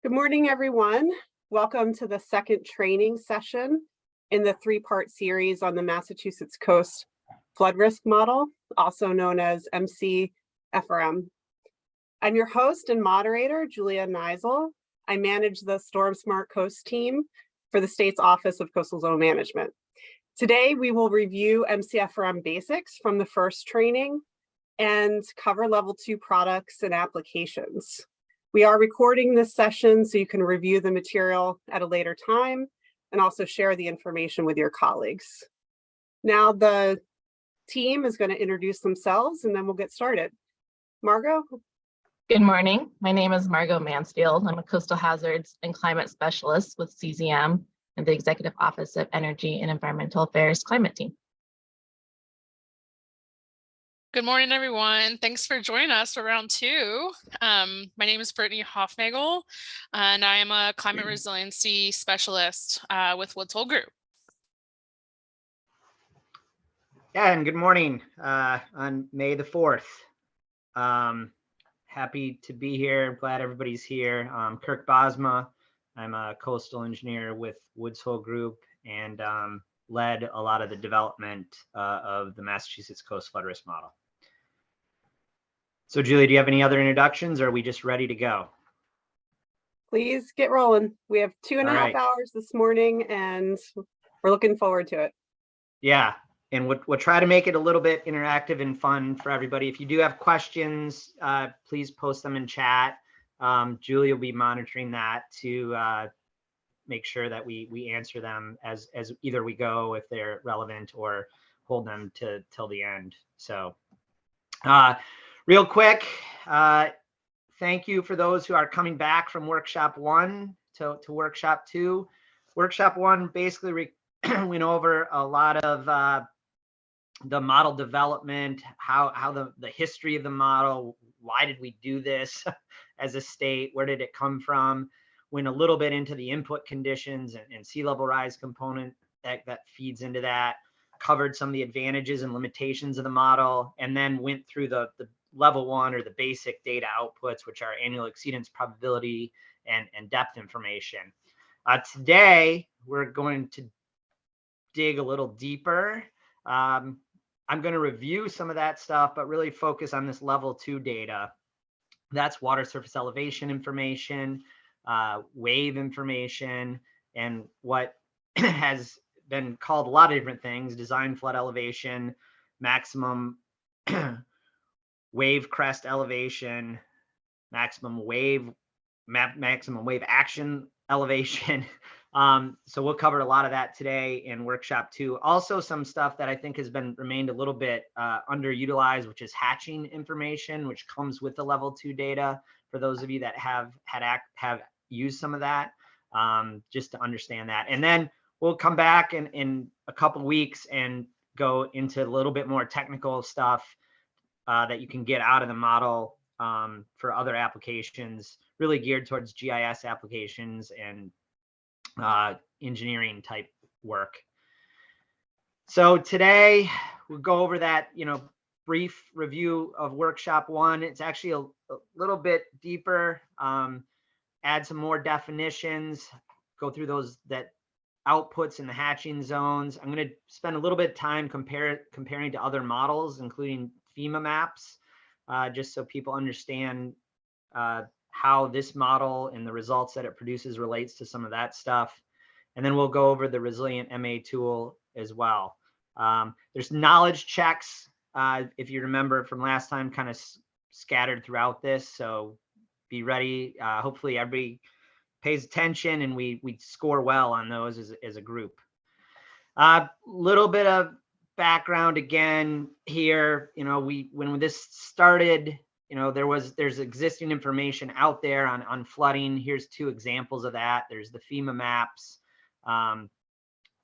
Good morning, everyone. Welcome to the second training session in the three-part series on the Massachusetts Coast Flood Risk Model, also known as MC-FRM. I'm your host and moderator, Julia Neisel. I manage the Storm Smart Coast team for the state's Office of Coastal Zone Management. Today, we will review MC-FRM basics from the first training and cover level 2 products and applications. We are recording this session so you can review the material at a later time and also share the information with your colleagues. Now the team is going to introduce themselves and then we'll get started. Margot? Good morning. My name is Margot Mansfield. I'm a coastal hazards and climate specialist with CZM and the Executive Office of Energy and Environmental Affairs Climate Team. Good morning, everyone. Thanks for joining us for round 2. My name is Brittany Hofnagel, and I am a climate resiliency specialist with Woods Hole Group. Yeah, and good morning on May the 4th. Happy to be here. Glad everybody's here. Kirk Bosma. I'm a coastal engineer with Woods Hole Group and led a lot of the development of the Massachusetts Coast Flood Risk Model. So Julie, do you have any other introductions or are we just ready to go? Please get rolling. We have 2.5 hours this morning and we're looking forward to it. Yeah, and we'll try to make it a little bit interactive and fun for everybody. If you do have questions, please post them in chat. Julie will be monitoring that to make sure that we answer them as either we go if they're relevant or hold them till the end. So real quick, thank you for those who are coming back from workshop 1 to workshop 2. Workshop 1 basically went over a lot of the model development, how the history of the model, why did we do this as a state, where did it come from, went a little bit into the input conditions and sea level rise component that feeds into that, covered some of the advantages and limitations of the model, and then went through the level 1 or the basic data outputs, which are annual exceedance probability and depth information. Today, we're going to dig a little deeper. I'm going to review some of that stuff, but really focus on this level 2 data. That's water surface elevation information, wave information, and what has been called a lot of different things: design flood elevation, maximum wave crest elevation, maximum wave action elevation. So we'll cover a lot of that today in workshop 2. Also some stuff that I think has remained a little bit underutilized, which is hatching information, which comes with the level 2 data for those of you that have used some of that, just to understand that. And then we'll come back in a couple weeks and go into a little bit more technical stuff that you can get out of the model for other applications, really geared towards GIS applications and engineering type work. So today we'll go over that, brief review of workshop 1. It's actually a little bit deeper, add some more definitions, go through that outputs in the hatching zones. I'm going to spend a little bit of time comparing to other models, including FEMA maps, just so people understand how this model and the results that it produces relates to some of that stuff. And then we'll go over the Resilient MA tool as well. There's knowledge checks, if you remember from last time, kind of scattered throughout this. So be ready. Hopefully everybody pays attention and we score well on those as a group. Little bit of background again here. When this started, there's existing information out there on flooding. Here's 2 examples of that. There's the FEMA maps.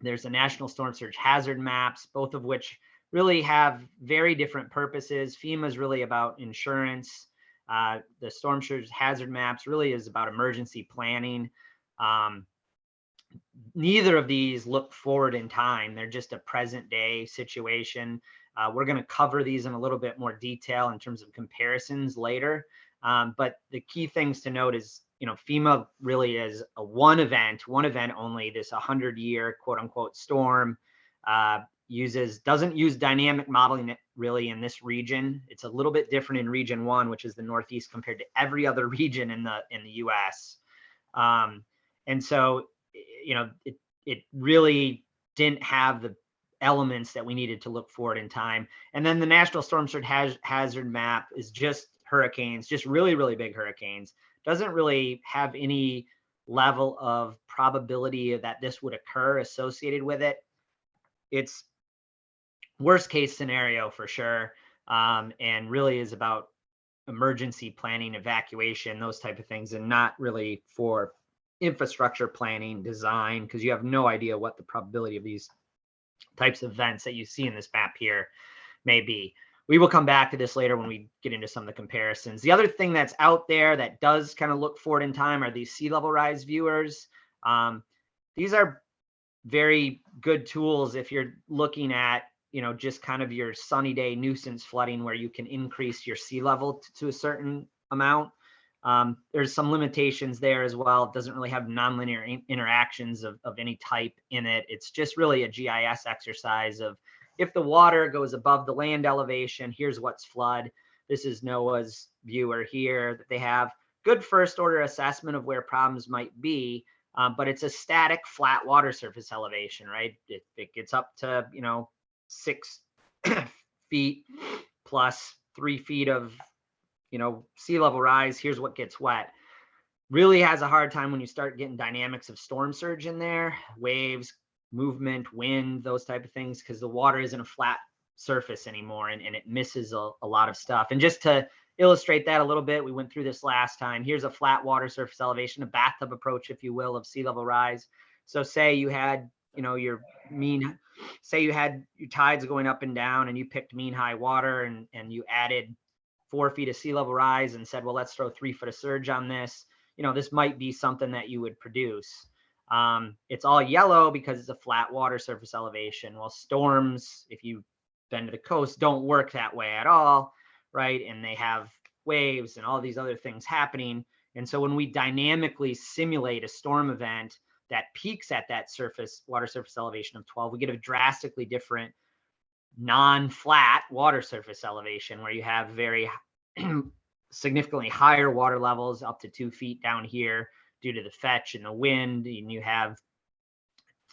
There's the National Storm Surge Hazard maps, both of which really have very different purposes. FEMA is really about insurance. The Storm Surge Hazard maps really is about emergency planning. Neither of these look forward in time. They're just a present day situation. We're going to cover these in a little bit more detail in terms of comparisons later. But the key things to note is, FEMA really is a one event only, this 100-year quote unquote storm. Doesn't use dynamic modeling really in this region. It's a little bit different in region 1, which is the Northeast, compared to every other region in the US. And so, it really didn't have the elements that we needed to look forward in time. And then the National Storm Surge Hazard Map is just hurricanes, just really, really big hurricanes. Doesn't really have any level of probability that this would occur associated with it. It's worst case scenario for sure, and really is about emergency planning, evacuation, those type of things, and not really for infrastructure planning, design, because you have no idea what the probability of these types of events that you see in this map here may be. We will come back to this later when we get into some of the comparisons. The other thing that's out there that does kind of look forward in time are these sea level rise viewers. These are very good tools if you're looking at, just kind of your sunny day nuisance flooding, where you can increase your sea level to a certain amount. There's some limitations there as well. It doesn't really have nonlinear interactions of any type in it. It's just really a GIS exercise of, if the water goes above the land elevation, here's what's flood. This is NOAA's viewer here that they have. Good first order assessment of where problems might be, but it's a static flat water surface elevation, right? It gets up to, 6 feet plus 3 feet of, sea level rise. Here's what gets wet. Really has a hard time when you start getting dynamics of storm surge in there, waves, movement, wind, those type of things, because the water isn't a flat surface anymore, and it misses a lot of stuff. And just to illustrate that a little bit, we went through this last time. Here's a flat water surface elevation, a bathtub approach, if you will, of sea level rise. So say you had, your tides going up and down, and you picked mean high water, and you added 4 feet of sea level rise and said, well, let's throw 3 foot of surge on this. This might be something that you would produce. It's all yellow because it's a flat water surface elevation. Well, storms, if you've been to the coast, don't work that way at all, right? And they have waves and all these other things happening. And so when we dynamically simulate a storm event that peaks at that water surface elevation of 12, we get a drastically different non-flat water surface elevation, where you have very significantly higher water levels, up to 2 feet down here, due to the fetch and the wind, and you have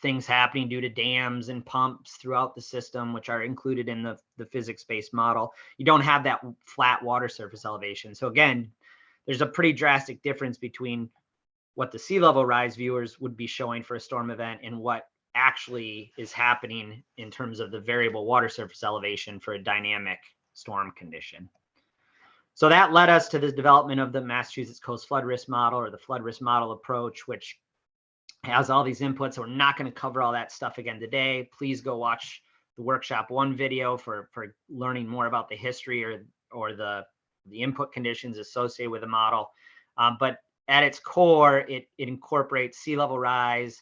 things happening due to dams and pumps throughout the system, which are included in the physics-based model. You don't have that flat water surface elevation. So again, there's a pretty drastic difference between what the sea level rise viewers would be showing for a storm event and what actually is happening in terms of the variable water surface elevation for a dynamic storm condition. So that led us to the development of the Massachusetts Coast Flood Risk Model, or the flood risk model approach, which has all these inputs. So we're not going to cover all that stuff again today. Please go watch the workshop 1 video for learning more about the history or the input conditions associated with the model. But at its core, it incorporates sea level rise.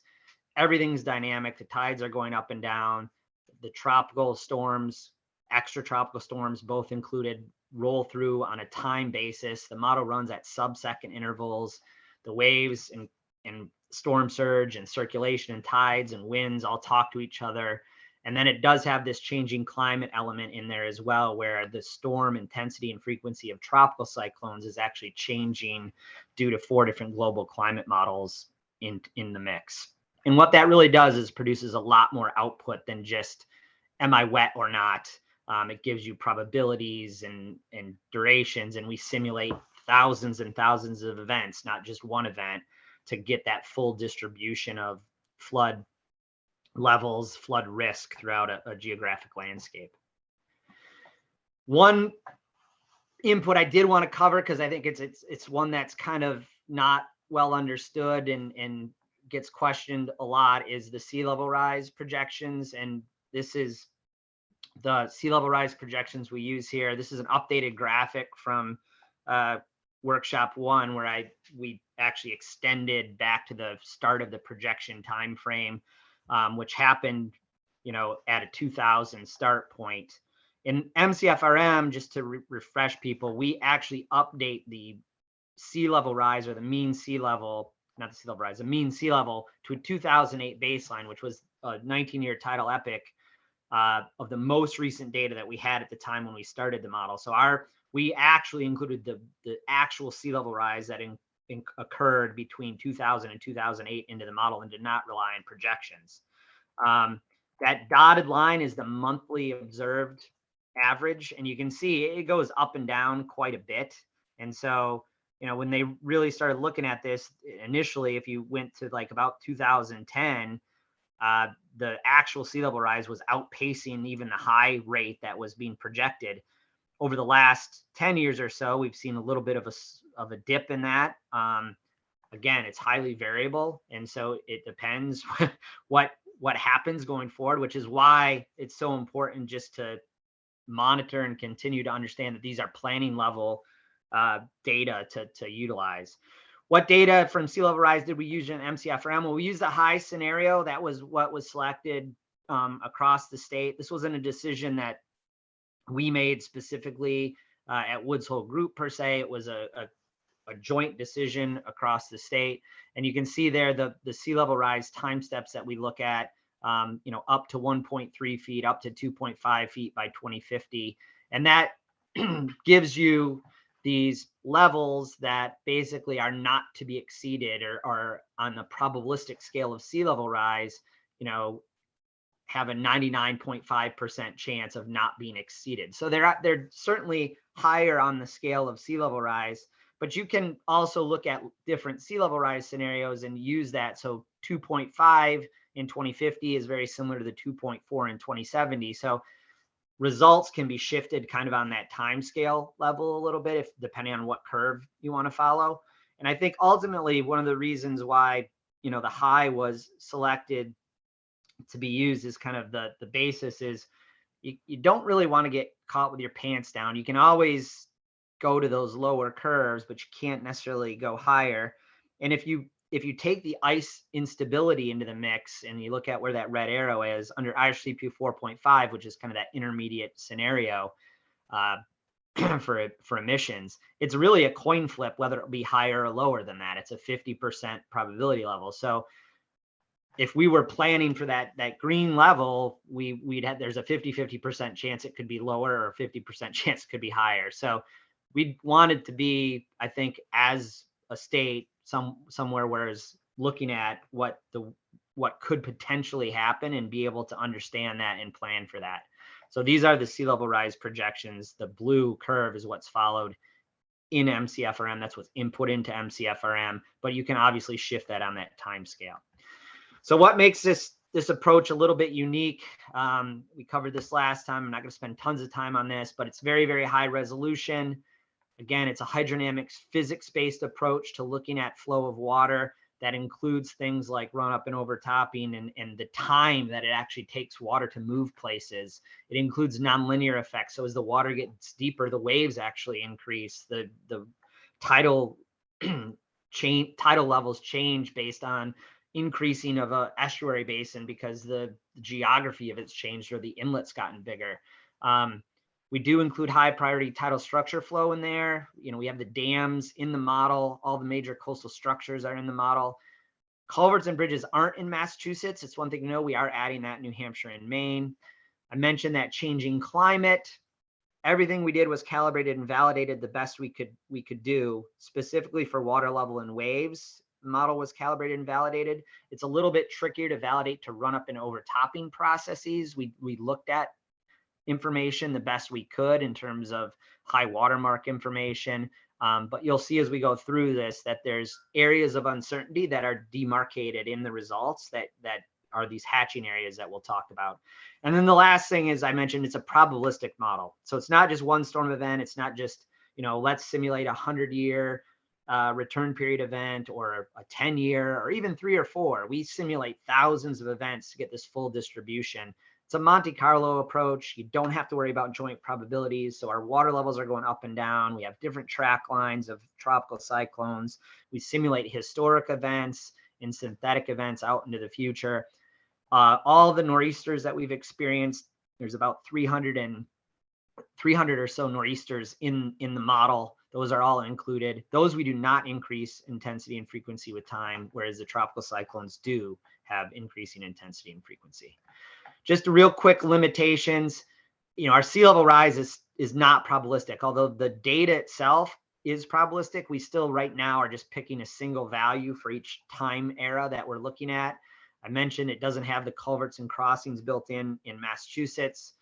Everything's dynamic. The tides are going up and down. The tropical storms, extratropical storms, both included, roll through on a time basis. The model runs at sub-second intervals. The waves and storm surge and circulation and tides and winds all talk to each other. And then it does have this changing climate element in there as well, where the storm intensity and frequency of tropical cyclones is actually changing due to 4 different global climate models in the mix. And what that really does is produces a lot more output than just, am I wet or not? It gives you probabilities and durations, and we simulate thousands and thousands of events, not just one event, to get that full distribution of flood levels, flood risk throughout a geographic landscape. One input I did want to cover, because I think it's one that's kind of not well understood and gets questioned a lot, is the sea level rise projections. And this is the sea level rise projections we use here. This is an updated graphic from workshop 1, where we actually extended back to the start of the projection time frame, which happened, at a 2000 start point. In MC-FRM, just to refresh people, we actually update the sea level rise, or the mean sea level, not the sea level rise, the mean sea level to a 2008 baseline, which was a 19-year tidal epoch of the most recent data that we had at the time when we started the model. So we actually included the actual sea level rise that occurred between 2000 and 2008 into the model and did not rely on projections. That dotted line is the monthly observed average, and you can see it goes up and down quite a bit. And so, when they really started looking at this initially, if you went to like about 2010, the actual sea level rise was outpacing even the high rate that was being projected. Over the last 10 years or so, we've seen a little bit of a dip in that. Again, it's highly variable, and so it depends what happens going forward, which is why it's so important just to monitor and continue to understand that these are planning level data to utilize. What data from sea level rise did we use in MC-FRM? Well, we used the high scenario. That was what was selected across the state. This wasn't a decision that we made specifically at Woods Hole Group per se. It was a joint decision across the state. And you can see there the sea level rise time steps that we look at, up to 1.3 feet, up to 2.5 feet by 2050. And that gives you these levels that basically are not to be exceeded, or on the probabilistic scale of sea level rise, have a 99.5% chance of not being exceeded. So they're certainly higher on the scale of sea level rise, but you can also look at different sea level rise scenarios and use that. So 2.5 in 2050 is very similar to the 2.4 in 2070. So results can be shifted kind of on that time scale level a little bit, depending on what curve you want to follow. And I think ultimately one of the reasons why, the high was selected to be used is kind of the basis is you don't really want to get caught with your pants down. You can always go to those lower curves, but you can't necessarily go higher. And if you take the ice instability into the mix and you look at where that red arrow is under IRCP 4.5, which is kind of that intermediate scenario for emissions, it's really a coin flip whether it be higher or lower than that. It's a 50% probability level. So if we were planning for that green level, there's a 50% chance it could be lower, or a 50% chance it could be higher. So we wanted to be, I think, as a state, somewhere where is looking at what could potentially happen and be able to understand that and plan for that. So these are the sea level rise projections. The blue curve is what's followed in MC-FRM. That's what's input into MC-FRM, but you can obviously shift that on that time scale. So what makes this approach a little bit unique? We covered this last time. I'm not going to spend tons of time on this, but it's very, very high resolution. Again, it's a hydrodynamics physics-based approach to looking at flow of water that includes things like run-up and overtopping and the time that it actually takes water to move places. It includes nonlinear effects. So as the water gets deeper, the waves actually increase. The tidal levels change based on increasing of a estuary basin because the geography of it's changed or the inlet's gotten bigger. We do include high priority tidal structure flow in there. We have the dams in the model. All the major coastal structures are in the model. Culverts and bridges aren't in Massachusetts. It's one thing to know. We are adding that in New Hampshire and Maine. I mentioned that changing climate. Everything we did was calibrated and validated the best we could do, specifically for water level and waves. The model was calibrated and validated. It's a little bit trickier to validate to run up and overtopping processes. We looked at information the best we could in terms of high watermark information. But you'll see as we go through this that there's areas of uncertainty that are demarcated in the results that are these hatching areas that we'll talk about. And then the last thing is I mentioned it's a probabilistic model. So it's not just one storm event. It's not just, let's simulate a 100-year return period event or a 10-year or even 3 or 4. We simulate thousands of events to get this full distribution. It's a Monte Carlo approach. You don't have to worry about joint probabilities. So our water levels are going up and down. We have different track lines of tropical cyclones. We simulate historic events and synthetic events out into the future. All the nor'easters that we've experienced, there's about 300 or so nor'easters in the model Those are all included. Those we do not increase intensity and frequency with time, whereas the tropical cyclones do have increasing intensity and frequency. Just real quick limitations. Our sea level rise is not probabilistic, although the data itself is probabilistic. We still right now are just picking a single value for each time era that we're looking at. I mentioned it doesn't have the culverts and crossings built in Massachusetts.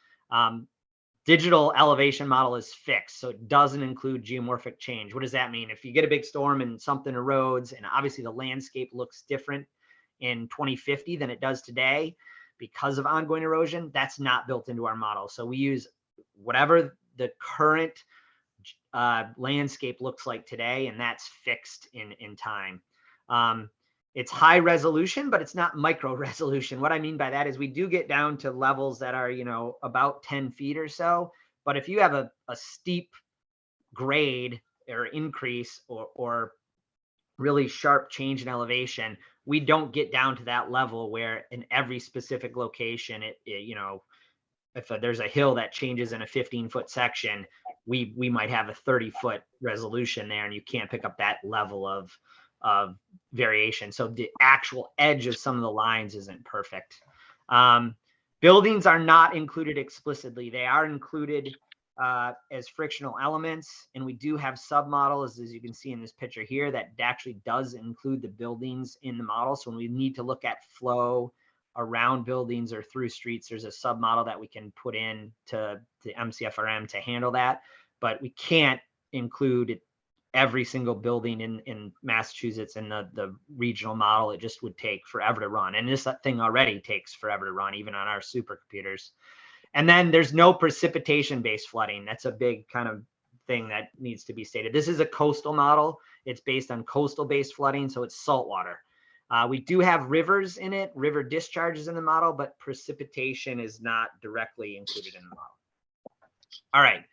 Digital elevation model is fixed, so it doesn't include geomorphic change. What does that mean? If you get a big storm and something erodes, and obviously the landscape looks different in 2050 than it does today because of ongoing erosion, that's not built into our model. So we use whatever the current landscape looks like today, and that's fixed in time. It's high resolution, but it's not micro resolution. What I mean by that is we do get down to levels that are, about 10 feet or so. But if you have a steep grade or increase or really sharp change in elevation, we don't get down to that level where in every specific location, if there's a hill that changes in a 15-foot section, we might have a 30-foot resolution there, and you can't pick up that level of variation. So the actual edge of some of the lines isn't perfect. Buildings are not included explicitly. They are included as frictional elements, and we do have submodels, as you can see in this picture here, that actually does include the buildings in the model. So when we need to look at flow around buildings or through streets, there's a submodel that we can put in to MC-FRM to handle that, but we can't include every single building in Massachusetts in the regional model. It just would take forever to run. And this thing already takes forever to run, even on our supercomputers. And then there's no precipitation-based flooding. That's a big kind of thing that needs to be stated. This is a coastal model. It's based on coastal-based flooding, so it's saltwater. We do have rivers in it, river discharges in the model, but precipitation is not directly included in the model. All right.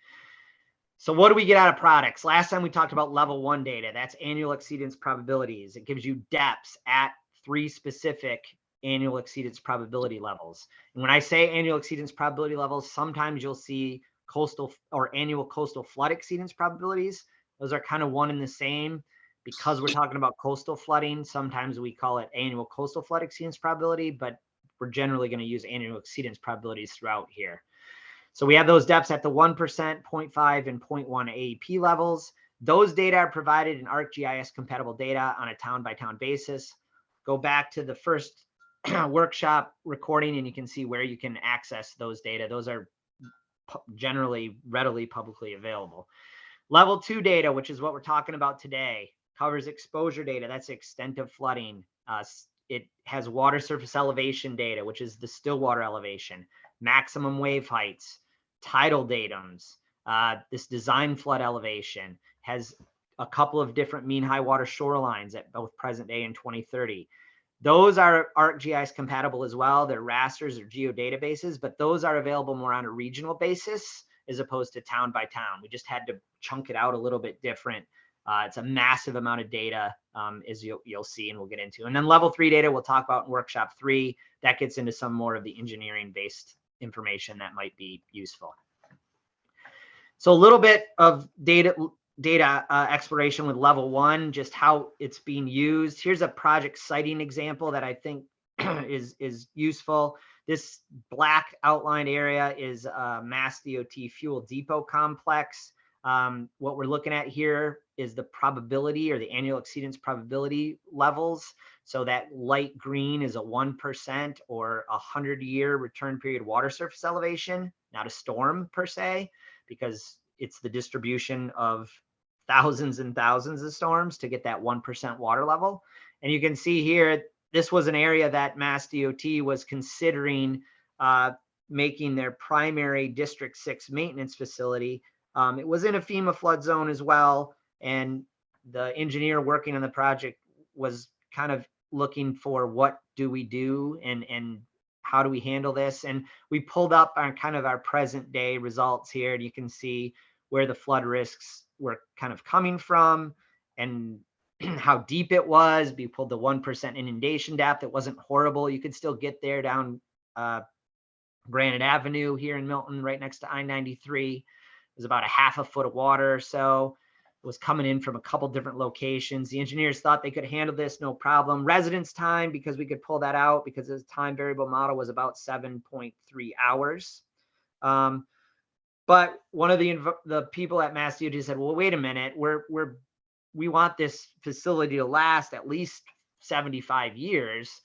So what do we get out of products? Last time we talked about level 1 data. That's annual exceedance probabilities. It gives you depths at 3 specific annual exceedance probability levels. And when I say annual exceedance probability levels, sometimes you'll see coastal or annual coastal flood exceedance probabilities. Those are kind of one and the same. Because we're talking about coastal flooding, sometimes we call it annual coastal flood exceedance probability, but we're generally going to use annual exceedance probabilities throughout here. So we have those depths at the 1%, 0.5, and 0.1 AEP levels. Those data are provided in ArcGIS compatible data on a town-by-town basis. Go back to the first workshop recording, and you can see where you can access those data. Those are generally readily publicly available. Level 2 data, which is what we're talking about today, covers exposure data. That's the extent of flooding. It has water surface elevation data, which is the still water elevation, maximum wave heights, tidal datums. This design flood elevation has a couple of different mean high water shorelines at both present day and 2030. Those are ArcGIS compatible as well. They're rasters or geodatabases, but those are available more on a regional basis as opposed to town by town. We just had to chunk it out a little bit different. It's a massive amount of data, as you'll see, and we'll get into. And then level 3 data we'll talk about in workshop 3. That gets into some more of the engineering-based information that might be useful. So a little bit of data exploration with level 1, just how it's being used. Here's a project siting example that I think is useful. This black outlined area is Mass DOT Fuel Depot Complex. What we're looking at here is the probability or the annual exceedance probability levels. So that light green is a 1% or 100-year return period water surface elevation, not a storm per se, because it's the distribution of thousands and thousands of storms to get that 1% water level. And you can see here, this was an area that Mass DOT was considering making their primary District 6 maintenance facility. It was in a FEMA flood zone as well, and the engineer working on the project was kind of looking for what do we do and how do we handle this. And we pulled up our kind of our present day results here, and you can see where the flood risks were kind of coming from and how deep it was. We pulled the 1% inundation depth. It wasn't horrible. You could still get there down Granite Avenue here in Milton, right next to I-93. It was about a half a foot of water or so. was coming in from a couple different locations. The engineers thought they could handle this, no problem. Residence time, because we could pull that out because the time variable model was about 7.3 hours. But one of the people at Mass DOT said, well, wait a minute, we want this facility to last at least 75 years.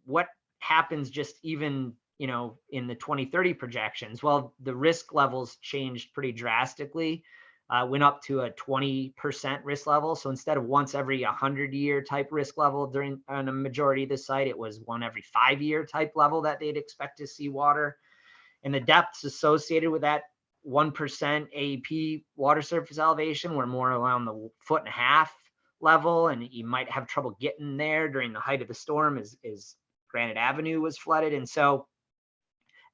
What happens just even, you know, in the 2030 projections? Well, the risk levels changed pretty drastically. Went up to a 20% risk level. So instead of once every 100-year type risk level on a majority of the site, it was one every 5-year type level that they'd expect to see water. And the depths associated with that 1% AEP water surface elevation were more around the 1.5 foot level, and you might have trouble getting there during the height of the storm as Granite Avenue was flooded. And so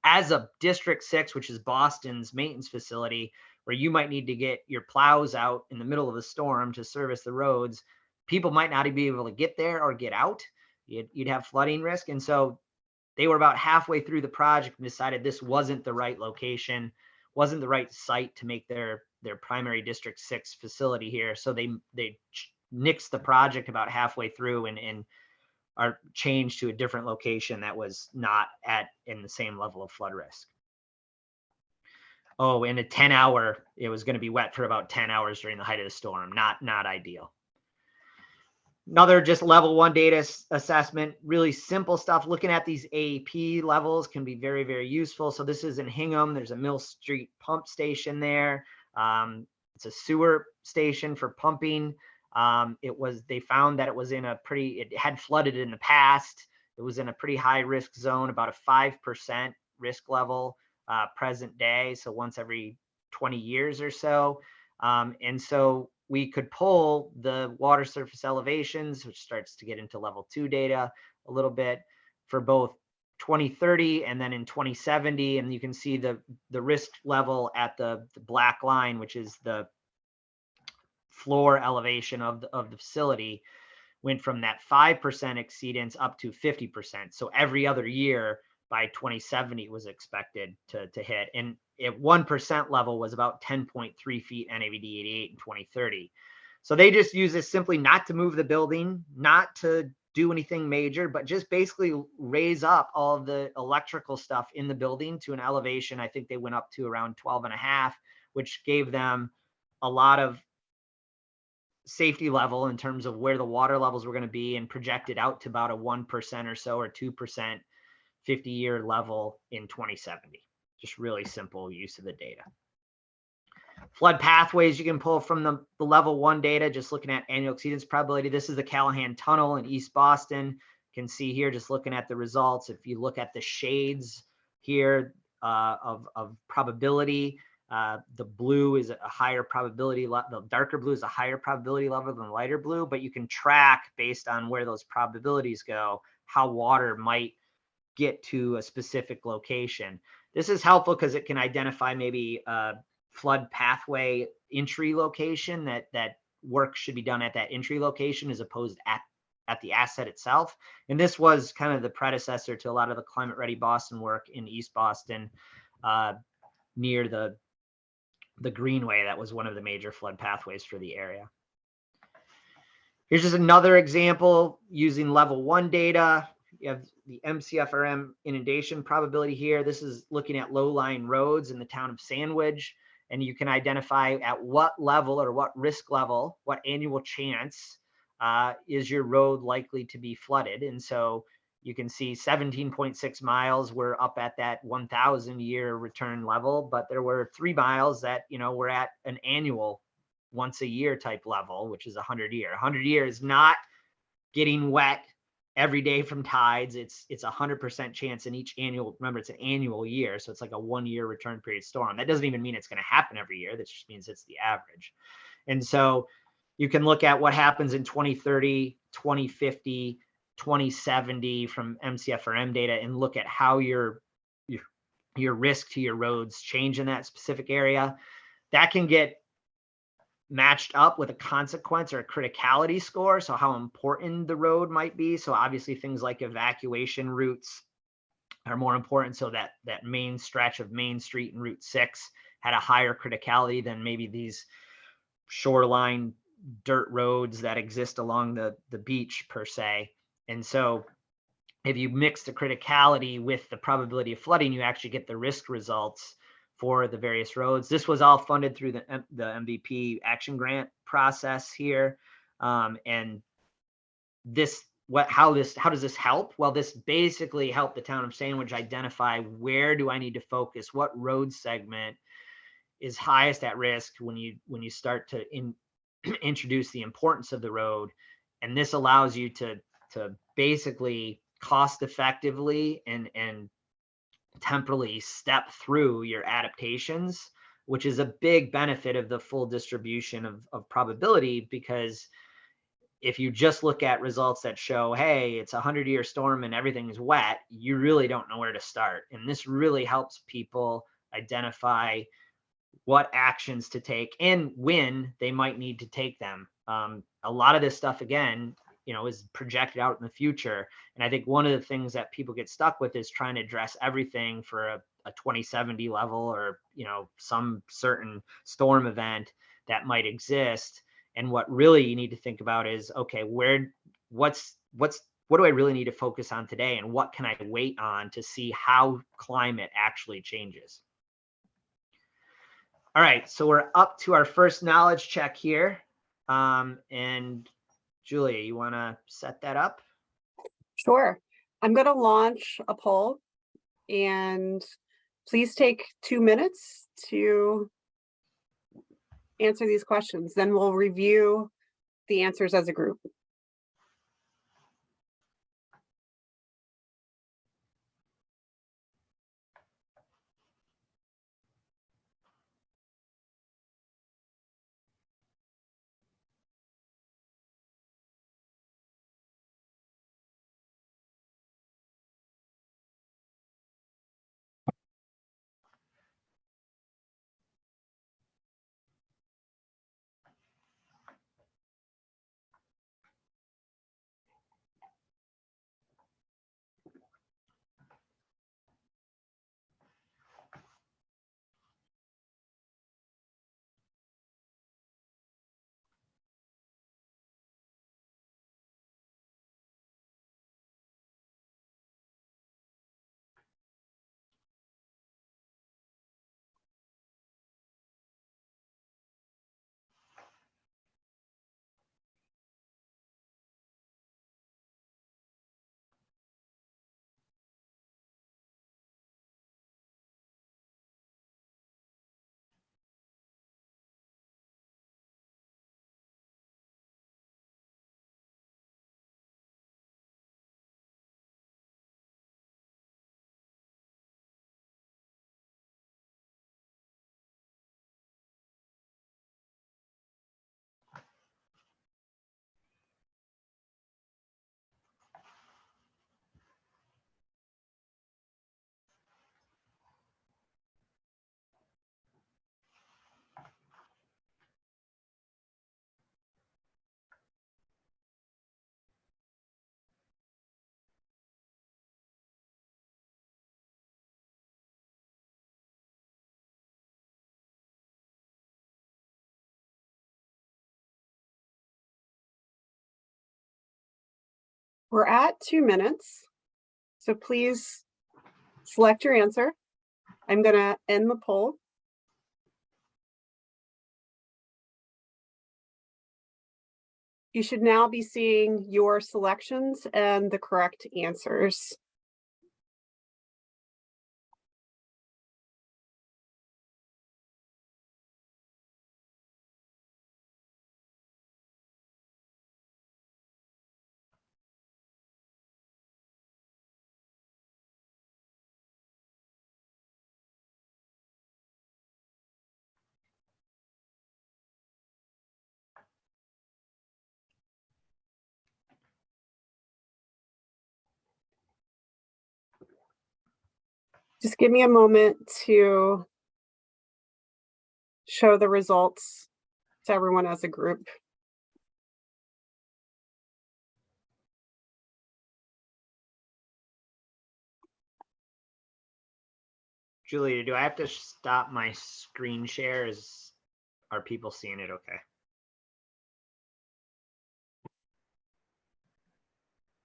as a District 6, which is Boston's maintenance facility, where you might need to get your plows out in the middle of the storm to service the roads, people might not be able to get there or get out. You'd have flooding risk. And so they were about halfway through the project and decided this wasn't the right location, wasn't the right site to make their primary District 6 facility here. So they nixed the project about halfway through and are changed to a different location that was not in the same level of flood risk. Oh, in a 10-hour, it was going to be wet for about 10 hours during the height of the storm. Not ideal. Another just level 1 data assessment, really simple stuff. Looking at these AEP levels can be very, very useful. So this is in Hingham. There's a Mill Street pump station there. It's a sewer station for pumping. They found that it had flooded in the past. It was in a pretty high risk zone, about a 5% risk level present day. So once every 20 years or so. And so we could pull the water surface elevations, which starts to get into level 2 data a little bit, for both 2030 and then in 2070. And you can see the risk level at the black line, which is the floor elevation of the facility, went from that 5% exceedance up to 50%. So every other year by 2070 was expected to hit. And at 1% level was about 10.3 feet NAVD 88 in 2030. So they just use this simply not to move the building, not to do anything major, but just basically raise up all of the electrical stuff in the building to an elevation. I think they went up to around 12.5, which gave them a lot of safety level in terms of where the water levels were going to be, and projected out to about a 1% or so, or 2% 50-year level in 2070. Just really simple use of the data. Flood pathways you can pull from the level 1 data, just looking at annual exceedance probability. This is the Callahan Tunnel in East Boston. You can see here, just looking at the results, if you look at the shades here of probability, the blue is a higher probability, the darker blue is a higher probability level than the lighter blue, but you can track based on where those probabilities go, how water might get to a specific location. This is helpful because it can identify maybe a flood pathway entry location that work should be done at that entry location as opposed at the asset itself. And this was kind of the predecessor to a lot of the Climate Ready Boston work in East Boston, near the Greenway. That was one of the major flood pathways for the area. Here's just another example using level 1 data. You have the MC-FRM inundation probability here. This is looking at low-lying roads in the town of Sandwich, and you can identify at what level or what risk level, what annual chance is your road likely to be flooded. And so you can see 17.6 miles were up at that 1,000-year return level, but there were 3 miles that, were at an annual once a year type level, which is 100-year. 100-year is not getting wet every day from tides. It's 100% chance in each annual. Remember, it's an annual year, so it's like a 1-year return period storm. That doesn't even mean it's going to happen every year. That just means it's the average. And so you can look at what happens in 2030, 2050, 2070 from MC-FRM data, and look at how your risk to your roads change in that specific area. That can get matched up with a consequence or a criticality score, so how important the road might be. So obviously things like evacuation routes are more important. So that main stretch of Main Street and Route 6 had a higher criticality than maybe these shoreline dirt roads that exist along the beach per se. And so if you mix the criticality with the probability of flooding, you actually get the risk results for the various roads. This was all funded through the MVP action grant process here. And how does this help? Well, this basically helped the town of Sandwich identify, where do I need to focus? What road segment is highest at risk when you start to introduce the importance of the road? And this allows you to basically cost effectively and temporally step through your adaptations, which is a big benefit of the full distribution of probability. Because if you just look at results that show, hey, it's a 100-year storm and everything is wet, you really don't know where to start. And this really helps people identify what actions to take and when they might need to take them. A lot of this stuff, again, is projected out in the future. And I think one of the things that people get stuck with is trying to address everything for a 2070 level, or, some certain storm event that might exist. And what really you need to think about is, okay, what do I really need to focus on today? And what can I wait on to see how climate actually changes? All right, so we're up to our first knowledge check here. And Julia, you want to set that up? Sure. I'm going to launch a poll, and please take 2 minutes to answer these questions. Then we'll review the answers as a group. We're at 2 minutes, so please select your answer. I'm going to end the poll. You should now be seeing your selections and the correct answers. Just give me a moment to show the results to everyone as a group. Julia, do I have to stop my screen share? Are people seeing it okay?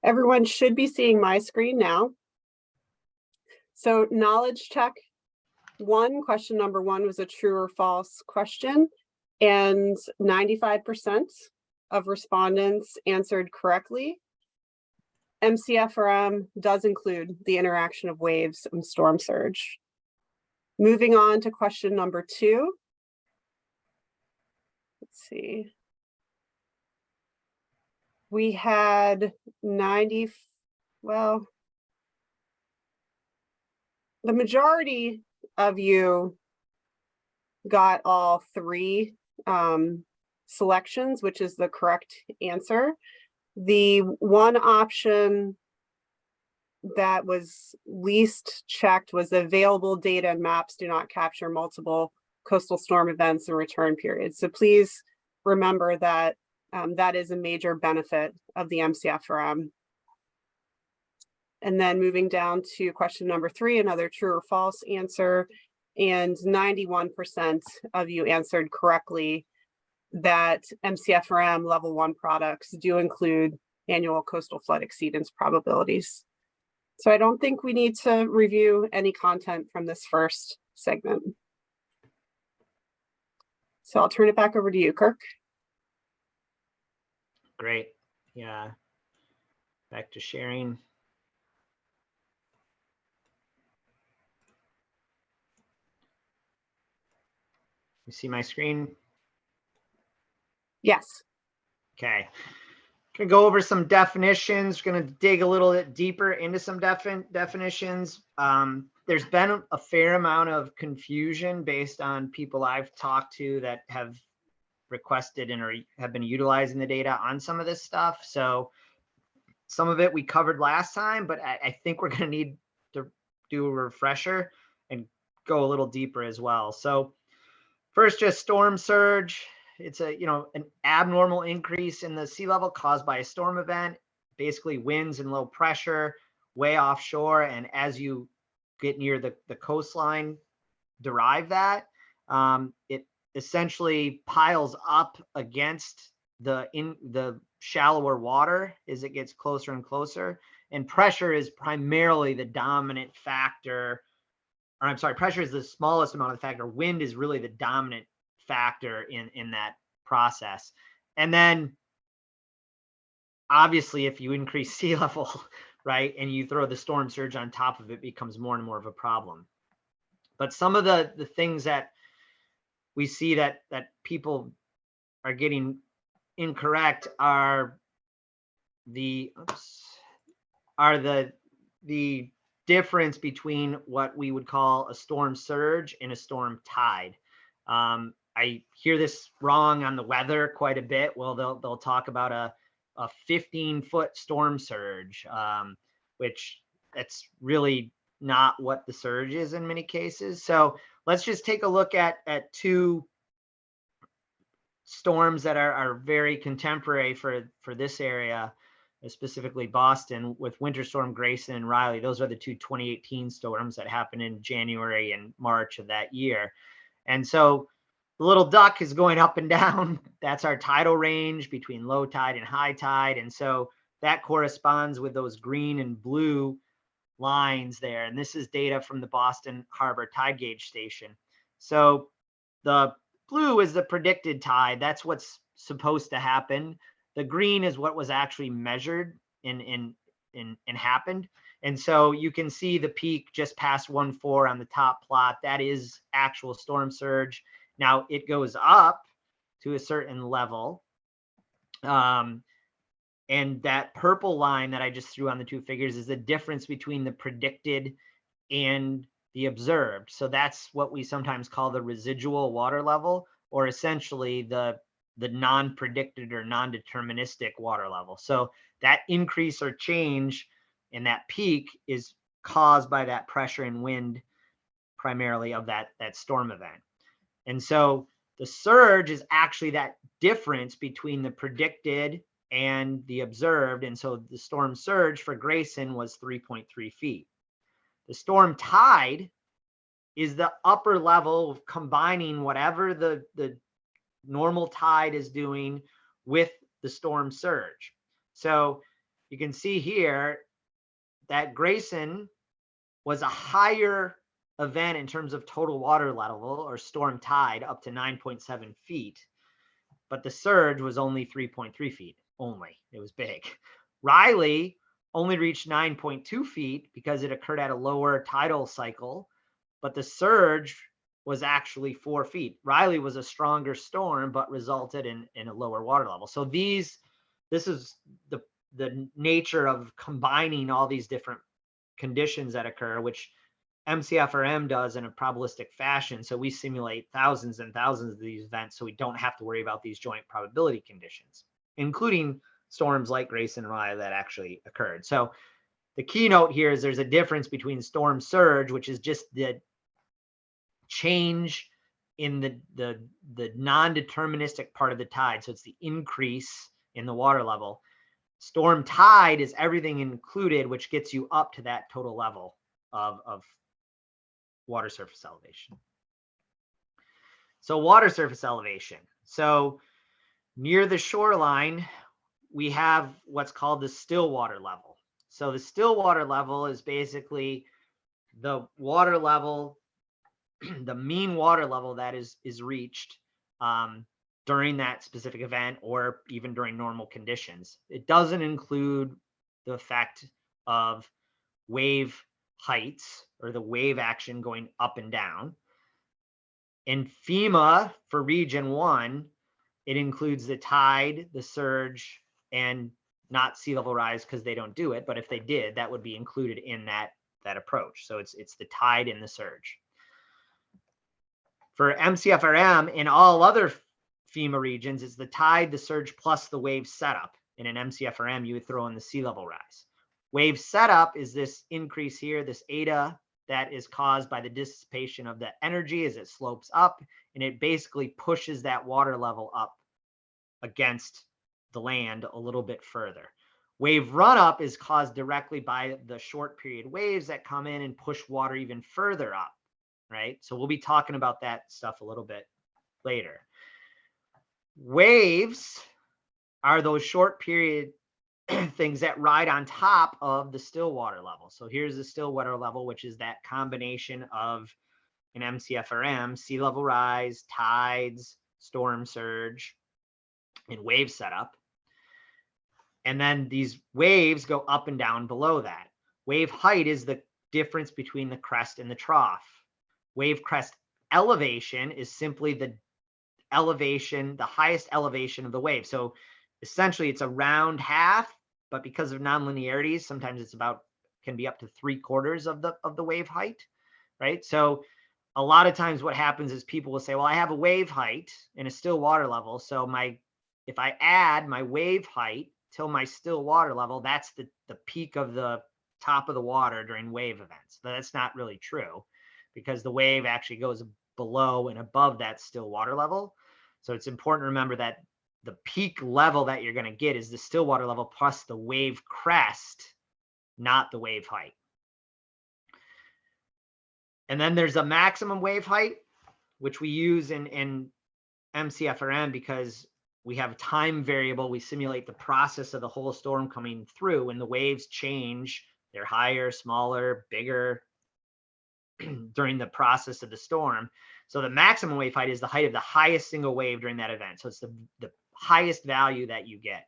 Everyone should be seeing my screen now. So knowledge check one, question number one was a true or false question, and 95% of respondents answered correctly. MC-FRM does include the interaction of waves and storm surge. Moving on to question number two. Let's see. We had 90, well, the majority of you got all three selections, which is the correct answer. The one option that was least checked was available data and maps do not capture multiple coastal storm events and return periods. So please remember that that is a major benefit of the MC-FRM. And then moving down to question number three, another true or false answer, and 91% of you answered correctly that MC-FRM level 1 products do include annual coastal flood exceedance probabilities. So I don't think we need to review any content from this first segment. So I'll turn it back over to you, Kirk. Great. Yeah. Back to sharing. You see my screen? Yes. Okay. Gonna go over some definitions. Gonna dig a little bit deeper into some definitions. There's been a fair amount of confusion based on people I've talked to that have requested and or have been utilizing the data on some of this stuff. So some of it we covered last time, but I think we're gonna need to do a refresher and go a little deeper as well. So first, just storm surge. It's a, an abnormal increase in the sea level caused by a storm event, basically winds and low pressure way offshore. And as you get near the coastline, derive that, it essentially piles up against the shallower water as it gets closer and closer. And pressure is primarily the dominant factor, or I'm sorry, pressure is the smallest amount of the factor. Wind is really the dominant factor in that process. And then obviously if you increase sea level, right, and you throw the storm surge on top of it, becomes more and more of a problem. But some of the things that we see that people are getting incorrect are the difference between what we would call a storm surge and a storm tide. I hear this wrong on the weather quite a bit. Well, they'll talk about a 15-foot storm surge, which that's really not what the surge is in many cases. So let's just take a look at two storms that are very contemporary for this area, specifically Boston, with Winter Storm Grayson and Riley. Those are the two 2018 storms that happened in January and March of that year. And so the little duck is going up and down. That's our tidal range between low tide and high tide. And so that corresponds with those green and blue lines there. And this is data from the Boston Harbor Tide Gauge Station. So the blue is the predicted tide. That's what's supposed to happen. The green is what was actually measured and happened. And so you can see the peak just past 1.4 on the top plot. That is actual storm surge. Now it goes up to a certain level. And that purple line that I just threw on the two figures is the difference between the predicted and the observed. So that's what we sometimes call the residual water level, or essentially the non-predicted or non-deterministic water level. So that increase or change in that peak is caused by that pressure and wind, primarily of that storm event. And so the surge is actually that difference between the predicted and the observed. And so the storm surge for Grayson was 3.3 feet. The storm tide is the upper level of combining whatever the normal tide is doing with the storm surge. So you can see here that Grayson was a higher event in terms of total water level or storm tide, up to 9.7 feet. But the surge was only 3.3 feet only. It was big. Riley only reached 9.2 feet because it occurred at a lower tidal cycle, but the surge was actually 4 feet. Riley was a stronger storm, but resulted in a lower water level. So this is the nature of combining all these different conditions that occur, which MC-FRM does in a probabilistic fashion. So we simulate thousands and thousands of these events, so we don't have to worry about these joint probability conditions, including storms like Grayson and Riley that actually occurred. So the keynote here is there's a difference between storm surge, which is just the change in the non-deterministic part of the tide. So it's the increase in the water level. Storm tide is everything included, which gets you up to that total level of water surface elevation. So water surface elevation. So near the shoreline, we have what's called the still water level. So the still water level is basically the water level, the mean water level that is reached during that specific event, or even during normal conditions. It doesn't include the effect of wave heights or the wave action going up and down. In FEMA for region 1, it includes the tide, the surge, and not sea level rise, because they don't do it, but if they did, that would be included in that approach. So it's the tide and the surge. For MC-FRM in all other FEMA regions, it's the tide, the surge, plus the wave setup. In an MC-FRM, you would throw in the sea level rise. Wave setup is this increase here, this eta that is caused by the dissipation of the energy as it slopes up, and it basically pushes that water level up against the land a little bit further. Wave run up is caused directly by the short period waves that come in and push water even further up, right? So we'll be talking about that stuff a little bit later. Waves are those short period things that ride on top of the still water level. So here's the still water level, which is that combination of an MC-FRM, sea level rise, tides, storm surge, and wave setup. And then these waves go up and down below that. Wave height is the difference between the crest and the trough. Wave crest elevation is simply the elevation, the highest elevation of the wave. So essentially it's a round half, but because of nonlinearities, sometimes it's can be up to 3/4 of the wave height, right? So a lot of times what happens is people will say, well, I have a wave height and a still water level. So if I add my wave height till my still water level, that's the peak of the top of the water during wave events. But that's not really true, because the wave actually goes below and above that still water level. So it's important to remember that the peak level that you're going to get is the still water level plus the wave crest, not the wave height. And then there's a maximum wave height, which we use in MC-FRM because we have a time variable. We simulate the process of the whole storm coming through, and the waves change. They're higher, smaller, bigger during the process of the storm. So the maximum wave height is the height of the highest single wave during that event. So it's the highest value that you get.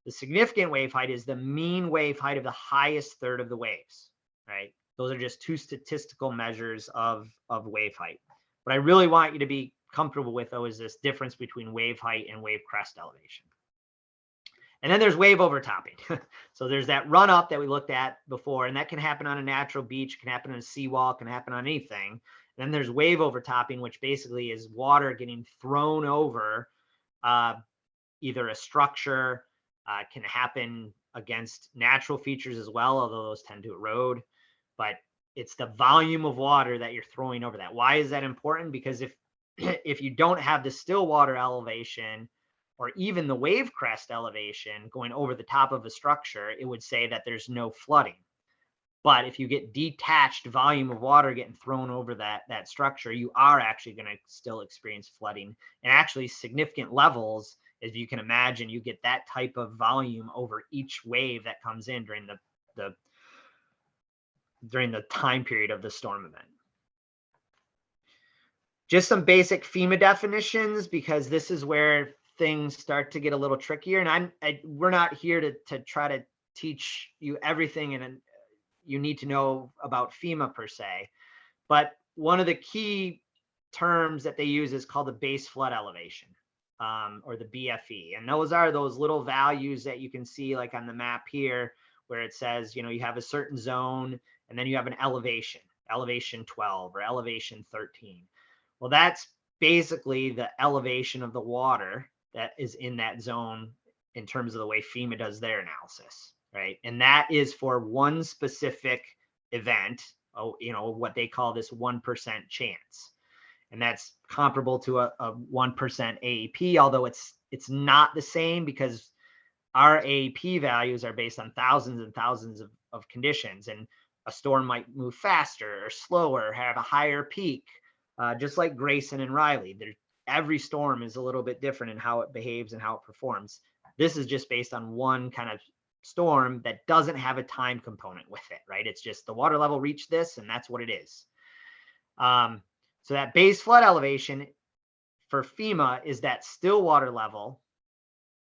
The significant wave height is the mean wave height of the highest third of the waves, right? Those are just two statistical measures of wave height. What I really want you to be comfortable with, though, is this difference between wave height and wave crest elevation. And then there's wave overtopping. So there's that run up that we looked at before, and that can happen on a natural beach, can happen on a seawall, can happen on anything. And then there's wave overtopping, which basically is water getting thrown over either a structure, can happen against natural features as well, although those tend to erode. But it's the volume of water that you're throwing over that. Why is that important? Because if you don't have the still water elevation or even the wave crest elevation going over the top of a structure, it would say that there's no flooding. But if you get detached volume of water getting thrown over that structure, you are actually going to still experience flooding, and actually significant levels As you can imagine, you get that type of volume over each wave that comes in during the time period of the storm event. Just some basic FEMA definitions, because this is where things start to get a little trickier. And we're not here to try to teach you everything and you need to know about FEMA per se. But one of the key terms that they use is called the base flood elevation, or the BFE. And those are those little values that you can see like on the map here, where it says, you have a certain zone and then you have an elevation 12 or elevation 13. Well, that's basically the elevation of the water that is in that zone in terms of the way FEMA does their analysis, right? And that is for one specific event, what they call this 1% chance. And that's comparable to a 1% AEP, although it's not the same, because our AEP values are based on thousands and thousands of conditions, and a storm might move faster or slower, have a higher peak. Just like Grayson and Riley, every storm is a little bit different in how it behaves and how it performs. This is just based on one kind of storm that doesn't have a time component with it, right? It's just the water level reached this, and that's what it is. So that base flood elevation for FEMA is that still water level.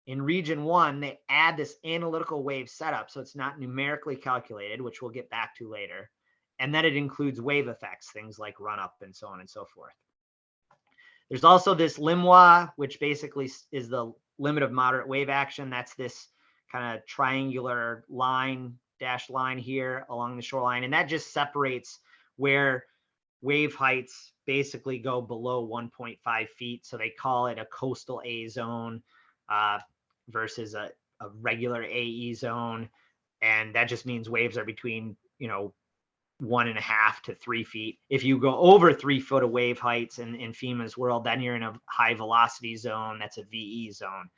In region 1, they add this analytical wave setup, so it's not numerically calculated, which we'll get back to later. And then it includes wave effects, things like run up and so on and so forth. There's also this LIMWA, which basically is the limit of moderate wave action. That's this kind of triangular dashed line here along the shoreline. And that just separates where wave heights basically go below 1.5 feet. So they call it a coastal A zone versus a regular AE zone. And that just means waves are between, 1.5 to 3 feet. If you go over 3 foot of wave heights in FEMA's world, then you're in a high velocity zone. That's a VE zone.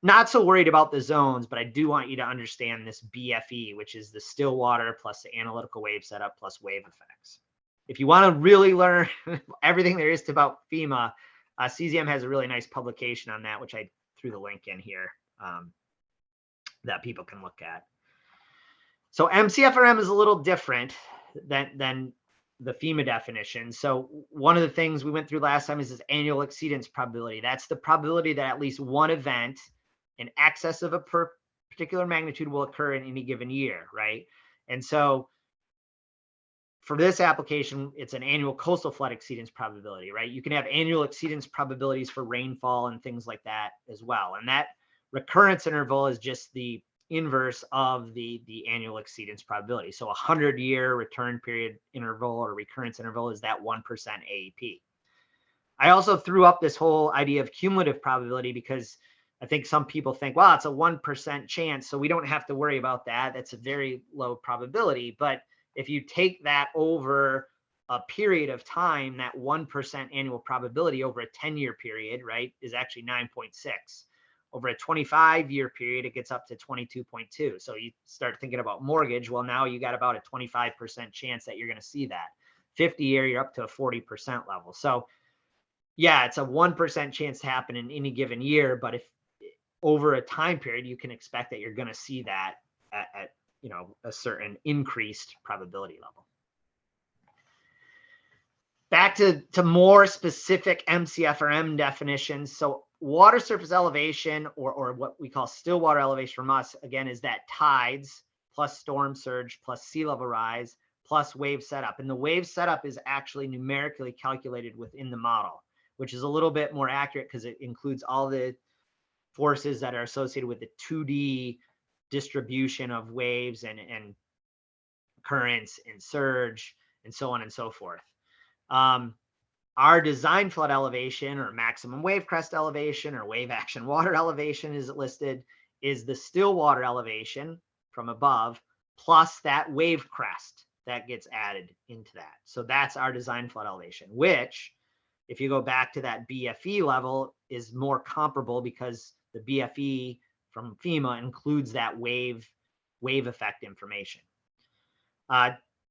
Not so worried about the zones, but I do want you to understand this BFE, which is the still water plus the analytical wave setup plus wave effects. If you want to really learn everything there is about FEMA, CZM has a really nice publication on that, which I threw the link in here that people can look at. So MC-FRM is a little different than the FEMA definition. So one of the things we went through last time is this annual exceedance probability. That's the probability that at least one event in excess of a particular magnitude will occur in any given year, right? And so for this application, it's an annual coastal flood exceedance probability, right? You can have annual exceedance probabilities for rainfall and things like that as well. And that recurrence interval is just the inverse of the annual exceedance probability. So 100-year return period interval or recurrence interval is that 1% AEP. I also threw up this whole idea of cumulative probability because I think some people think, well, it's a 1% chance, so we don't have to worry about that. That's a very low probability. But if you take that over a period of time, that 1% annual probability over a 10-year period, right, is actually 9.6. Over a 25-year period, it gets up to 22.2. So you start thinking about mortgage. Well, now you got about a 25% chance that you're going to see that. 50-year, you're up to a 40% level. So yeah, it's a 1% chance to happen in any given year. But if over a time period, you can expect that you're going to see that at a certain increased probability level. Back to more specific MC-FRM definitions. So water surface elevation, or what we call still water elevation from us, again, is that tides plus storm surge plus sea level rise plus wave setup. And the wave setup is actually numerically calculated within the model, which is a little bit more accurate because it includes all the forces that are associated with the 2D distribution of waves and currents and surge and so on and so forth. Our design flood elevation or maximum wave crest elevation or wave action water elevation is listed is the still water elevation from above plus that wave crest that gets added into that. So that's our design flood elevation, which if you go back to that BFE level is more comparable because the BFE from FEMA includes that wave effect information.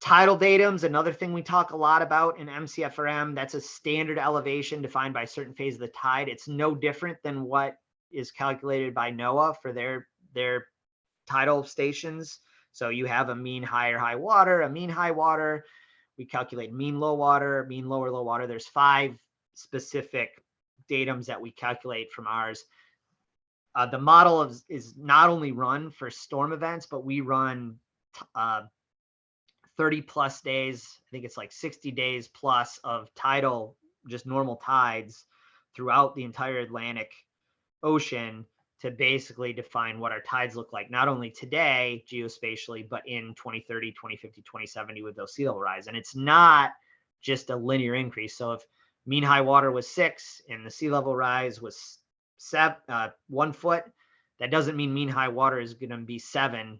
Tidal datum's another thing we talk a lot about in MC-FRM. That's a standard elevation defined by a certain phase of the tide. It's no different than what is calculated by NOAA for their tidal stations. So you have a mean high or high water, a mean high water. We calculate mean low water, mean low or low water. There's 5 specific datums that we calculate from ours. The model is not only run for storm events, but we run 30 plus days. I think it's like 60 days plus of tidal, just normal tides throughout the entire Atlantic Ocean to basically define what our tides look like, not only today geospatially, but in 2030, 2050, 2070 with those sea level rise. And it's not just a linear increase. So if mean high water was 6 and the sea level rise was 1 foot, that doesn't mean mean high water is going to be 7,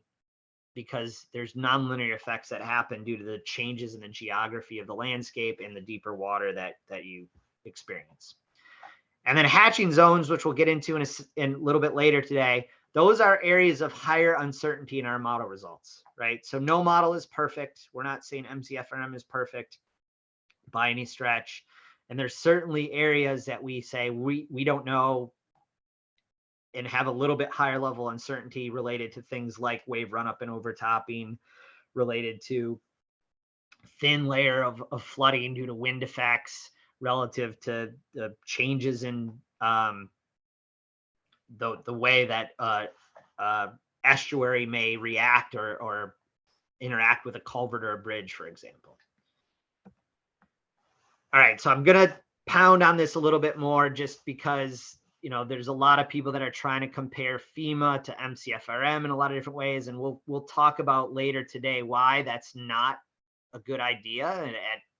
because there's nonlinear effects that happen due to the changes in the geography of the landscape and the deeper water that you experience. And then hatching zones, which we'll get into in a little bit later today, those are areas of higher uncertainty in our model results, right? So no model is perfect. We're not saying MC-FRM is perfect by any stretch. And there's certainly areas that we say we don't know and have a little bit higher level uncertainty related to things like wave run up and overtopping, related to thin layer of flooding due to wind effects, relative to the changes in the way that estuary may react or interact with a culvert or a bridge, for example. All right, so I'm gonna pound on this a little bit more just because, you know, there's a lot of people that are trying to compare FEMA to MC-FRM in a lot of different ways, and we'll talk about later today why that's not a good idea,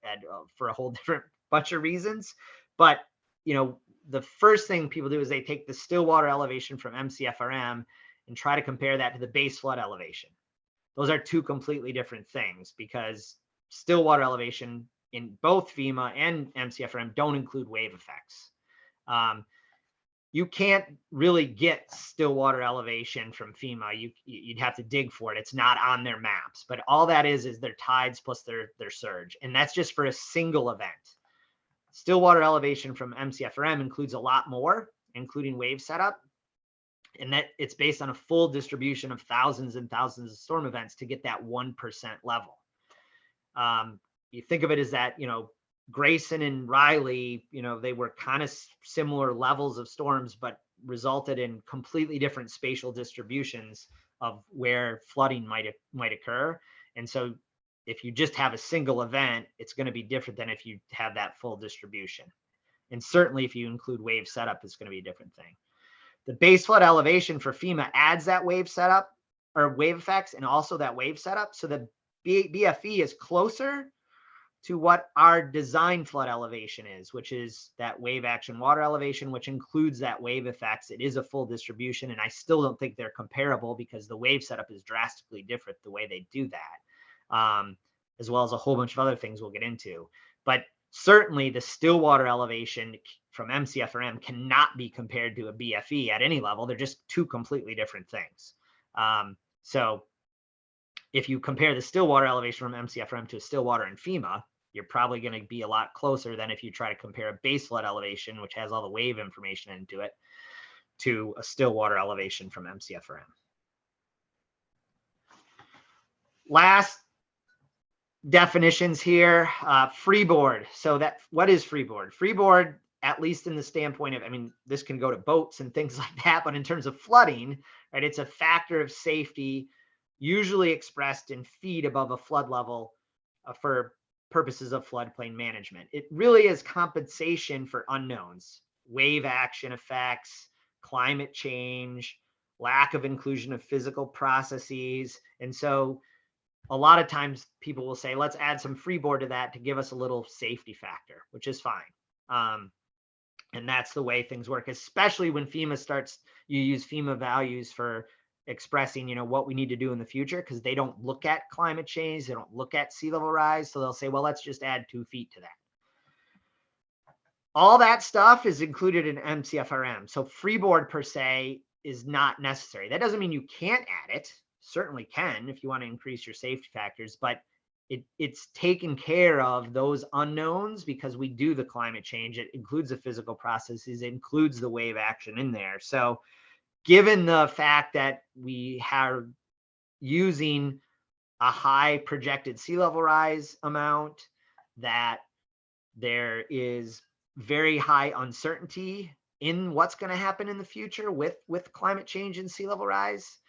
and for a whole different bunch of reasons. But, you know, the first thing people do is they take the still water elevation from MC-FRM and try to compare that to the base flood elevation. Those are 2 completely different things, because still water elevation in both FEMA and MC-FRM don't include wave effects. You can't really get still water elevation from FEMA. You'd have to dig for it. It's not on their maps, but all that is their tides plus their surge. And that's just for a single event. Still water elevation from MC-FRM includes a lot more, including wave setup. And that it's based on a full distribution of thousands and thousands of storm events to get that 1% level. You think of it as that, you know, Grayson and Riley, you know, they were kind of similar levels of storms, but resulted in completely different spatial distributions of where flooding might occur. And so if you just have a single event, it's going to be different than if you have that full distribution. And certainly if you include wave setup, it's going to be a different thing. The base flood elevation for FEMA adds that wave setup or wave effects and also that wave setup. So the BFE is closer to what our design flood elevation is, which is that wave action water elevation, which includes that wave effects. It is a full distribution, and I still don't think they're comparable because the wave setup is drastically different the way they do that, as well as a whole bunch of other things we'll get into. But certainly the still water elevation from MC-FRM cannot be compared to a BFE at any level. They're just 2 completely different things. So if you compare the still water elevation from MC-FRM to a still water in FEMA, you're probably going to be a lot closer than if you try to compare a base flood elevation, which has all the wave information into it, to a still water elevation from MC-FRM. Last definitions here, freeboard. So that, what is freeboard? Freeboard, at least in the standpoint of, I mean, this can go to boats and things like that, but in terms of flooding, right, it's a factor of safety, usually expressed in feet above a flood level for purposes of floodplain management. It really is compensation for unknowns, wave action effects, climate change, lack of inclusion of physical processes. And so a lot of times people will say, let's add some freeboard to that to give us a little safety factor, which is fine. And that's the way things work, especially when FEMA starts, you use FEMA values for expressing, you know, what we need to do in the future, because they don't look at climate change, they don't look at sea level rise. So they'll say, well, let's just add 2 feet to that. All that stuff is included in MC-FRM. So freeboard per se is not necessary. That doesn't mean you can't add it. Certainly can if you want to increase your safety factors, but it's taken care of those unknowns because we do the climate change. It includes the physical processes, it includes the wave action in there. So given the fact that we are using a high projected sea level rise amount, that there is very high uncertainty in what's going to happen in the future with climate change and sea level rise.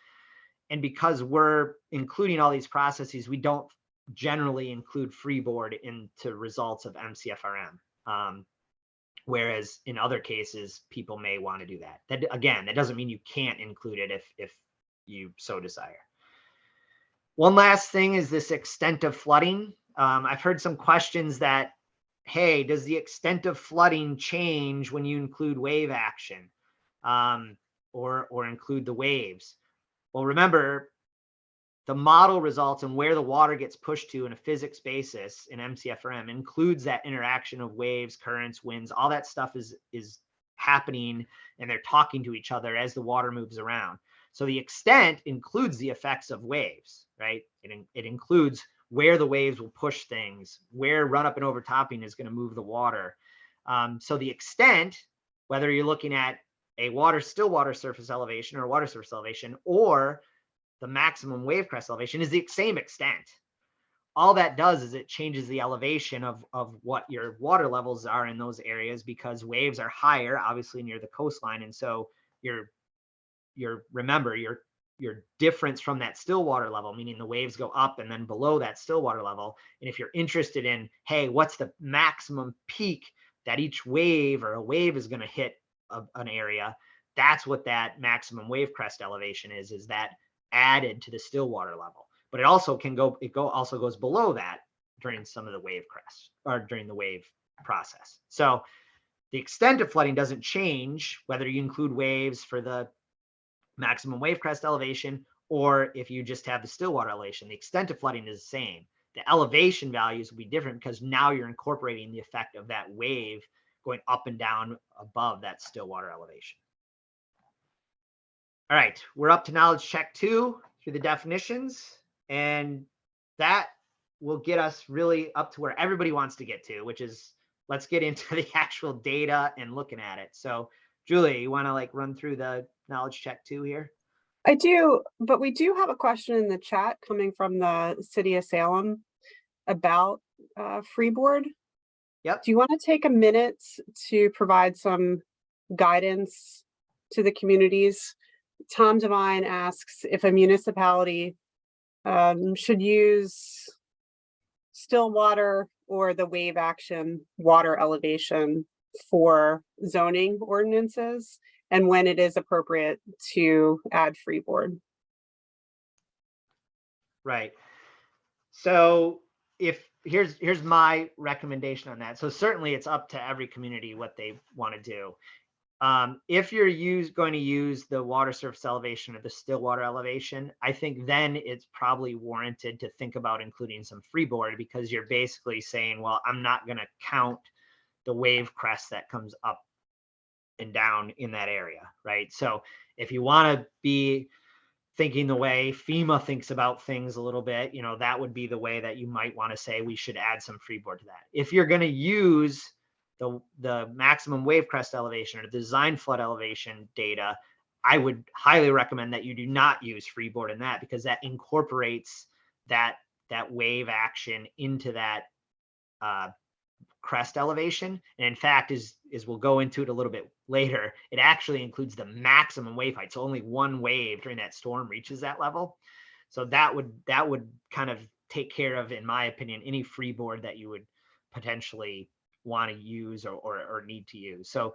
And because we're including all these processes, we don't generally include freeboard into results of MC-FRM. Whereas in other cases, people may want to do that. That again, that doesn't mean you can't include it if you so desire. One last thing is this extent of flooding. I've heard some questions that, hey, does the extent of flooding change when you include wave action or include the waves? Well, remember, the model results and where the water gets pushed to in a physics basis in MC-FRM includes that interaction of waves, currents, winds, all that stuff is happening, and they're talking to each other as the water moves around. So the extent includes the effects of waves, right? It includes where the waves will push things, where run up and overtopping is going to move the water. So the extent, whether you're looking at a still water surface elevation or a water surface elevation, or the maximum wave crest elevation, is the same extent. All that does is it changes the elevation of what your water levels are in those areas, because waves are higher, obviously near the coastline. And so remember your difference from that still water level, meaning the waves go up and then below that still water level. And if you're interested in, hey, what's the maximum peak that each wave or a wave is going to hit an area, that's what that maximum wave crest elevation is that added to the still water level. But it also also goes below that during some of the wave crests or during the wave process. So the extent of flooding doesn't change whether you include waves for the maximum wave crest elevation or if you just have the still water elevation. The extent of flooding is the same. The elevation values will be different because now you're incorporating the effect of that wave going up and down above that still water elevation. All right, we're up to knowledge check 2 through the definitions, and that will get us really up to where everybody wants to get to, which is, let's get into the actual data and looking at it. So Julia, you want to run through the knowledge check 2 here? I do, but we do have a question in the chat coming from the city of Salem about freeboard. Yep. Do you want to take a minute to provide some guidance to the communities? Tom Devine asks if a municipality should use still water or the wave action water elevation for zoning ordinances, and when it is appropriate to add freeboard. Right. So here's my recommendation on that. So certainly it's up to every community what they want to do. If you're going to use the water surface elevation or the still water elevation, I think then it's probably warranted to think about including some freeboard, because you're basically saying, well, I'm not going to count the wave crest that comes up and down in that area, right? So if you want to be thinking the way FEMA thinks about things a little bit, that would be the way that you might want to say we should add some freeboard to that. If you're going to use the maximum wave crest elevation or design flood elevation data, I would highly recommend that you do not use freeboard in that, because that incorporates that wave action into that crest elevation. And in fact, as we'll go into it a little bit later, it actually includes the maximum wave height. So only one wave during that storm reaches that level. So that would kind of take care of, in my opinion, any freeboard that you would potentially want to use or need to use. So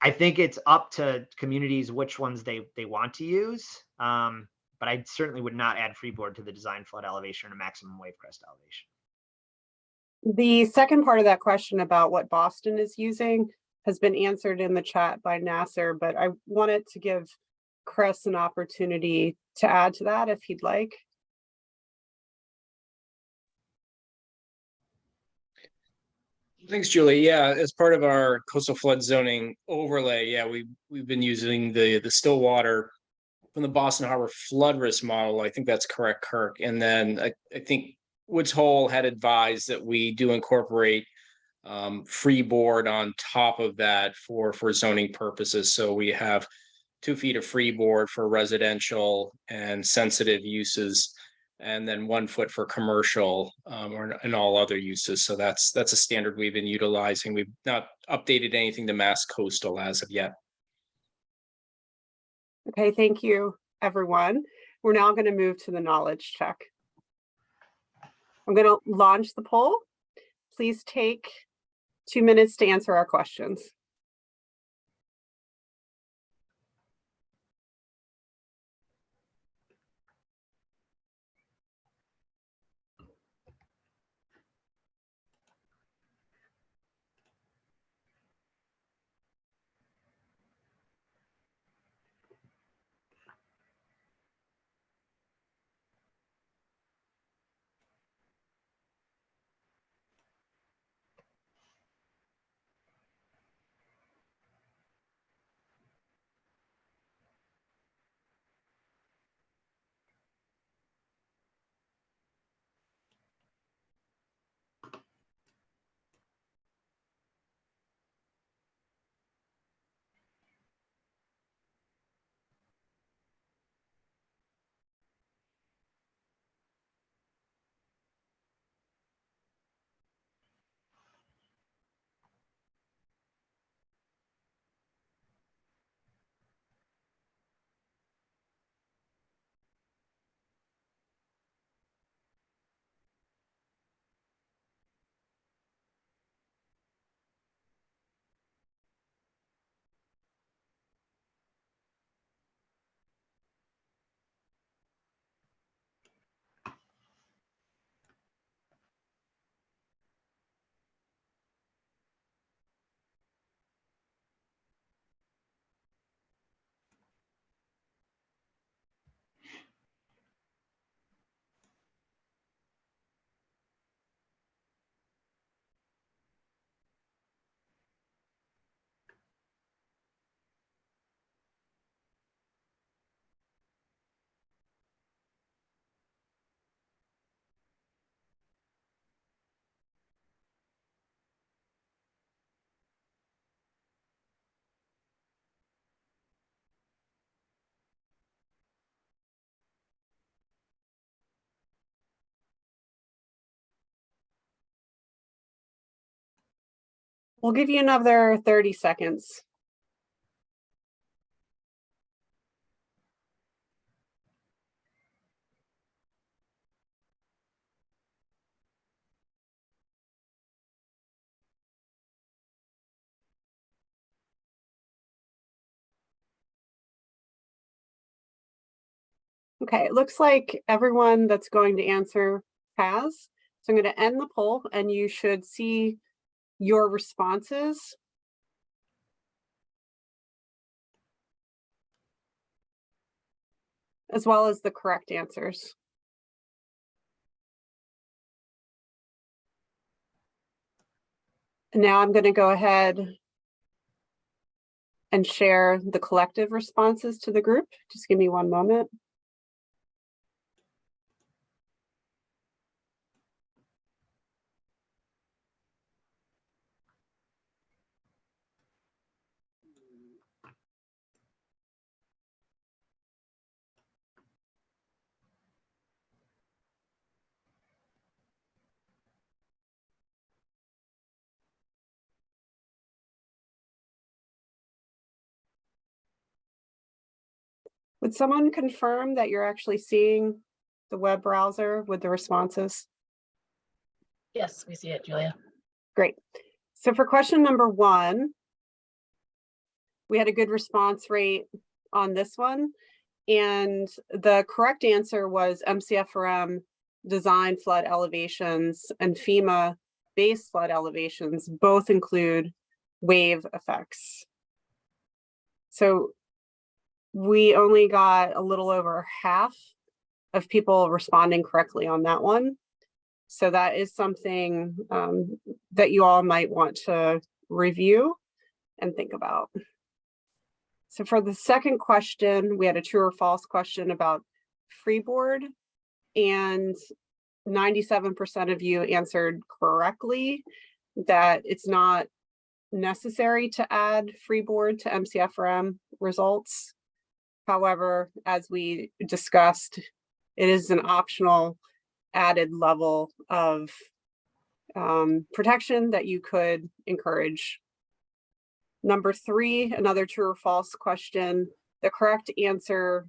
I think it's up to communities which ones they want to use. But I certainly would not add freeboard to the design flood elevation or maximum wave crest elevation. The second part of that question about what Boston is using has been answered in the chat by Nasser, but I wanted to give Chris an opportunity to add to that if he'd like. Thanks, Julie. Yeah, as part of our coastal flood zoning overlay, yeah, we've been using the still water from the Boston Harbor flood risk model. I think that's correct, Kirk. And then I think Woods Hole had advised that we do incorporate freeboard on top of that for zoning purposes. So we have 2 feet of freeboard for residential and sensitive uses, and then 1 foot for commercial and all other uses. So that's a standard we've been utilizing. We've not updated anything to Mass Coastal as of yet. Okay, thank you, everyone. We're now going to move to the knowledge check. I'm going to launch the poll. Please take 2 minutes to answer our questions. We'll give you another 30 seconds. Okay, it looks like everyone that's going to answer has. So I'm going to end the poll and you should see your responses. As well as the correct answers. And now I'm going to go ahead and share the collective responses to the group. Just give me one moment. Would someone confirm that you're actually seeing the web browser with the responses? Yes, we see it, Julia. Great. So for question number 1, we had a good response rate on this one. And the correct answer was MC-FRM design flood elevations and FEMA base flood elevations both include wave effects. So we only got a little over half of people responding correctly on that one. So that is something that you all might want to review and think about. So for the second question, we had a true or false question about freeboard. And 97% of you answered correctly that it's not necessary to add freeboard to MC-FRM results. However, as we discussed, it is an optional added level of protection that you could encourage. Number 3, another true or false question. The correct answer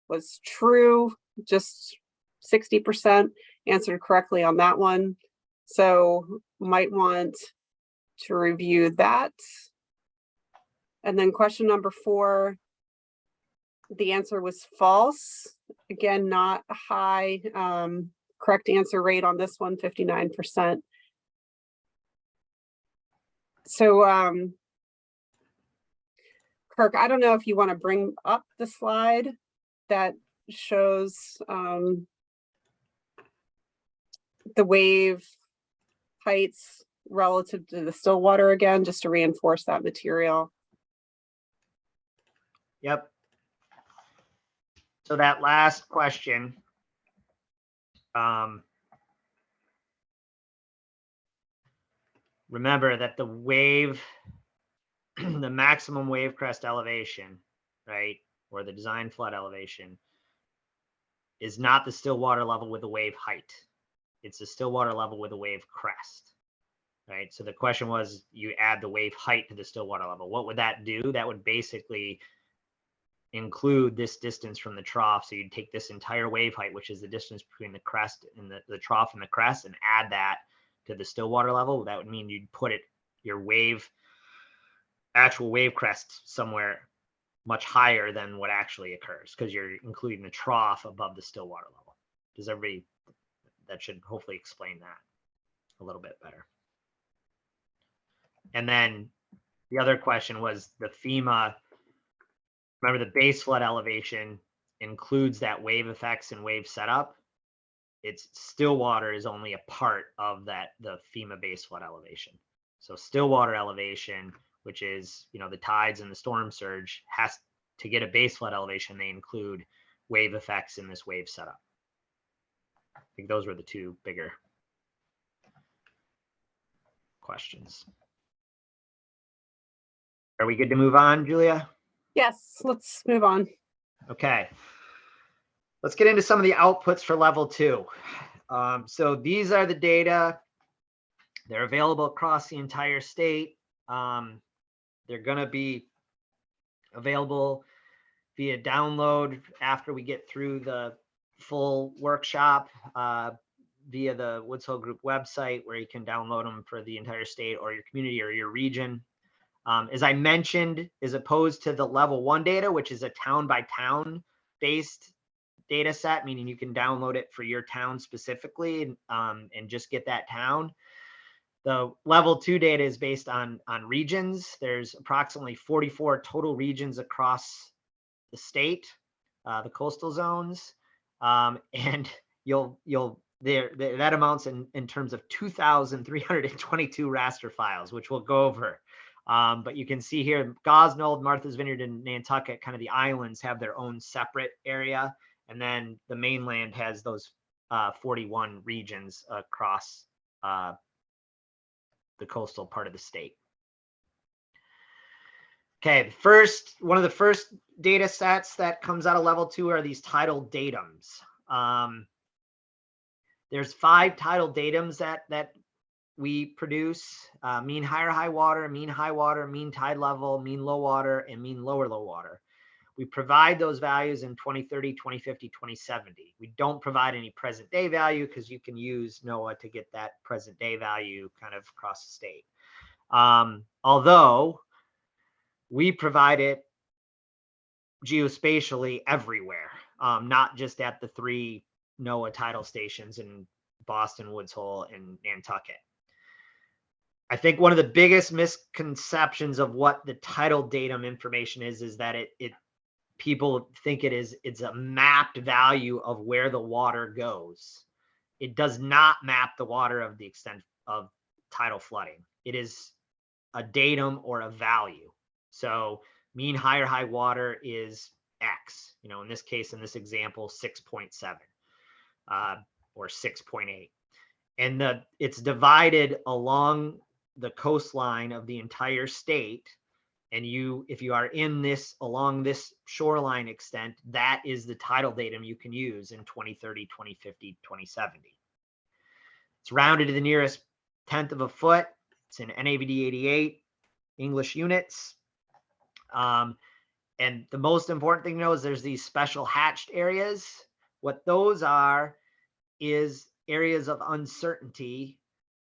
was true, just 60% answered correctly on that one. So might want to review that. And then question number 4, the answer was false. Again, not a high correct answer rate on this one, 59%. So Kirk, I don't know if you want to bring up the slide that shows the wave heights relative to the still water again, just to reinforce that material. Yep. So that last question, remember that the wave, the maximum wave crest elevation, right, or the design flood elevation, is not the still water level with the wave height. It's the still water level with a wave crest, right? So the question was, you add the wave height to the still water level. What would that do? That would basically include this distance from the trough. So you'd take this entire wave height, which is the distance between the crest and the trough and the crest, and add that to the still water level. That would mean you'd put your actual wave crest somewhere much higher than what actually occurs, because you're including the trough above the still water level. Does everybody, that should hopefully explain that a little bit better. And then the other question was the FEMA. Remember, the base flood elevation includes that wave effects and wave setup. It's still water is only a part of that, the FEMA base flood elevation. So still water elevation, which is, the tides and the storm surge, has to get a base flood elevation. They include wave effects in this wave setup. I think those were the two bigger questions. Are we good to move on, Julia? Yes, let's move on. Okay. Let's get into some of the outputs for level 2. So these are the data. They're available across the entire state. They're going to be available via download after we get through the full workshop, via the Woods Hole Group website, where you can download them for the entire state or your community or your region. As I mentioned, as opposed to the level 1 data, which is a town by town based data set, meaning you can download it for your town specifically, and just get that town. The level 2 data is based on regions. There's approximately 44 total regions across the state, the coastal zones, and that amounts in terms of 2,322 raster files, which we'll go over. But you can see here, Gosnold, Martha's Vineyard, and Nantucket, kind of the islands, have their own separate area, and then the mainland has those 41 regions across the coastal part of the state. Okay, one of the first data sets that comes out of level 2 are these tidal datums. There's 5 tidal datums that we produce: mean high water, mean tide level, mean low water, and mean lower low water. We provide those values in 2030, 2050, 2070. We don't provide any present day value, because you can use NOAA to get that present day value kind of across the state. Although we provide it geospatially everywhere, not just at the 3 NOAA tidal stations in Boston, Woods Hole, and Nantucket. I think one of the biggest misconceptions of what the tidal datum information is that people think it's a mapped value of where the water goes. It does not map the water of the extent of tidal flooding. It is a datum or a value. So mean high water is X, in this case, in this example, 6.7. or 6.8. And it's divided along the coastline of the entire state. And if you are in this, along this shoreline extent, that is the tidal datum you can use in 2030, 2050, 2070. It's rounded to the nearest tenth of a foot. It's in NAVD 88 English units. And the most important thing to know is there's these special hatched areas. What those are is areas of uncertainty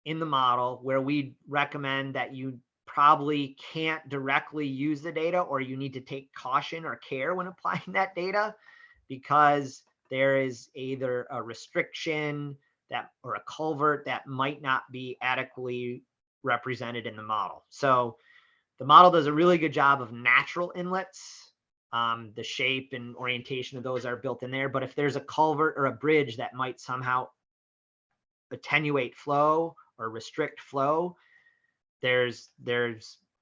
in the model where we recommend that you probably can't directly use the data, or you need to take caution or care when applying that data, because there is either a restriction that or a culvert that might not be adequately represented in the model. So the model does a really good job of natural inlets. The shape and orientation of those are built in there. But if there's a culvert or a bridge that might somehow attenuate flow or restrict flow, there's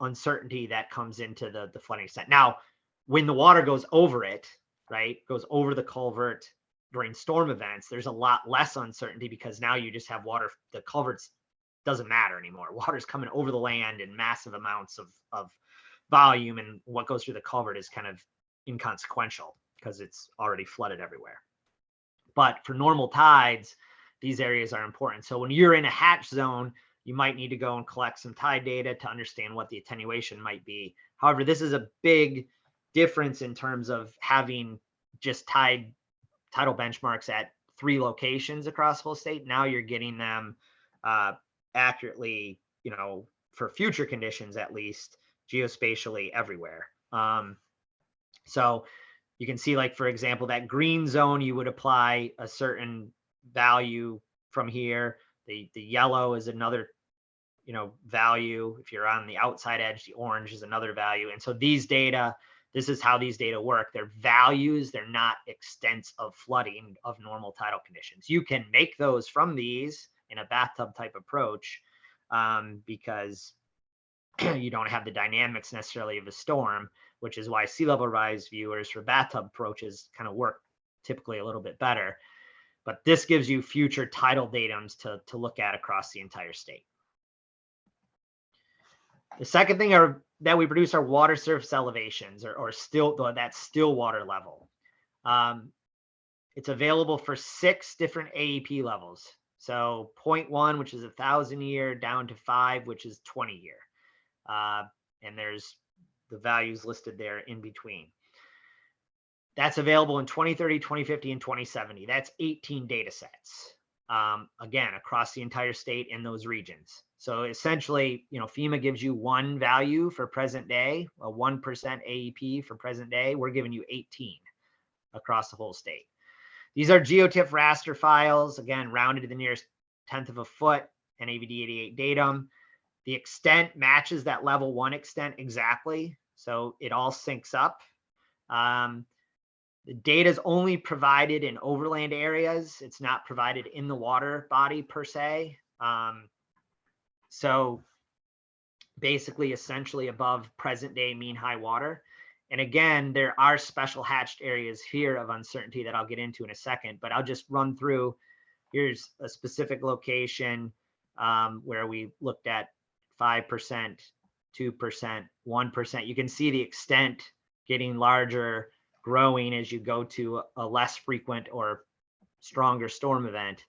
uncertainty that comes into the flooding extent. Now, when the water goes over it, right, goes over the culvert during storm events, there's a lot less uncertainty because now you just have water. The culverts doesn't matter anymore. Water's coming over the land in massive amounts of volume, and what goes through the culvert is kind of inconsequential because it's already flooded everywhere. But for normal tides, these areas are important. So when you're in a hatch zone, you might need to go and collect some tide data to understand what the attenuation might be. However, this is a big difference in terms of having just tidal benchmarks at 3 locations across the whole state. Now you're getting them accurately, you know, for future conditions, at least geospatially everywhere. So you can see, like, for example, that green zone, you would apply a certain value from here. The yellow is another, you know, value. If you're on the outside edge, the orange is another value. And so these data, this is how these data work. They're values. They're not extents of flooding of normal tidal conditions. You can make those from these in a bathtub type approach because you don't have the dynamics necessarily of a storm, which is why sea level rise viewers for bathtub approaches kind of work typically a little bit better. But this gives you future tidal datums to look at across the entire state. The second thing that we produce are water surface elevations, or that still water level. It's available for 6 different AEP levels. So 0.1, which is 1,000 year, down to 5, which is 20 year. And there's the values listed there in between. That's available in 2030, 2050, and 2070. That's 18 data sets, again, across the entire state in those regions. So essentially, you know, FEMA gives you 1 value for present day, a 1% AEP for present day. We're giving you 18 across the whole state. These are GeoTIFF raster files, again, rounded to the nearest tenth of a foot, NAVD 88 datum. The extent matches that level 1 extent exactly. So it all syncs up. The data is only provided in overland areas. It's not provided in the water body per se. So basically, essentially above present day mean high water. And again, there are special hatched areas here of uncertainty that I'll get into in a second, but I'll just run through. Here's a specific location where we looked at 5%, 2%, 1%. You can see the extent getting larger, growing as you go to a less frequent or stronger storm event.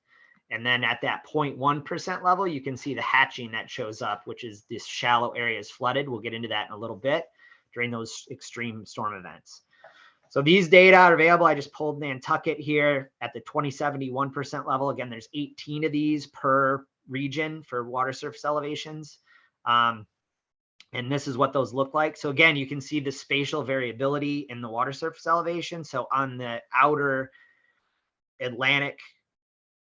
And then at that 0.1% level, you can see the hatching that shows up, which is this shallow areas flooded. We'll get into that in a little bit during those extreme storm events. So these data are available. I just pulled Nantucket here at the 2070 1% level. Again, there's 18 of these per region for water surface elevations. And this is what those look like. So again, you can see the spatial variability in the water surface elevation. So on the outer Atlantic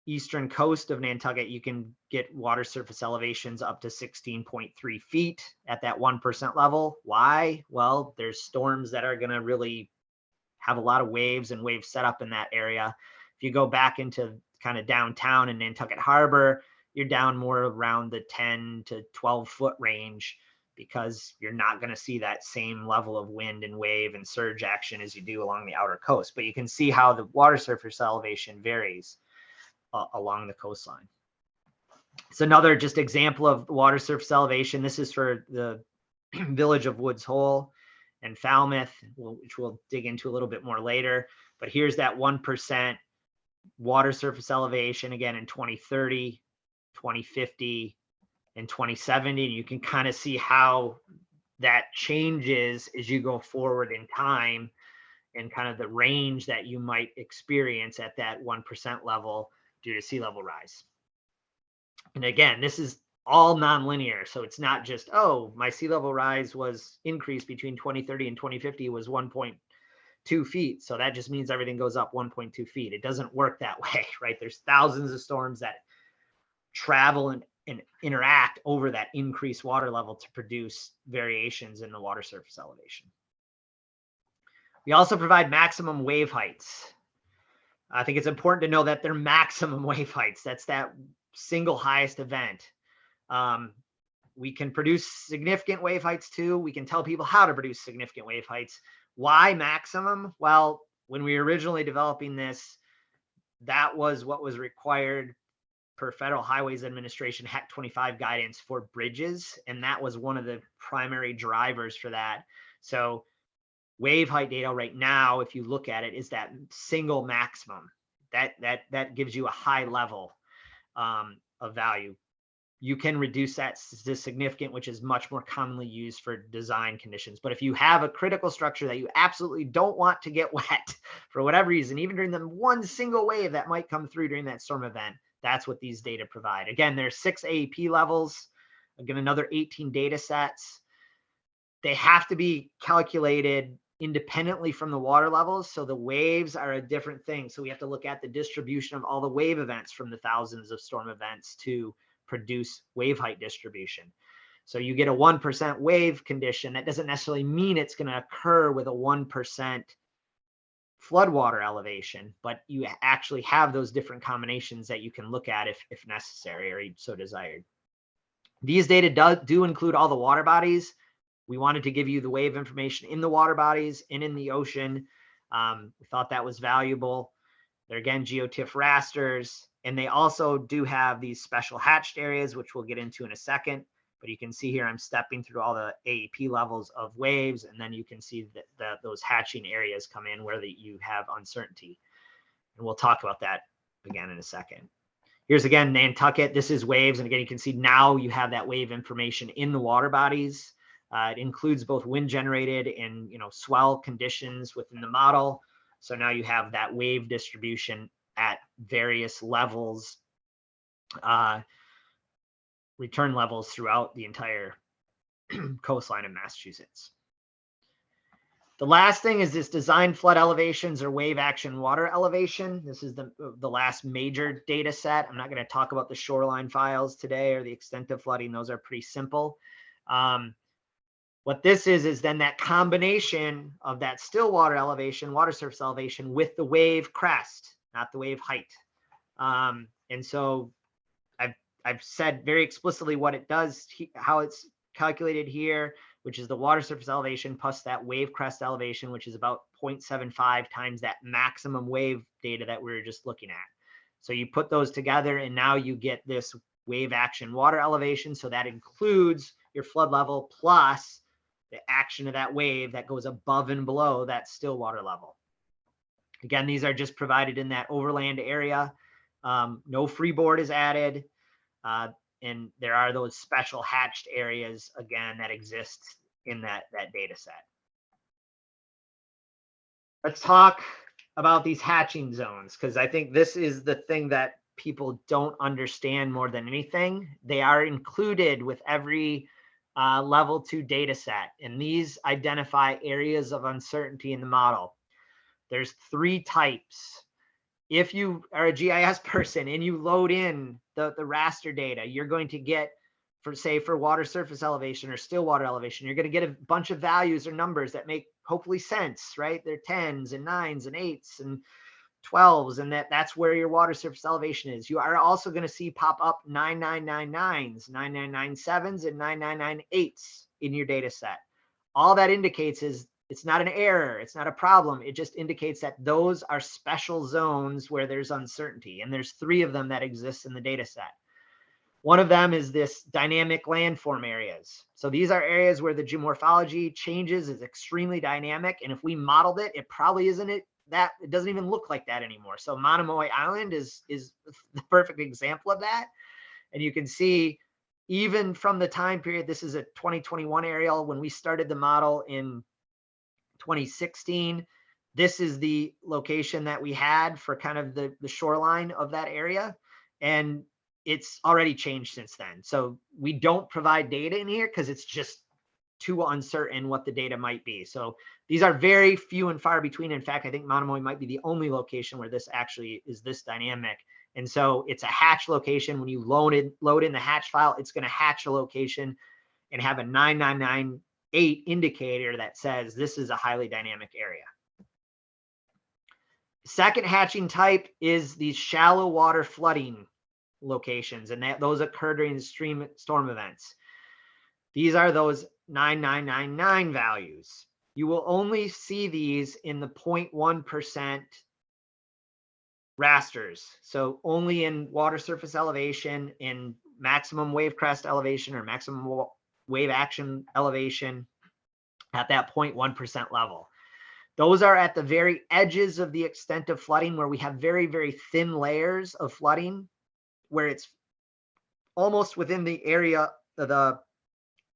eastern coast of Nantucket, you can get water surface elevations up to 16.3 feet at that 1% level. Why? Well, there's storms that are going to really have a lot of waves and wave setup in that area. If you go back into kind of downtown in Nantucket Harbor, you're down more around the 10 to 12 foot range, because you're not going to see that same level of wind and wave and surge action as you do along the outer coast. But you can see how the water surface elevation varies. along the coastline. It's another just example of water surface elevation. This is for the village of Woods Hole and Falmouth, which we'll dig into a little bit more later. But here's that 1% water surface elevation again in 2030, 2050, and 2070. And you can kind of see how that changes as you go forward in time and kind of the range that you might experience at that 1% level due to sea level rise. And again, this is all nonlinear. So it's not just, oh, my sea level rise was increased between 2030 and 2050 was 1.2 feet. So that just means everything goes up 1.2 feet. It doesn't work that way, right? There's thousands of storms that travel and interact over that increased water level to produce variations in the water surface elevation. We also provide maximum wave heights. I think it's important to know that they're maximum wave heights. That's that single highest event. We can produce significant wave heights too. We can tell people how to produce significant wave heights. Why maximum? Well, when we were originally developing this, that was what was required per Federal Highways Administration HEC 25 guidance for bridges. And that was one of the primary drivers for that. So wave height data right now, if you look at it, is that single maximum. That gives you a high level of value. You can reduce that to significant, which is much more commonly used for design conditions. But if you have a critical structure that you absolutely don't want to get wet for whatever reason, even during the one single wave that might come through during that storm event, that's what these data provide. Again, there's 6 AEP levels, again, another 18 data sets. They have to be calculated independently from the water levels. So the waves are a different thing. So we have to look at the distribution of all the wave events from the thousands of storm events to produce wave height distribution. So you get a 1% wave condition. That doesn't necessarily mean it's going to occur with a 1% floodwater elevation, but you actually have those different combinations that you can look at if necessary or so desired. These data do include all the water bodies. We wanted to give you the wave information in the water bodies and in the ocean. We thought that was valuable. They're again geotiff rasters, and they also do have these special hatched areas, which we'll get into in a second. But you can see here, I'm stepping through all the AEP levels of waves, and then you can see that those hatching areas come in where you have uncertainty. And we'll talk about that again in a second. Here's again Nantucket. This is waves, and again, you can see now you have that wave information in the water bodies. It includes both wind generated and swell conditions within the model. So now you have that wave distribution at various levels, return levels throughout the entire coastline of Massachusetts. The last thing is this design flood elevations or wave action water elevation. This is the last major data set. I'm not going to talk about the shoreline files today or the extent of flooding. Those are pretty simple. What this is then that combination of that still water elevation, water surface elevation with the wave crest, not the wave height. And so I've said very explicitly what it does, how it's calculated here, which is the water surface elevation plus that wave crest elevation, which is about 0.75 times that maximum wave data that we were just looking at. So you put those together and now you get this wave action water elevation. So that includes your flood level plus the action of that wave that goes above and below that still water level. Again, these are just provided in that overland area. No freeboard is added. And there are those special hatched areas, again, that exist in that data set. Let's talk about these hatching zones, because I think this is the thing that people don't understand more than anything. They are included with every level 2 data set, and these identify areas of uncertainty in the model. There's 3 types. If you are a GIS person and you load in the raster data, you're going to get, for water surface elevation or still water elevation, you're going to get a bunch of values or numbers that make hopefully sense, right? They're 10s and 9s and 8s and 12s, and that's where your water surface elevation is. You are also going to see pop up 9999s, 9997s, and 9998s in your data set. All that indicates is It's not an error. It's not a problem. It just indicates that those are special zones where there's uncertainty. And there's 3 of them that exist in the data set. One of them is this dynamic landform areas. So these are areas where the geomorphology changes, is extremely dynamic. And if we modeled it, it probably isn't it that it doesn't even look like that anymore. So Monomoy Island is the perfect example of that. And you can see even from the time period, this is a 2021 aerial. When we started the model in 2016, this is the location that we had for kind of the shoreline of that area. And it's already changed since then. So we don't provide data in here because it's just too uncertain what the data might be. So these are very few and far between. In fact, I think Monomoy might be the only location where this actually is this dynamic. And so it's a hatch location. When you load in the hatch file, it's going to hatch a location and have a 9998 indicator that says this is a highly dynamic area. Second hatching type is these shallow water flooding locations, and those occur during extreme storm events. These are those 9999 values. You will only see these in the 0.1% rasters. So only in water surface elevation, in maximum wave crest elevation or maximum wave action elevation at that 0.1% level. Those are at the very edges of the extent of flooding, where we have very, very thin layers of flooding, where it's almost within the area of the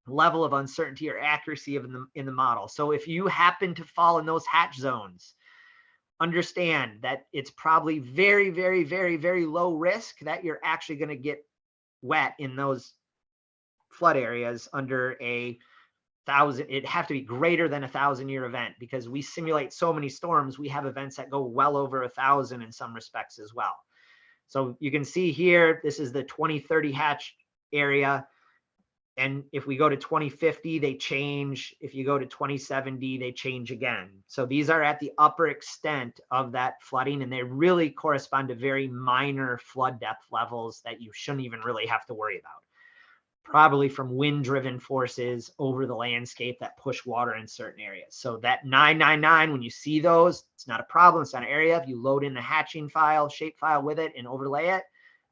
level of uncertainty or accuracy of in the model. So if you happen to fall in those hatch zones, understand that it's probably very, very, very, very low risk that you're actually going to get wet in those flood areas under a 1,000. It'd have to be greater than 1,000-year event, because we simulate so many storms. We have events that go well over 1,000 in some respects as well. So you can see here, this is the 2030 hatch area. And if we go to 2050, they change. If you go to 2070, they change again. So these are at the upper extent of that flooding, and they really correspond to very minor flood depth levels that you shouldn't even really have to worry about. Probably from wind-driven forces over the landscape that push water in certain areas. So that 999, when you see those, it's not a problem. It's not an area. If you load in the hatching file, shape file with it and overlay it,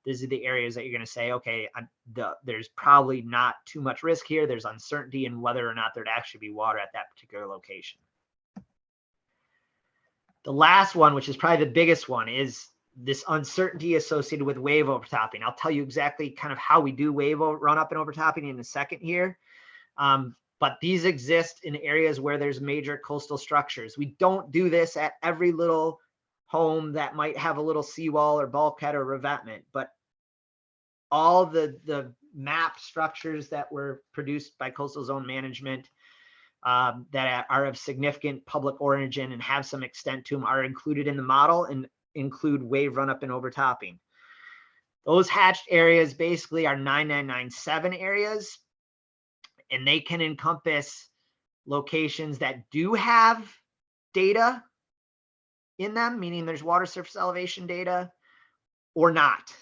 these are the areas that you're going to say, okay, there's probably not too much risk here. There's uncertainty in whether or not there'd actually be water at that particular location. The last one, which is probably the biggest one, is this uncertainty associated with wave overtopping. I'll tell you exactly kind of how we do wave run up and overtopping in a second here. But these exist in areas where there's major coastal structures. We don't do this at every little home that might have a little seawall or bulkhead or revetment, but all the map structures that were produced by coastal zone management that are of significant public origin and have some extent to them are included in the model and include wave run up and overtopping. Those hatched areas basically are 9997 areas, and they can encompass locations that do have data in them, meaning there's water surface elevation data, or not.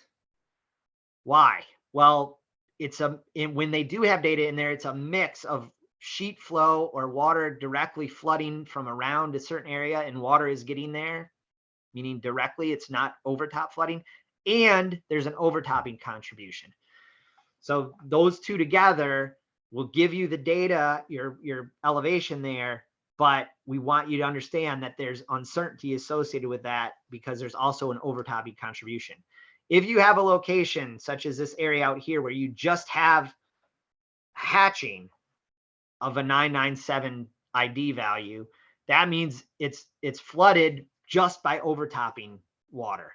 Why? Well, when they do have data in there, it's a mix of sheet flow or water directly flooding from around a certain area, and water is getting there, meaning directly, it's not overtop flooding, and there's an overtopping contribution. So those two together will give you the data, your elevation there, but we want you to understand that there's uncertainty associated with that because there's also an overtopping contribution. If you have a location such as this area out here where you just have hatching of a 997 ID value, that means it's flooded just by overtopping water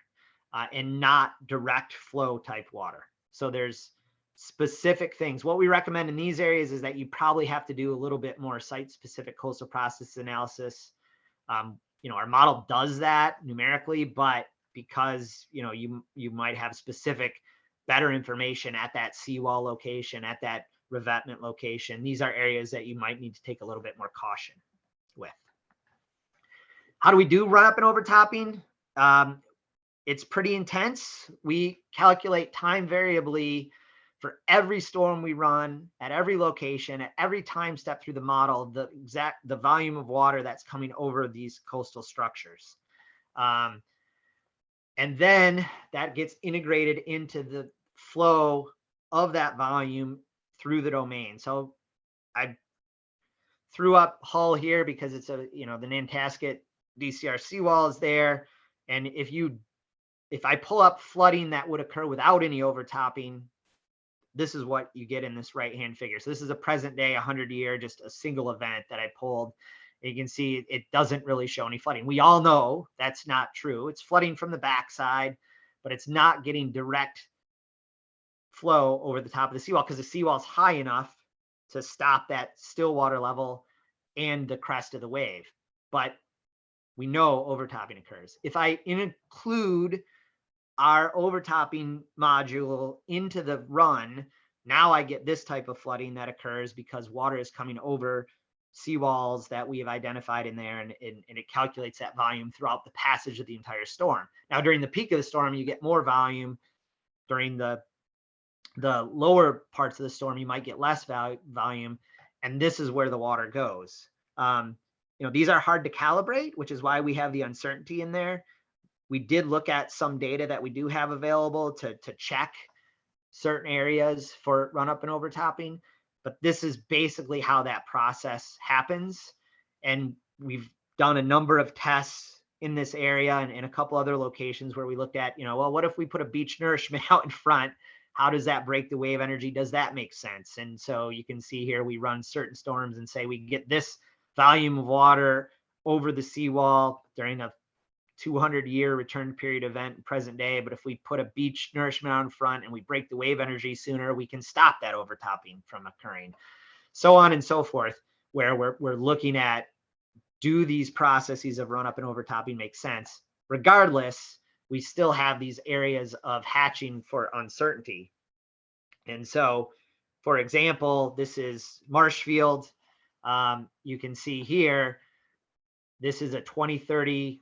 and not direct flow type water. So there's specific things. What we recommend in these areas is that you probably have to do a little bit more site-specific coastal process analysis. Our model does that numerically, but because you might have specific better information at that seawall location, at that revetment location, these are areas that you might need to take a little bit more caution with. How do we do run up and overtopping? It's pretty intense. We calculate time variably for every storm we run at every location, at every time step through the model, the volume of water that's coming over these coastal structures. And then that gets integrated into the flow of that volume through the domain. So I threw up Hull here because it's the Nantasket DCR seawall is there. And if I pull up flooding that would occur without any overtopping, this is what you get in this right-hand figure. So this is a present day, 100-year, just a single event that I pulled. And you can see it doesn't really show any flooding. We all know that's not true. It's flooding from the backside, but it's not getting direct flow over the top of the seawall because the seawall is high enough to stop that still water level and the crest of the wave. But we know overtopping occurs. If I include our overtopping module into the run, now I get this type of flooding that occurs because water is coming over seawalls that we have identified in there, and it calculates that volume throughout the passage of the entire storm. Now, during the peak of the storm, you get more volume. During the lower parts of the storm, you might get less volume, and this is where the water goes. These are hard to calibrate, which is why we have the uncertainty in there. We did look at some data that we do have available to check certain areas for run up and overtopping, but this is basically how that process happens. And we've done a number of tests in this area and a couple other locations where we looked at, well, what if we put a beach nourishment out in front? How does that break the wave energy? Does that make sense? And so you can see here, we run certain storms and say we get this volume of water over the seawall during a 200-year return period event present day. But if we put a beach nourishment out in front and we break the wave energy sooner, we can stop that overtopping from occurring. So on and so forth, where we're looking at, do these processes of run up and overtopping make sense? Regardless, we still have these areas of hatching for uncertainty. And so, for example, this is Marshfield. You can see here, this is a 20-30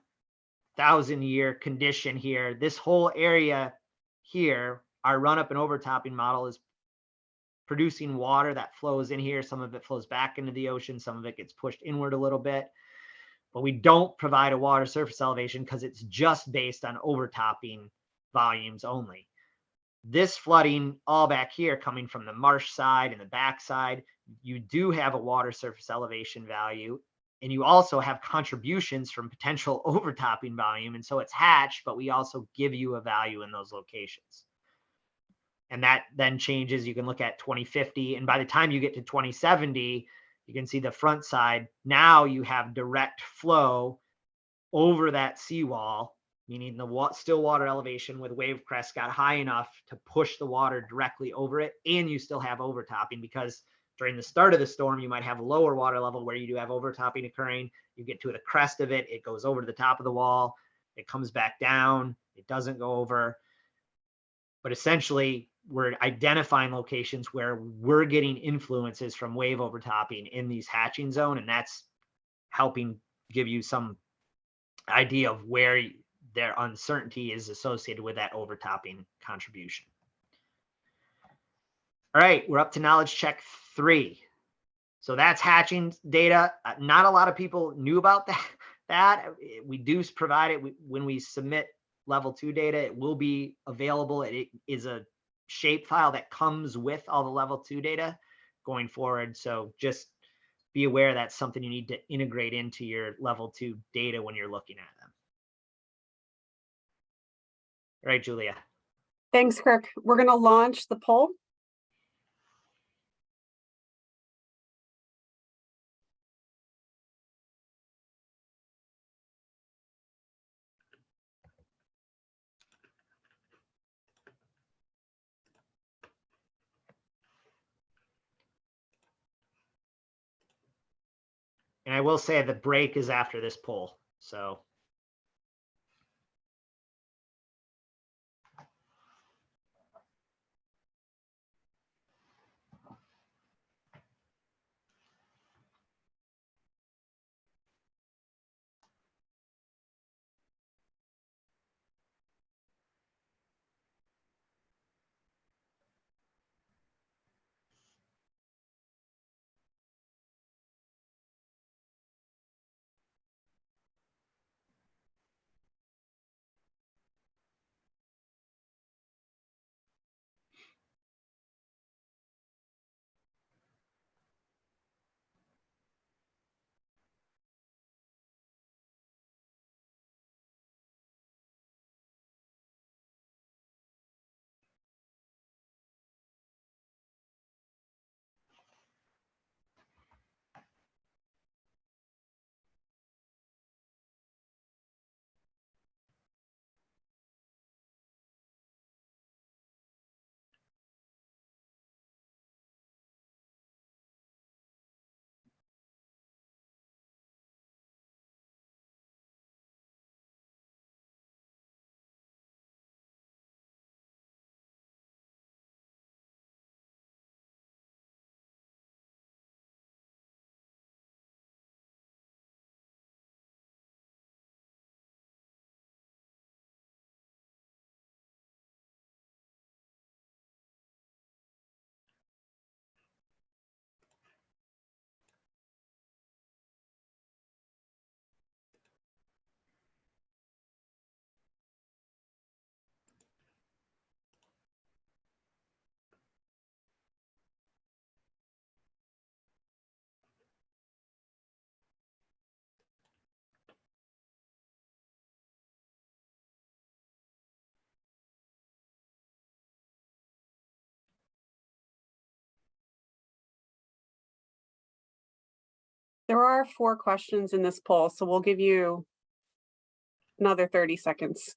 thousand-year condition here. This whole area here, our run up and overtopping model is producing water that flows in here. Some of it flows back into the ocean. Some of it gets pushed inward a little bit. But we don't provide a water surface elevation because it's just based on overtopping volumes only. This flooding all back here coming from the marsh side and the back side, you do have a water surface elevation value, and you also have contributions from potential overtopping volume. And so it's hatched, but we also give you a value in those locations. And that then changes. You can look at 2050, and by the time you get to 2070, you can see the front side. Now you have direct flow over that seawall, meaning the still water elevation with wave crest got high enough to push the water directly over it, and you still have overtopping, because during the start of the storm, you might have a lower water level where you do have overtopping occurring. You get to the crest of it, it goes over to the top of the wall, it comes back down, it doesn't go over. But essentially, we're identifying locations where we're getting influences from wave overtopping in these hatching zone, and that's helping give you some idea of where their uncertainty is associated with that overtopping contribution. All right, we're up to knowledge check 3. So that's hatching data. Not a lot of people knew about that. We do provide it when we submit level 2 data. It will be available. It is a shape file that comes with all the level 2 data going forward. So just be aware that's something you need to integrate into your level 2 data when you're looking at them. All right, Julia. Thanks, Kirk. We're going to launch the poll. And I will say the break is after this poll. So There are 4 questions in this poll, so we'll give you another 30 seconds.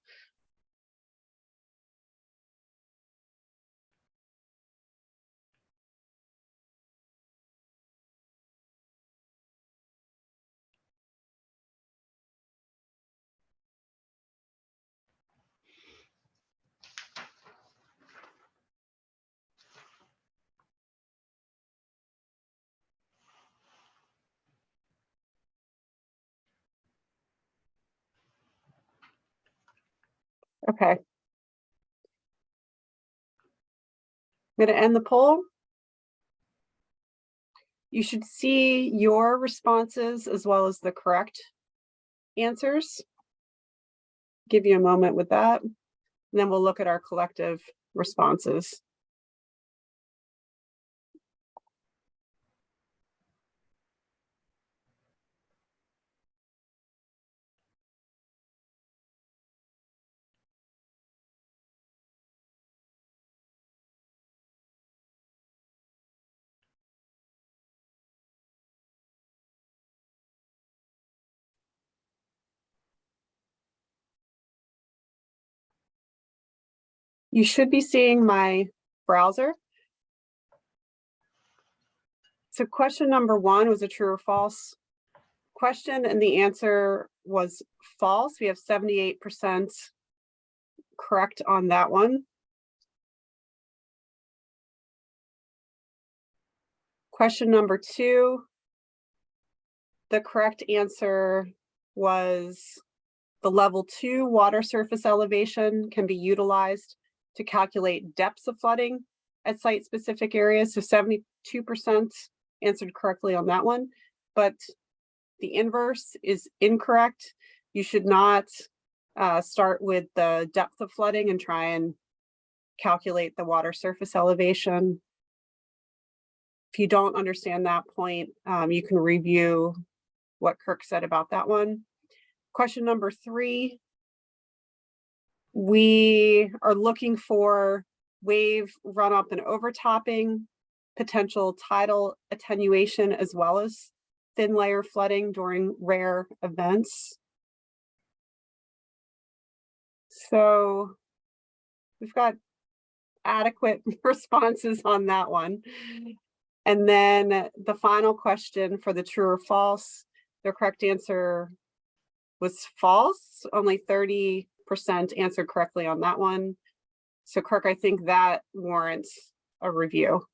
Okay. I'm going to end the poll. You should see your responses as well as the correct answers. Give you a moment with that, and then we'll look at our collective responses. You should be seeing my browser. So question number 1 was a true or false question, and the answer was false. We have 78% correct on that one. Question number 2, the correct answer was the level 2 water surface elevation can be utilized to calculate depths of flooding at site-specific areas. So 72% answered correctly on that one, but the inverse is incorrect. You should not start with the depth of flooding and try and calculate the water surface elevation. If you don't understand that point, you can review what Kirk said about that one. Question number 3, we are looking for wave runoff and overtopping, potential tidal attenuation, as well as thin layer flooding during rare events. So we've got adequate responses on that one. And then the final question for the true or false, the correct answer was false. Only 30% answered correctly on that one. So Kirk, I think that warrants a review.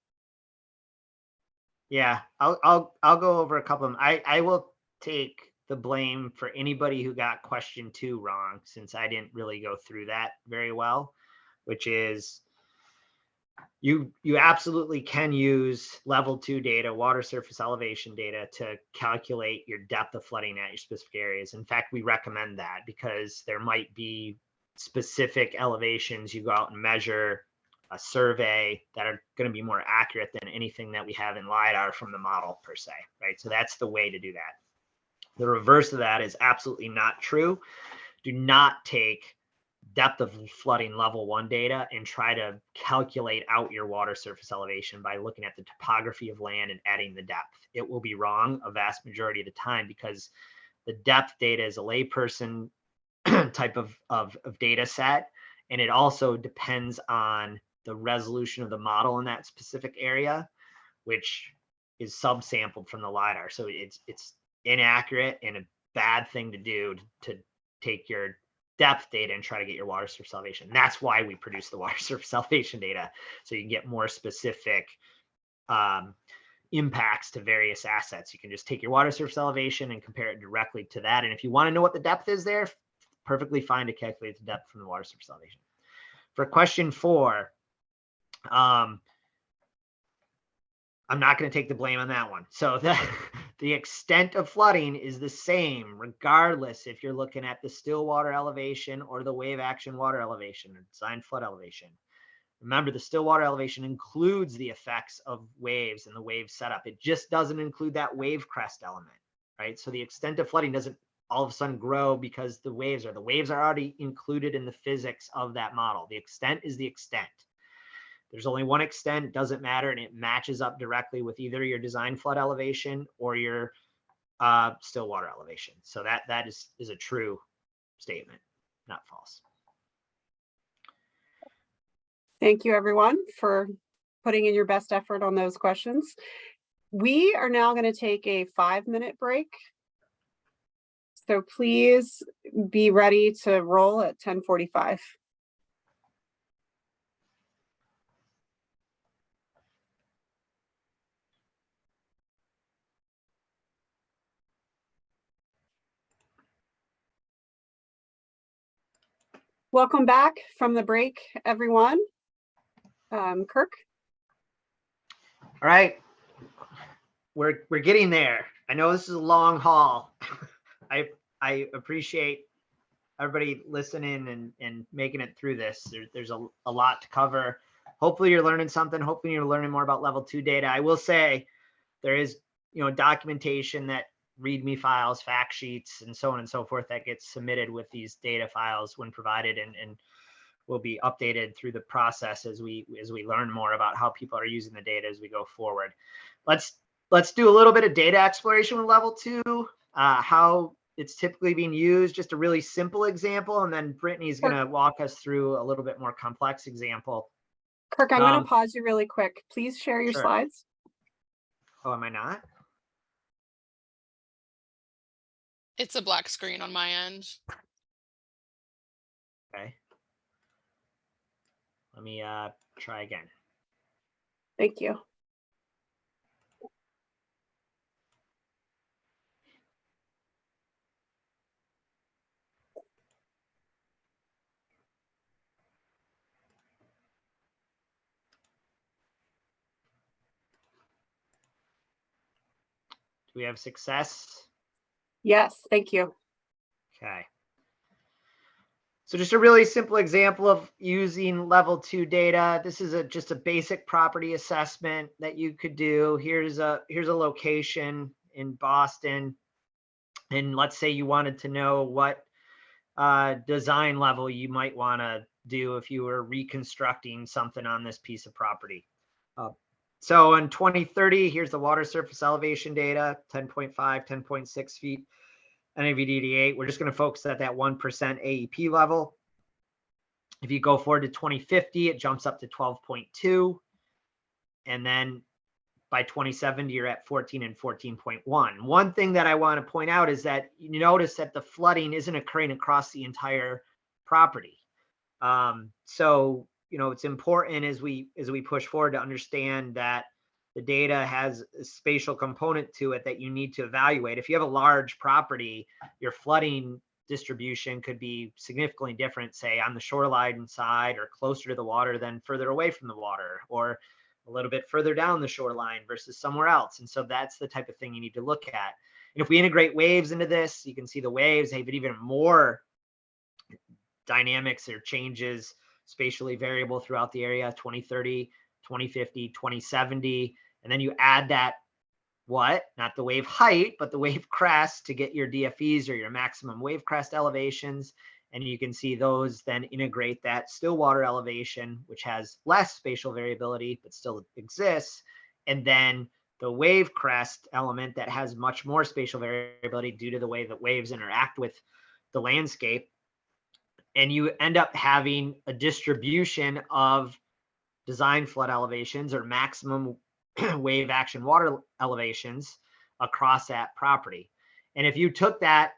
Yeah, I'll go over a couple of them. I will take the blame for anybody who got question 2 wrong, since I didn't really go through that very well, which is you absolutely can use level 2 data, water surface elevation data, to calculate your depth of flooding at your specific areas. In fact, we recommend that because there might be specific elevations you go out and measure a survey that are going to be more accurate than anything that we have in LiDAR from the model per se, right? So that's the way to do that. The reverse of that is absolutely not true. Do not take depth of flooding level 1 data and try to calculate out your water surface elevation by looking at the topography of land and adding the depth. It will be wrong a vast majority of the time, because the depth data is a layperson type of data set, and it also depends on the resolution of the model in that specific area, which is subsampled from the LiDAR. So it's inaccurate and a bad thing to do to take your depth data and try to get your water surface elevation. That's why we produce the water surface elevation data, so you can get more specific impacts to various assets. You can just take your water surface elevation and compare it directly to that. And if you want to know what the depth is there, perfectly fine to calculate the depth from the water surface elevation. For question 4, I'm not going to take the blame on that one. So the extent of flooding is the same, regardless if you're looking at the still water elevation or the wave action water elevation or design flood elevation. Remember, the still water elevation includes the effects of waves and the wave setup. It just doesn't include that wave crest element, right? So the extent of flooding doesn't all of a sudden grow because the waves are already included in the physics of that model. The extent is the extent. There's only one extent, doesn't matter, and it matches up directly with either your design flood elevation or your still water elevation. So that is a true statement, not false. Thank you, everyone, for putting in your best effort on those questions. We are now going to take a 5-minute break. So please be ready to roll at 10:45. Welcome back from the break, everyone. Kirk? All right, we're getting there. I know this is a long haul. I appreciate everybody listening and making it through this. There's a lot to cover. Hopefully you're learning something. Hopefully you're learning more about level 2 data. I will say there is, documentation, that README files, fact sheets, and so on and so forth that gets submitted with these data files when provided, and will be updated through the process as we learn more about how people are using the data as we go forward. Let's do a little bit of data exploration with level 2, how it's typically being used, just a really simple example, and then Brittany's going to walk us through a little bit more complex example. Kirk, I'm going to pause you really quick. Please share your Sure. slides. Oh, am I not? It's a black screen on my end. Okay. Let me try again. Thank you. Do we have success? Yes, thank you. Okay. So just a really simple example of using level 2 data. This is just a basic property assessment that you could do. Here's a location in Boston. And let's say you wanted to know what design level you might want to do if you were reconstructing something on this piece of property. So in 2030, here's the water surface elevation data, 10.5, 10.6 feet. NAVDD8, we're just going to focus at that 1% AEP level. If you go forward to 2050, it jumps up to 12.2. And then by 2070, you're at 14 and 14.1. One thing that I want to point out is that you notice that the flooding isn't occurring across the entire property. So, it's important as we push forward to understand that the data has a spatial component to it that you need to evaluate. If you have a large property, your flooding distribution could be significantly different, say on the shoreline side or closer to the water than further away from the water, or a little bit further down the shoreline versus somewhere else. And so that's the type of thing you need to look at. And if we integrate waves into this, you can see the waves have even more dynamics or changes spatially variable throughout the area, 2030, 2050, 2070. And then you add that, not the wave height, but the wave crest to get your DFEs or your maximum wave crest elevations. And you can see those then integrate that still water elevation, which has less spatial variability, but still exists. And then the wave crest element that has much more spatial variability due to the way that waves interact with the landscape. And you end up having a distribution of design flood elevations or maximum wave action water elevations across that property. And if you took that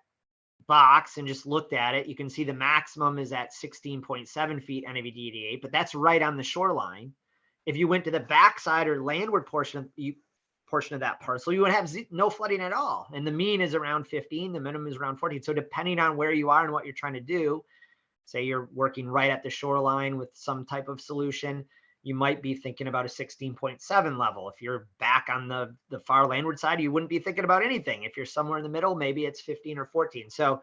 box and just looked at it, you can see the maximum is at 16.7 feet NAVDD8, but that's right on the shoreline. If you went to the backside or landward portion of that parcel, you would have no flooding at all. And the mean is around 15, the minimum is around 14. So depending on where you are and what you're trying to do, say you're working right at the shoreline with some type of solution, you might be thinking about a 16.7 level. If you're back on the far landward side, you wouldn't be thinking about anything. If you're somewhere in the middle, maybe it's 15 or 14. So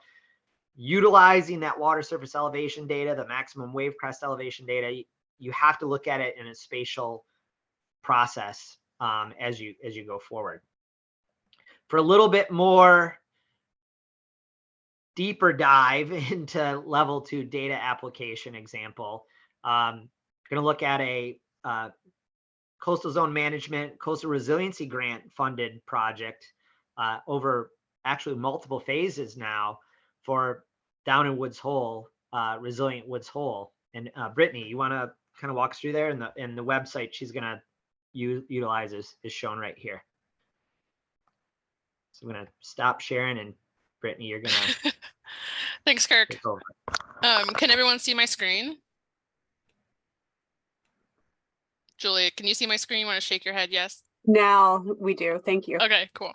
utilizing that water surface elevation data, the maximum wave crest elevation data, you have to look at it in a spatial process as you go forward. For a little bit more deeper dive into level 2 data application example, going to look at a coastal zone management, coastal resiliency grant funded project over actually multiple phases now for down in Woods Hole, Resilient Woods Hole. And Brittany, you want to kind of walk us through there? And the website she's going to utilize is shown right here. So I'm going to stop sharing, and Brittany, you're going to Thanks, Kirk. take over. Can everyone see my screen? Julia, can you see my screen? You want to shake your head? Yes. Now we do. Thank you. Okay, cool.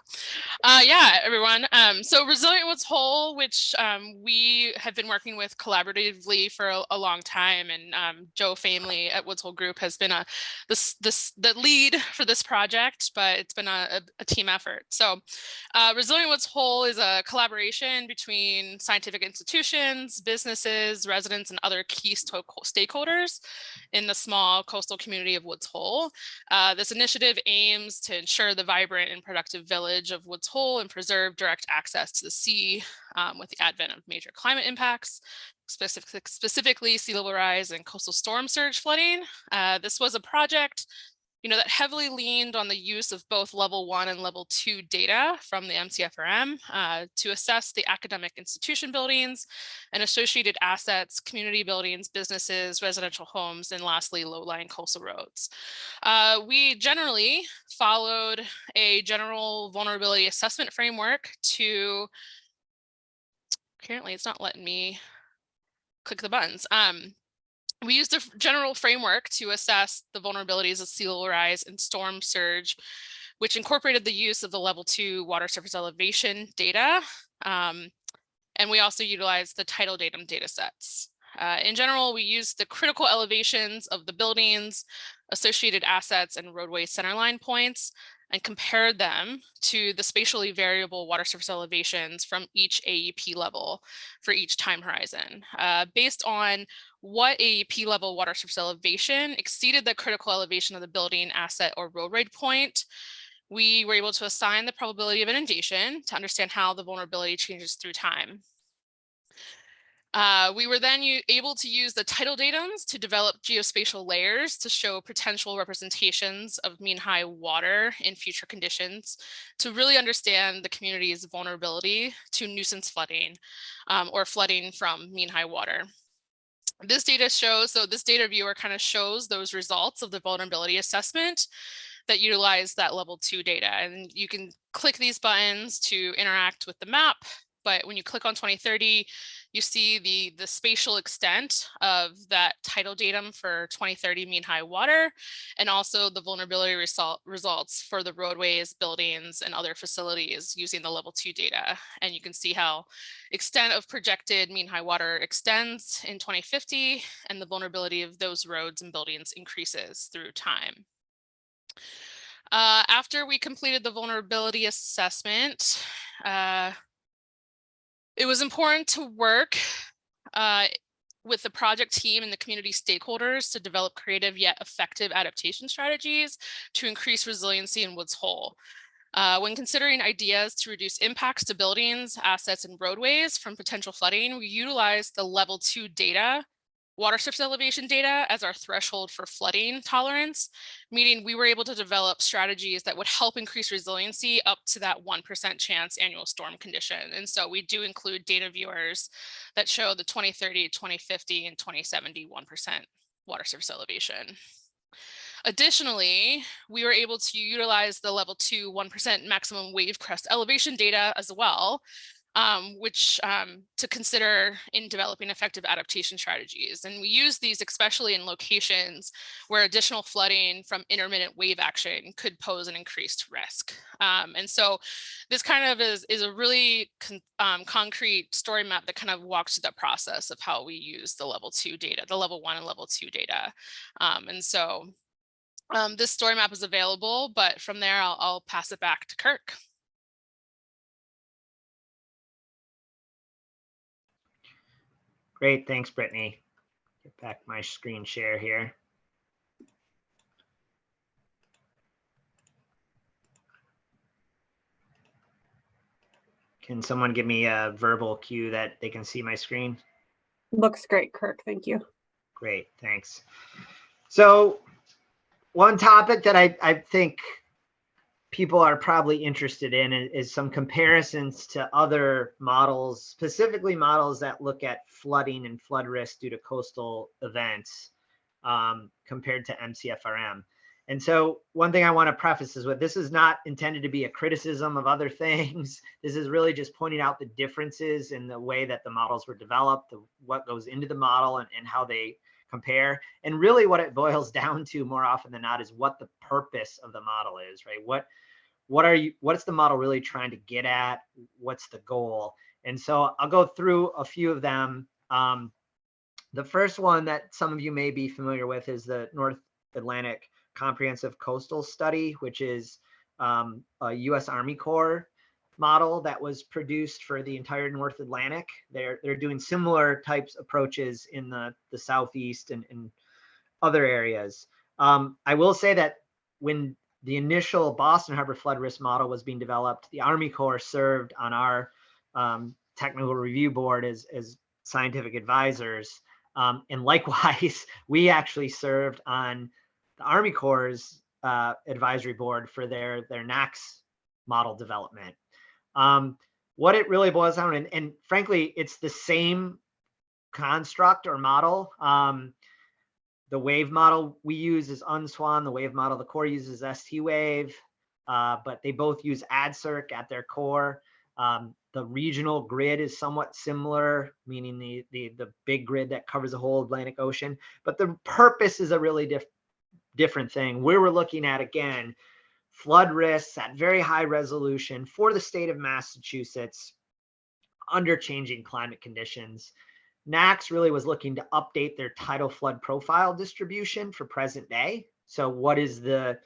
Yeah, everyone. So Resilient Woods Hole, which we have been working with collaboratively for a long time, and Joe Family at Woods Hole Group has been the lead for this project, but it's been a team effort. So Resilient Woods Hole is a collaboration between scientific institutions, businesses, residents, and other key stakeholders in the small coastal community of Woods Hole. This initiative aims to ensure the vibrant and productive village of Woods Hole and preserve direct access to the sea with the advent of major climate impacts, specifically sea level rise and coastal storm surge flooding. This was a project that heavily leaned on the use of both level 1 and level 2 data from the MC-FRM to assess the academic institution buildings and associated assets, community buildings, businesses, residential homes, and lastly, low-lying coastal roads. We generally followed a general vulnerability assessment framework to, apparently it's not letting me click the buttons. We used a general framework to assess the vulnerabilities of sea level rise and storm surge, which incorporated the use of the level 2 water surface elevation data. And we also utilized the tidal datum data sets. In general, we used the critical elevations of the buildings, associated assets, and roadway centerline points, and compared them to the spatially variable water surface elevations from each AEP level for each time horizon. Based on what AEP level water surface elevation exceeded the critical elevation of the building, asset, or roadway point, we were able to assign the probability of inundation to understand how the vulnerability changes through time. We were then able to use the tidal datums to develop geospatial layers to show potential representations of mean high water in future conditions to really understand the community's vulnerability to nuisance flooding or flooding from mean high water. This data shows, so this data viewer kind of shows those results of the vulnerability assessment that utilize that level 2 data. And you can click these buttons to interact with the map. But when you click on 2030, you see the spatial extent of that tidal datum for 2030 mean high water, and also the vulnerability results for the roadways, buildings, and other facilities using the level 2 data. And you can see how extent of projected mean high water extends in 2050, and the vulnerability of those roads and buildings increases through time. After we completed the vulnerability assessment, it was important to work with the project team and the community stakeholders to develop creative yet effective adaptation strategies to increase resiliency in Woods Hole. When considering ideas to reduce impacts to buildings, assets, and roadways from potential flooding, we utilized the level 2 data, water surface elevation data, as our threshold for flooding tolerance, meaning we were able to develop strategies that would help increase resiliency up to that 1% chance annual storm condition. And so we do include data viewers that show the 2030, 2050, and 2070 1% water surface elevation. Additionally, we were able to utilize the level 2 1% maximum wave crest elevation data as well, which to consider in developing effective adaptation strategies. And we use these especially in locations where additional flooding from intermittent wave action could pose an increased risk. And so this kind of is a really concrete story map that kind of walks through the process of how we use the level 2 data, the level 1 and level 2 data. And so this story map is available, but from there I'll pass it back to Kirk. Great, thanks, Brittany. Get back my screen share here. Can someone give me a verbal cue that they can see my screen? Looks great, Kirk. Thank you. Great, thanks. So one topic that I think people are probably interested in is some comparisons to other models, specifically models that look at flooding and flood risk due to coastal events compared to MC-FRM. And so one thing I want to preface is this is not intended to be a criticism of other things. This is really just pointing out the differences in the way that the models were developed, what goes into the model and how they compare. And really what it boils down to more often than not is what the purpose of the model is, right? What's the model really trying to get at? What's the goal? And so I'll go through a few of them. The first one that some of you may be familiar with is the North Atlantic Comprehensive Coastal Study, which is a U.S. Army Corps model that was produced for the entire North Atlantic. They're doing similar types approaches in the Southeast and other areas. I will say that when the initial Boston Harbor flood risk model was being developed, the Army Corps served on our technical review board as scientific advisors. And likewise, we actually served on the Army Corps' advisory board for their NACS model development. What it really boils down, and frankly, it's the same construct or model. The wave model we use is UNSWAN. The wave model the Corps uses ST-Wave, but they both use ADCIRC at their core. The regional grid is somewhat similar, meaning the big grid that covers the whole Atlantic Ocean. But the purpose is a really different thing. We were looking at, again, flood risks at very high resolution for the state of Massachusetts under changing climate conditions. NACS really was looking to update their tidal flood profile distribution for present day. So what is the,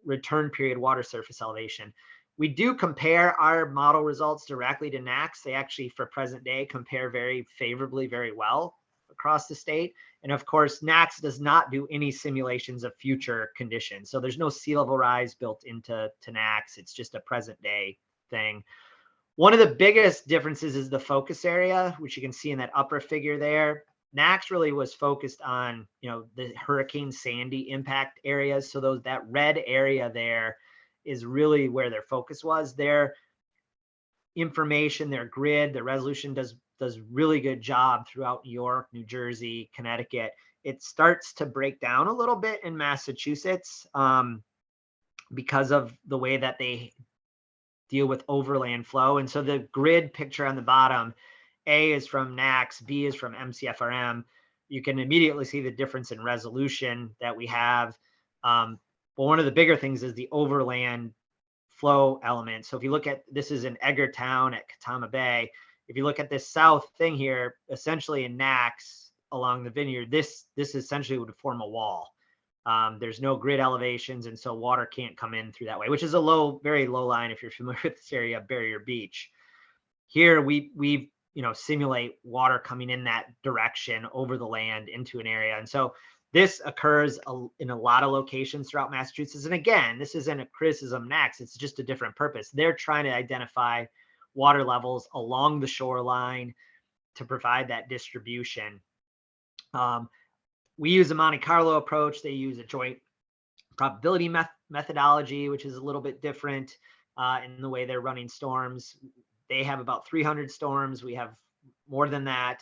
return period water surface elevation? We do compare our model results directly to NACS. They actually, for present day, compare very favorably, very well across the state. And of course, NACS does not do any simulations of future conditions. So there's no sea level rise built into NACS. It's just a present day thing. One of the biggest differences is the focus area, which you can see in that upper figure there. NACS really was focused on, the Hurricane Sandy impact areas. So that red area there is really where their focus was. Their information, their grid, their resolution does really good job throughout New York, New Jersey, Connecticut. It starts to break down a little bit in Massachusetts because of the way that they deal with overland flow. And so the grid picture on the bottom, A is from NACS, B is from MC-FRM. You can immediately see the difference in resolution that we have. But one of the bigger things is the overland flow element. So if you look at, this is in Edgartown at Catawba Bay. If you look at this south thing here, essentially in NACS along the vineyard, this essentially would form a wall. There's no grid elevations, and so water can't come in through that way, which is a very low line if you're familiar with this area, Barrier Beach. Here we simulate water coming in that direction over the land into an area. And so this occurs in a lot of locations throughout Massachusetts. And again, this isn't a criticism NACS, it's just a different purpose. They're trying to identify water levels along the shoreline to provide that distribution. We use a Monte Carlo approach. They use a joint probability methodology, which is a little bit different in the way they're running storms. They have about 300 storms. We have more than that.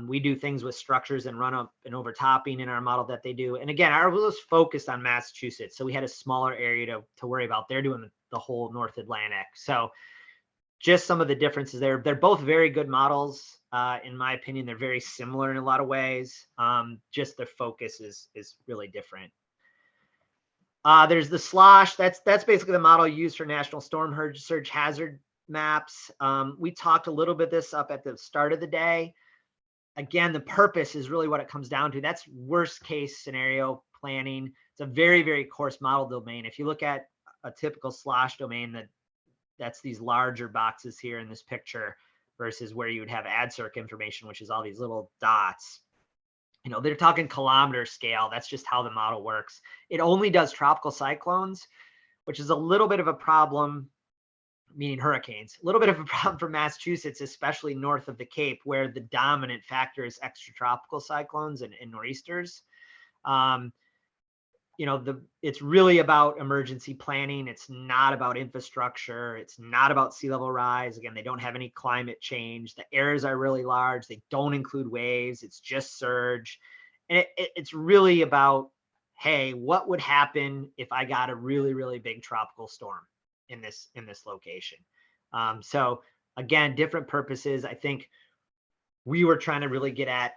We do things with structures and run up and overtopping in our model that they do. And again, ours was focused on Massachusetts. So we had a smaller area to worry about. They're doing the whole North Atlantic. So just some of the differences there. They're both very good models. In my opinion, they're very similar in a lot of ways. Just their focus is really different. There's the SLOSH. That's basically the model used for national storm surge hazard maps. We talked a little bit this up at the start of the day. Again, the purpose is really what it comes down to. That's worst case scenario planning. It's a very, very coarse model domain. If you look at a typical SLOSH domain, that's these larger boxes here in this picture versus where you would have ADCIRC information, which is all these little dots. They're talking kilometer scale. That's just how the model works. It only does tropical cyclones, which is a little bit of a problem, meaning hurricanes. A little bit of a problem for Massachusetts, especially north of the Cape, where the dominant factor is extratropical cyclones and nor'easters. it's really about emergency planning. It's not about infrastructure. It's not about sea level rise. Again, they don't have any climate change. The areas are really large. They don't include waves. It's just surge. And it's really about, hey, what would happen if I got a really, really big tropical storm in this location? So again, different purposes. I think we were trying to really get at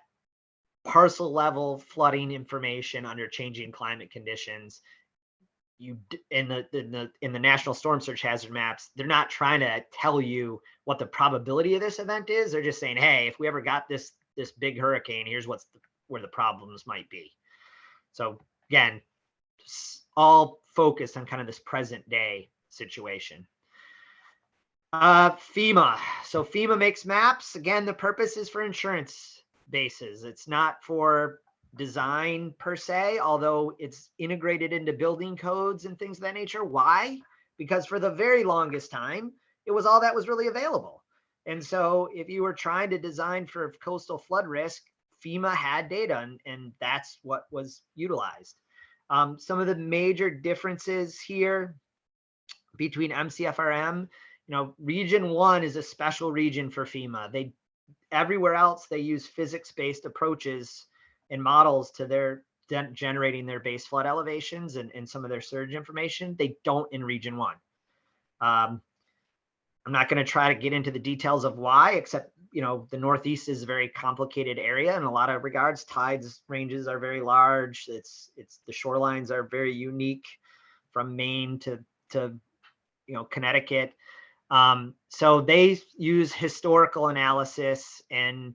parcel level flooding information under changing climate conditions. In the National Storm Surge Hazard Maps, they're not trying to tell you what the probability of this event is. They're just saying, hey, if we ever got this big hurricane, here's where the problems might be. So again, all focused on kind of this present day situation. FEMA. So FEMA makes maps. Again, the purpose is for insurance bases. It's not for design per se, although it's integrated into building codes and things of that nature. Why? Because for the very longest time, it was all that was really available. And so if you were trying to design for coastal flood risk, FEMA had data, and that's what was utilized. Some of the major differences here between MC-FRM, region 1 is a special region for FEMA. Everywhere else, they use physics-based approaches and models to their generating their base flood elevations and some of their surge information. They don't in region 1. I'm not going to try to get into the details of why, except, the Northeast is a very complicated area in a lot of regards. Tides ranges are very large. The shorelines are very unique from Maine to Connecticut. So they use historical analysis, and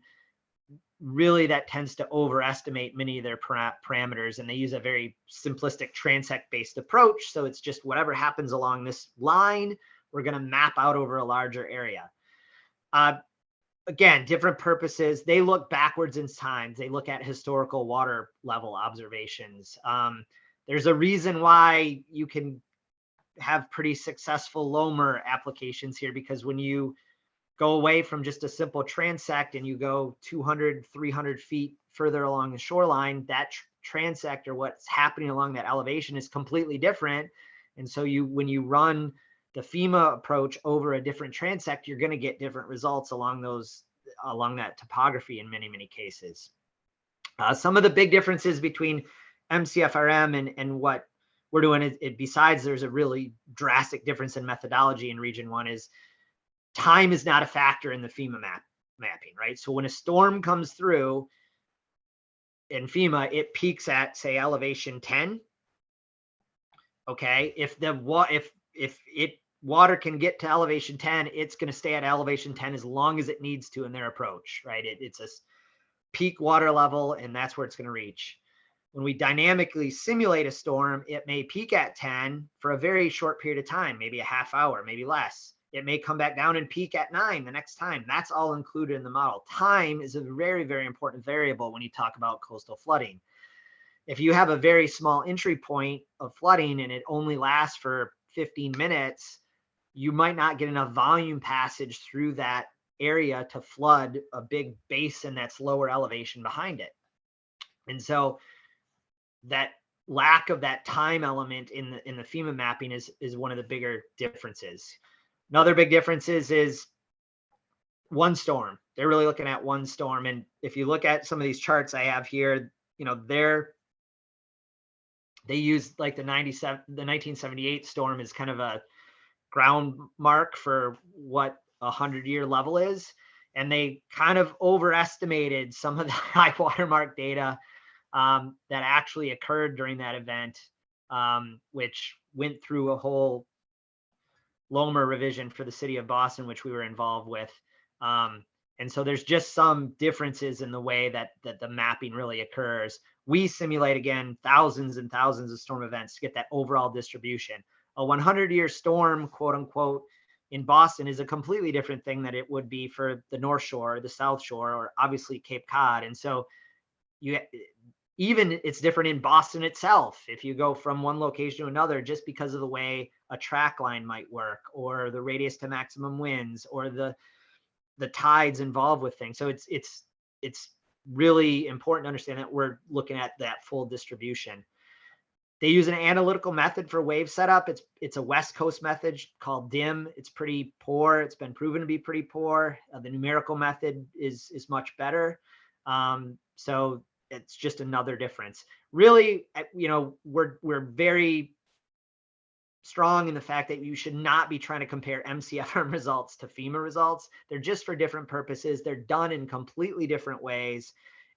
really that tends to overestimate many of their parameters, and they use a very simplistic transect based approach. So it's just whatever happens along this line, we're going to map out over a larger area. Again, different purposes. They look backwards in time. They look at historical water level observations. There's a reason why you can have pretty successful LOMR applications here, because when you go away from just a simple transect and you go 200, 300 feet further along the shoreline, that transect or what's happening along that elevation is completely different. And so when you run the FEMA approach over a different transect, you're going to get different results along that topography in many, many cases. Some of the big differences between MC-FRM and what we're doing is, besides there's a really drastic difference in methodology in region 1, is time is not a factor in the FEMA mapping, right? So when a storm comes through in FEMA, it peaks at, say, elevation 10. Okay, if water can get to elevation 10, it's going to stay at elevation 10 as long as it needs to in their approach, right? It's a peak water level, and that's where it's going to reach. When we dynamically simulate a storm, it may peak at 10 for a very short period of time, maybe a half hour, maybe less. It may come back down and peak at 9 the next time. That's all included in the model. Time is a very, very important variable when you talk about coastal flooding. If you have a very small entry point of flooding and it only lasts for 15 minutes, you might not get enough volume passage through that area to flood a big basin that's lower elevation behind it. And so that lack of that time element in the FEMA mapping is one of the bigger differences. Another big difference is one storm. They're really looking at one storm. And if you look at some of these charts I have here, they use like the 1978 storm as kind of a ground mark for what a 100-year level is. And they kind of overestimated some of the high water mark data that actually occurred during that event, which went through a whole LOMR revision for the city of Boston, which we were involved with. And so there's just some differences in the way that the mapping really occurs. We simulate, again, thousands and thousands of storm events to get that overall distribution. A 100-year storm, quote unquote, in Boston is a completely different thing than it would be for the North Shore, the South Shore, or obviously Cape Cod. And so even it's different in Boston itself. If you go from one location to another, just because of the way a track line might work, or the radius to maximum winds, or the tides involved with things. So it's really important to understand that we're looking at that full distribution. They use an analytical method for wave setup. It's a West Coast method called DIM. It's pretty poor. It's been proven to be pretty poor. The numerical method is much better. So it's just another difference. Really, you know, we're very strong in the fact that you should not be trying to compare MC-FRM results to FEMA results. They're just for different purposes. They're done in completely different ways,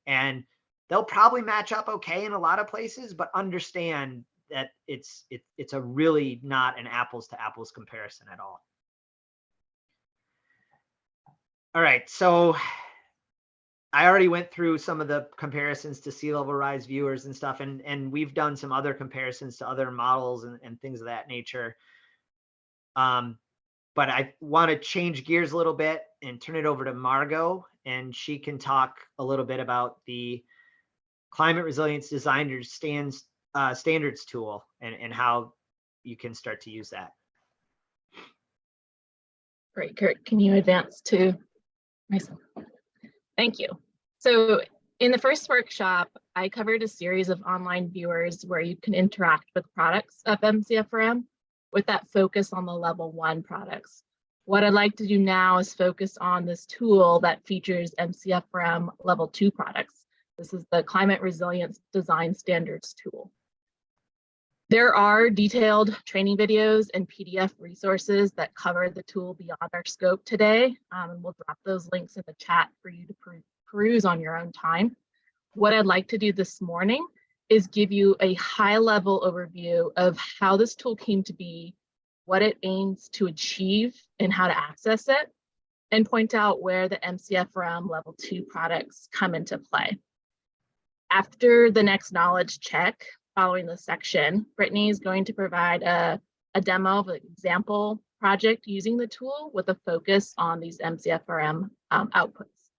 and they'll probably match up okay in a lot of places, but understand that it's a really not an apples to apples comparison at all. All right, so I already went through some of the comparisons to sea level rise viewers and stuff, and we've done some other comparisons to other models and things of that nature. But I want to change gears a little bit and turn it over to Margot, and she can talk a little bit about the Climate Resilience Designers Standards tool and how you can start to use that. Great, Kurt. Can you advance to myself? Thank you. So in the first workshop, I covered a series of online viewers where you can interact with products of MC-FRM with that focus on the level 1 products. What I'd like to do now is focus on this tool that features MC-FRM level 2 products. This is the Climate Resilience Design Standards tool. There are detailed training videos and PDF resources that cover the tool beyond our scope today, and we'll drop those links in the chat for you to peruse on your own time. What I'd like to do this morning is give you a high-level overview of how this tool came to be, what it aims to achieve, and how to access it, and point out where the MC-FRM level 2 products come into play. After the next knowledge check, following this section, Brittany is going to provide a demo of an example project using the tool with a focus on these MC-FRM outputs.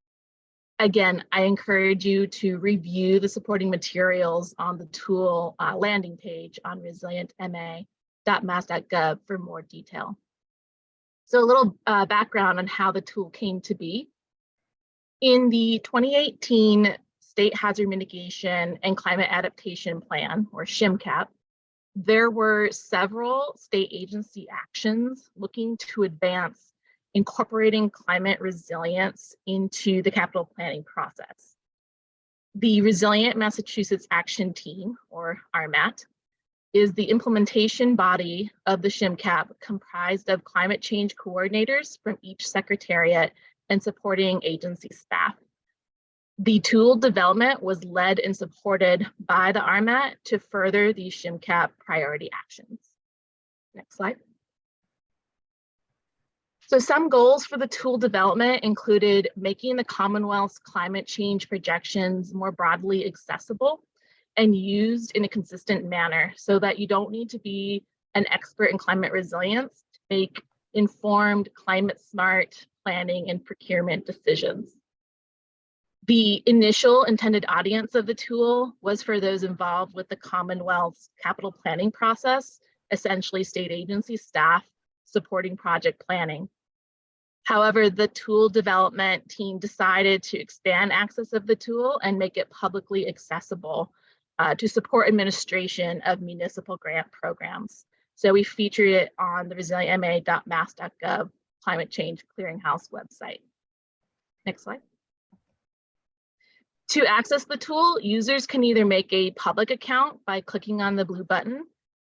Again, I encourage you to review the supporting materials on the tool landing page on resilientma.mass.gov for more detail. So a little background on how the tool came to be. In the 2018 State Hazard Mitigation and Climate Adaptation Plan, or SHMCAP, there were several state agency actions looking to advance incorporating climate resilience into the capital planning process. The Resilient Massachusetts Action Team, or RMAT, is the implementation body of the SHMCAP, comprised of climate change coordinators from each secretariat and supporting agency staff. The tool development was led and supported by the RMAT to further the SHMCAP priority actions. Next slide. So some goals for the tool development included making the Commonwealth's climate change projections more broadly accessible and used in a consistent manner so that you don't need to be an expert in climate resilience to make informed, climate smart planning and procurement decisions. The initial intended audience of the tool was for those involved with the Commonwealth's capital planning process, essentially state agency staff supporting project planning. However, the tool development team decided to expand access of the tool and make it publicly accessible to support administration of municipal grant programs. So we featured it on the resilientma.mass.gov climate change clearinghouse website. Next slide. To access the tool, users can either make a public account by clicking on the blue button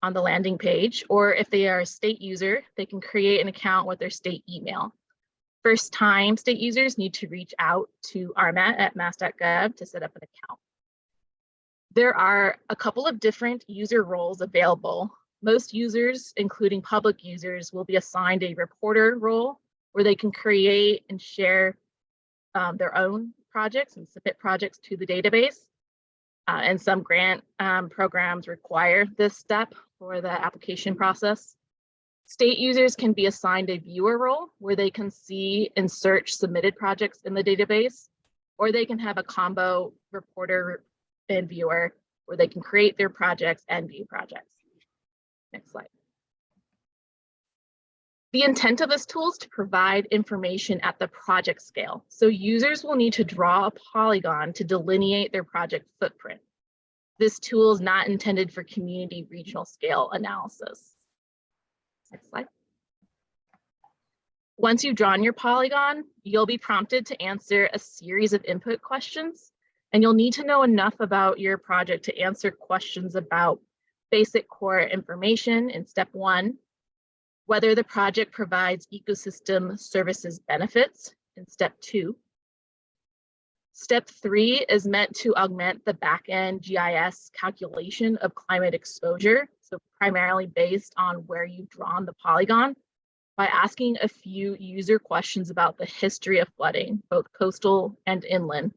on the landing page, or if they are a state user, they can create an account with their state email. First-time state users need to reach out to rmat@mass.gov to set up an account. There are a couple of different user roles available. Most users, including public users, will be assigned a reporter role where they can create and share their own projects and submit projects to the database. And some grant programs require this step for the application process. State users can be assigned a viewer role where they can see and search submitted projects in the database, or they can have a combo reporter and viewer where they can create their projects and view projects. Next slide. The intent of this tool is to provide information at the project scale. So users will need to draw a polygon to delineate their project footprint. This tool is not intended for community regional scale analysis. Next slide. Once you've drawn your polygon, you'll be prompted to answer a series of input questions, and you'll need to know enough about your project to answer questions about basic core information in step 1, whether the project provides ecosystem services benefits in step 2. Step 3 is meant to augment the backend GIS calculation of climate exposure, so primarily based on where you've drawn the polygon, by asking a few user questions about the history of flooding, both coastal and inland,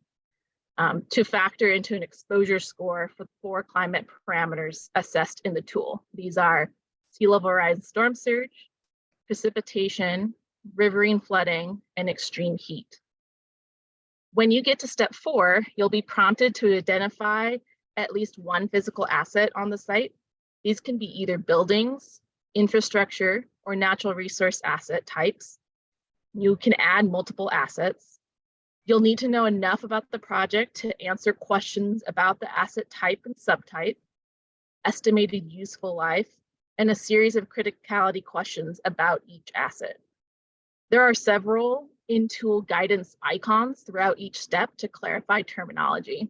to factor into an exposure score for 4 climate parameters assessed in the tool. These are sea level rise and storm surge, precipitation, riverine flooding, and extreme heat. When you get to step 4, you'll be prompted to identify at least one physical asset on the site. These can be either buildings, infrastructure, or natural resource asset types. You can add multiple assets. You'll need to know enough about the project to answer questions about the asset type and subtype, estimated useful life, and a series of criticality questions about each asset. There are several in-tool guidance icons throughout each step to clarify terminology.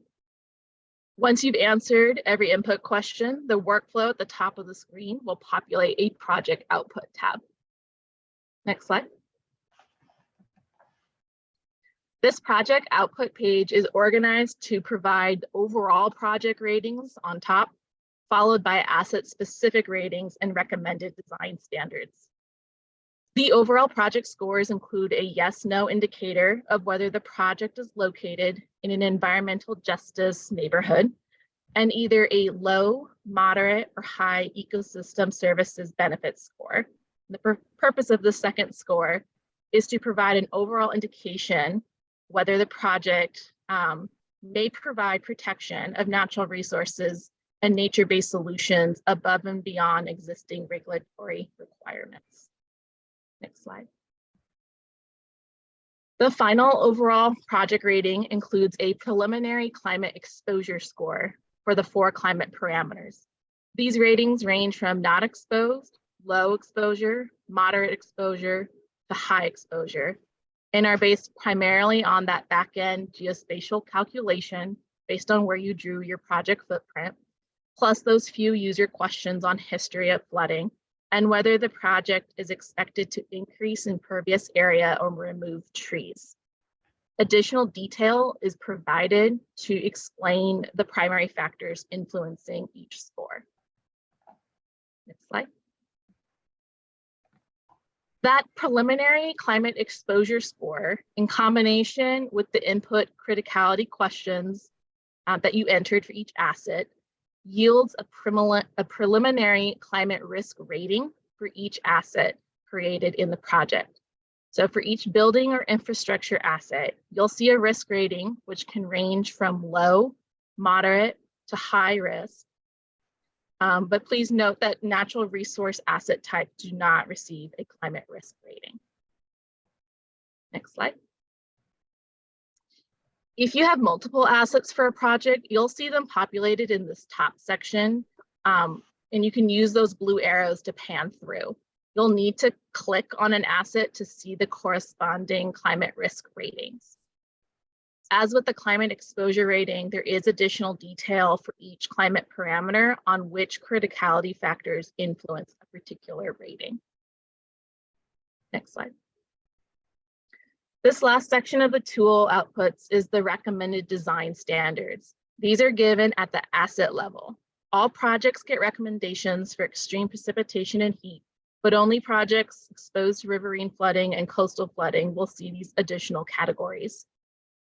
Once you've answered every input question, the workflow at the top of the screen will populate a project output tab. Next slide. This project output page is organized to provide overall project ratings on top, followed by asset-specific ratings and recommended design standards. The overall project scores include a yes/no indicator of whether the project is located in an environmental justice neighborhood, and either a low, moderate, or high ecosystem services benefit score. The purpose of the second score is to provide an overall indication whether the project may provide protection of natural resources and nature-based solutions above and beyond existing regulatory requirements. Next slide. The final overall project rating includes a preliminary climate exposure score for the 4 climate parameters. These ratings range from not exposed, low exposure, moderate exposure, to high exposure, and are based primarily on that back-end geospatial calculation based on where you drew your project footprint, plus those few user questions on history of flooding, and whether the project is expected to increase impervious area or remove trees. Additional detail is provided to explain the primary factors influencing each score. Next slide. That preliminary climate exposure score, in combination with the input criticality questions that you entered for each asset, yields a preliminary climate risk rating for each asset created in the project. So for each building or infrastructure asset, you'll see a risk rating which can range from low, moderate, to high risk. But please note that natural resource asset types do not receive a climate risk rating. Next slide. If you have multiple assets for a project, you'll see them populated in this top section, and you can use those blue arrows to pan through. You'll need to click on an asset to see the corresponding climate risk ratings. As with the climate exposure rating, there is additional detail for each climate parameter on which criticality factors influence a particular rating. Next slide. This last section of the tool outputs is the recommended design standards. These are given at the asset level. All projects get recommendations for extreme precipitation and heat, but only projects exposed to riverine flooding and coastal flooding will see these additional categories.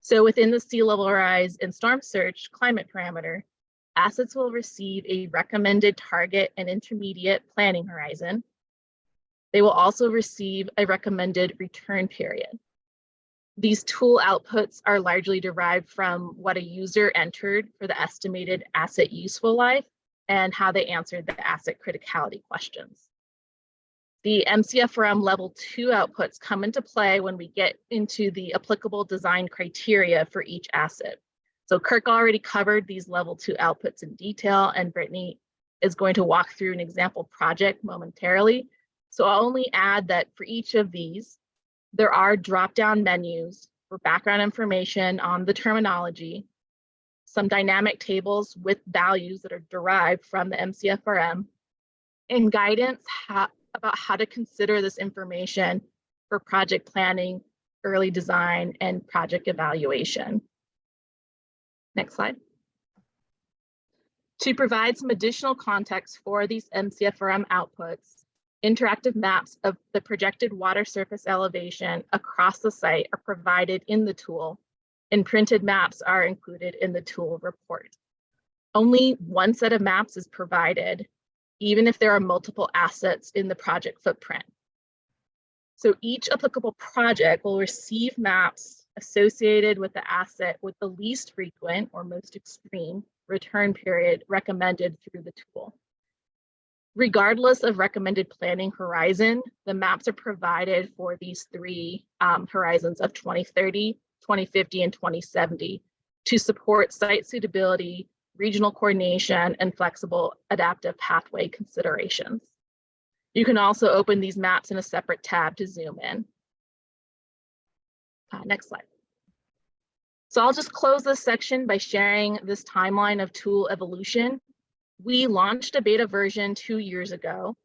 So within the sea level rise and storm surge climate parameter, assets will receive a recommended target and intermediate planning horizon. They will also receive a recommended return period. These tool outputs are largely derived from what a user entered for the estimated asset useful life and how they answered the asset criticality questions. The MC-FRM level 2 outputs come into play when we get into the applicable design criteria for each asset. So Kirk already covered these level 2 outputs in detail, and Brittany is going to walk through an example project momentarily. So I'll only add that for each of these, there are drop-down menus for background information on the terminology, some dynamic tables with values that are derived from the MC-FRM, and guidance about how to consider this information for project planning, early design, and project evaluation. Next slide. To provide some additional context for these MC-FRM outputs, interactive maps of the projected water surface elevation across the site are provided in the tool, and printed maps are included in the tool report. Only one set of maps is provided, even if there are multiple assets in the project footprint. So each applicable project will receive maps associated with the asset with the least frequent or most extreme return period recommended through the tool. Regardless of recommended planning horizon, the maps are provided for these three horizons of 2030, 2050, and 2070 to support site suitability, regional coordination, and flexible adaptive pathway considerations. You can also open these maps in a separate tab to zoom in. Next slide. So I'll just close this section by sharing this timeline of tool evolution. We launched a beta version 2 years ago.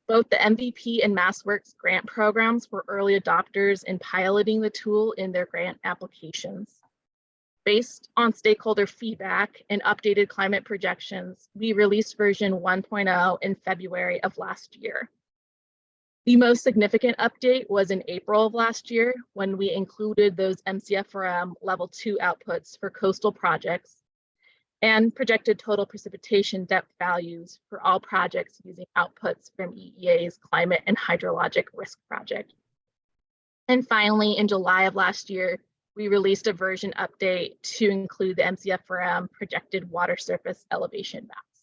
Both the MVP and MassWorks grant programs were early adopters in piloting the tool in their grant applications. Based on stakeholder feedback and updated climate projections, we released version 1.0 in February of last year. The most significant update was in April of last year when we included those MC-FRM level 2 outputs for coastal projects and projected total precipitation depth values for all projects using outputs from EEA's Climate and Hydrologic Risk Project. And finally, in July of last year, we released a version update to include the MC-FRM projected water surface elevation maps.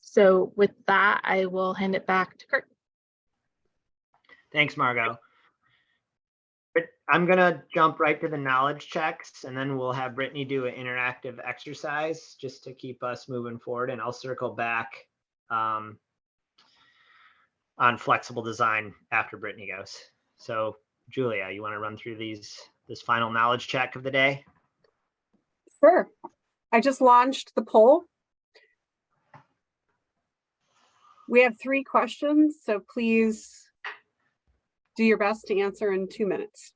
So with that, I will hand it back to Kurt. Thanks, Margot. I'm gonna jump right to the knowledge checks, and then we'll have Brittany do an interactive exercise just to keep us moving forward, and I'll circle back on flexible design after Brittany goes. So Julia, you want to run through this final knowledge check of the day? Sure. I just launched the poll. We have 3 questions, so please do your best to answer in 2 minutes.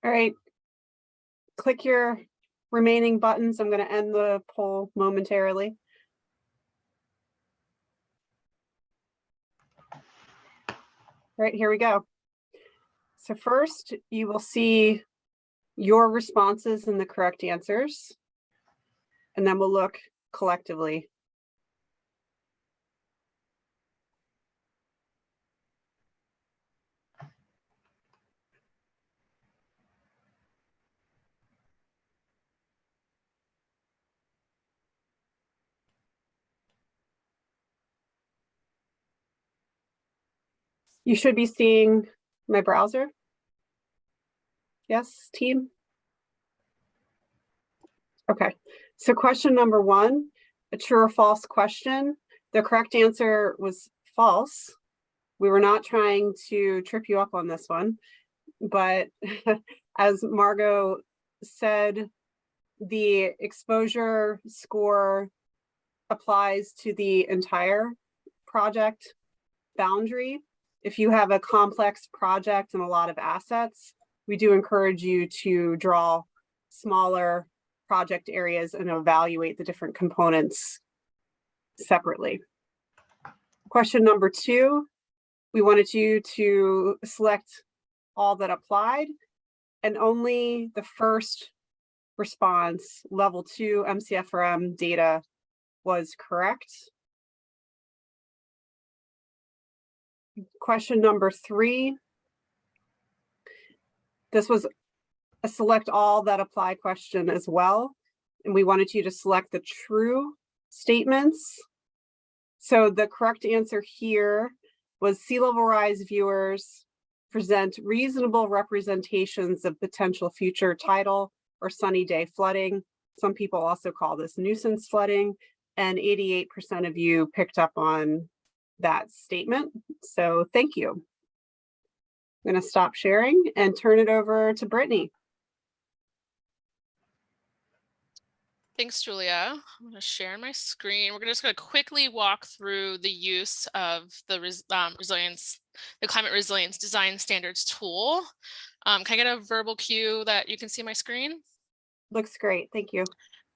All right. Click your remaining buttons. I'm going to end the poll momentarily. All right, here we go. So first, you will see your responses and the correct answers, and then we'll look collectively. You should be seeing my browser. Yes, team? Okay, so question number one, a true or false question. The correct answer was false. We were not trying to trip you up on this one, but as Margot said, the exposure score applies to the entire project boundary. If you have a complex project and a lot of assets, we do encourage you to draw smaller project areas and evaluate the different components separately. Question number two, we wanted you to select all that applied, and only the first response, level 2 MC-FRM data, was correct. Question number three, this was a select all that apply question as well, and we wanted you to select the true statements. So the correct answer here was sea level rise viewers present reasonable representations of potential future tidal or sunny day flooding. Some people also call this nuisance flooding, and 88% of you picked up on that statement. So thank you. I'm going to stop sharing and turn it over to Brittany. Thanks, Julia. I'm going to share my screen. We're just going to quickly walk through the use of the climate resilience design standards tool. Can I get a verbal cue that you can see my screen? Looks great. Thank you.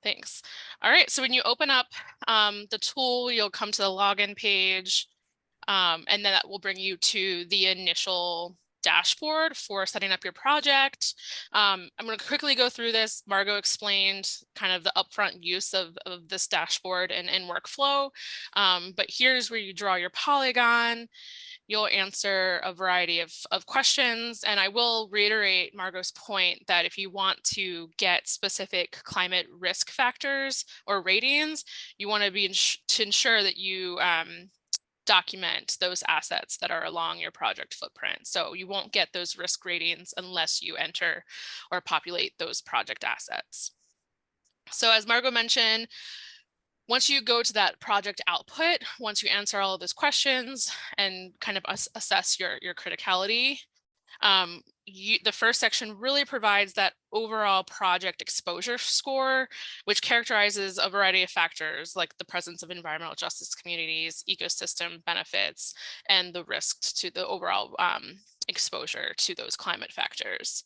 Thanks. All right. So when you open up the tool, you'll come to the login page, and then that will bring you to the initial dashboard for setting up your project. I'm going to quickly go through this. Margot explained kind of the upfront use of this dashboard and workflow, but here's where you draw your polygon. You'll answer a variety of questions, and I will reiterate Margot's point that if you want to get specific climate risk factors or ratings, you want to be to ensure that you document those assets that are along your project footprint. So you won't get those risk ratings unless you enter or populate those project assets. So as Margot mentioned, once you go to that project output, once you answer all of those questions and kind of assess your criticality, the first section really provides that overall project exposure score, which characterizes a variety of factors like the presence of environmental justice communities, ecosystem benefits, and the risks to the overall exposure to those climate factors.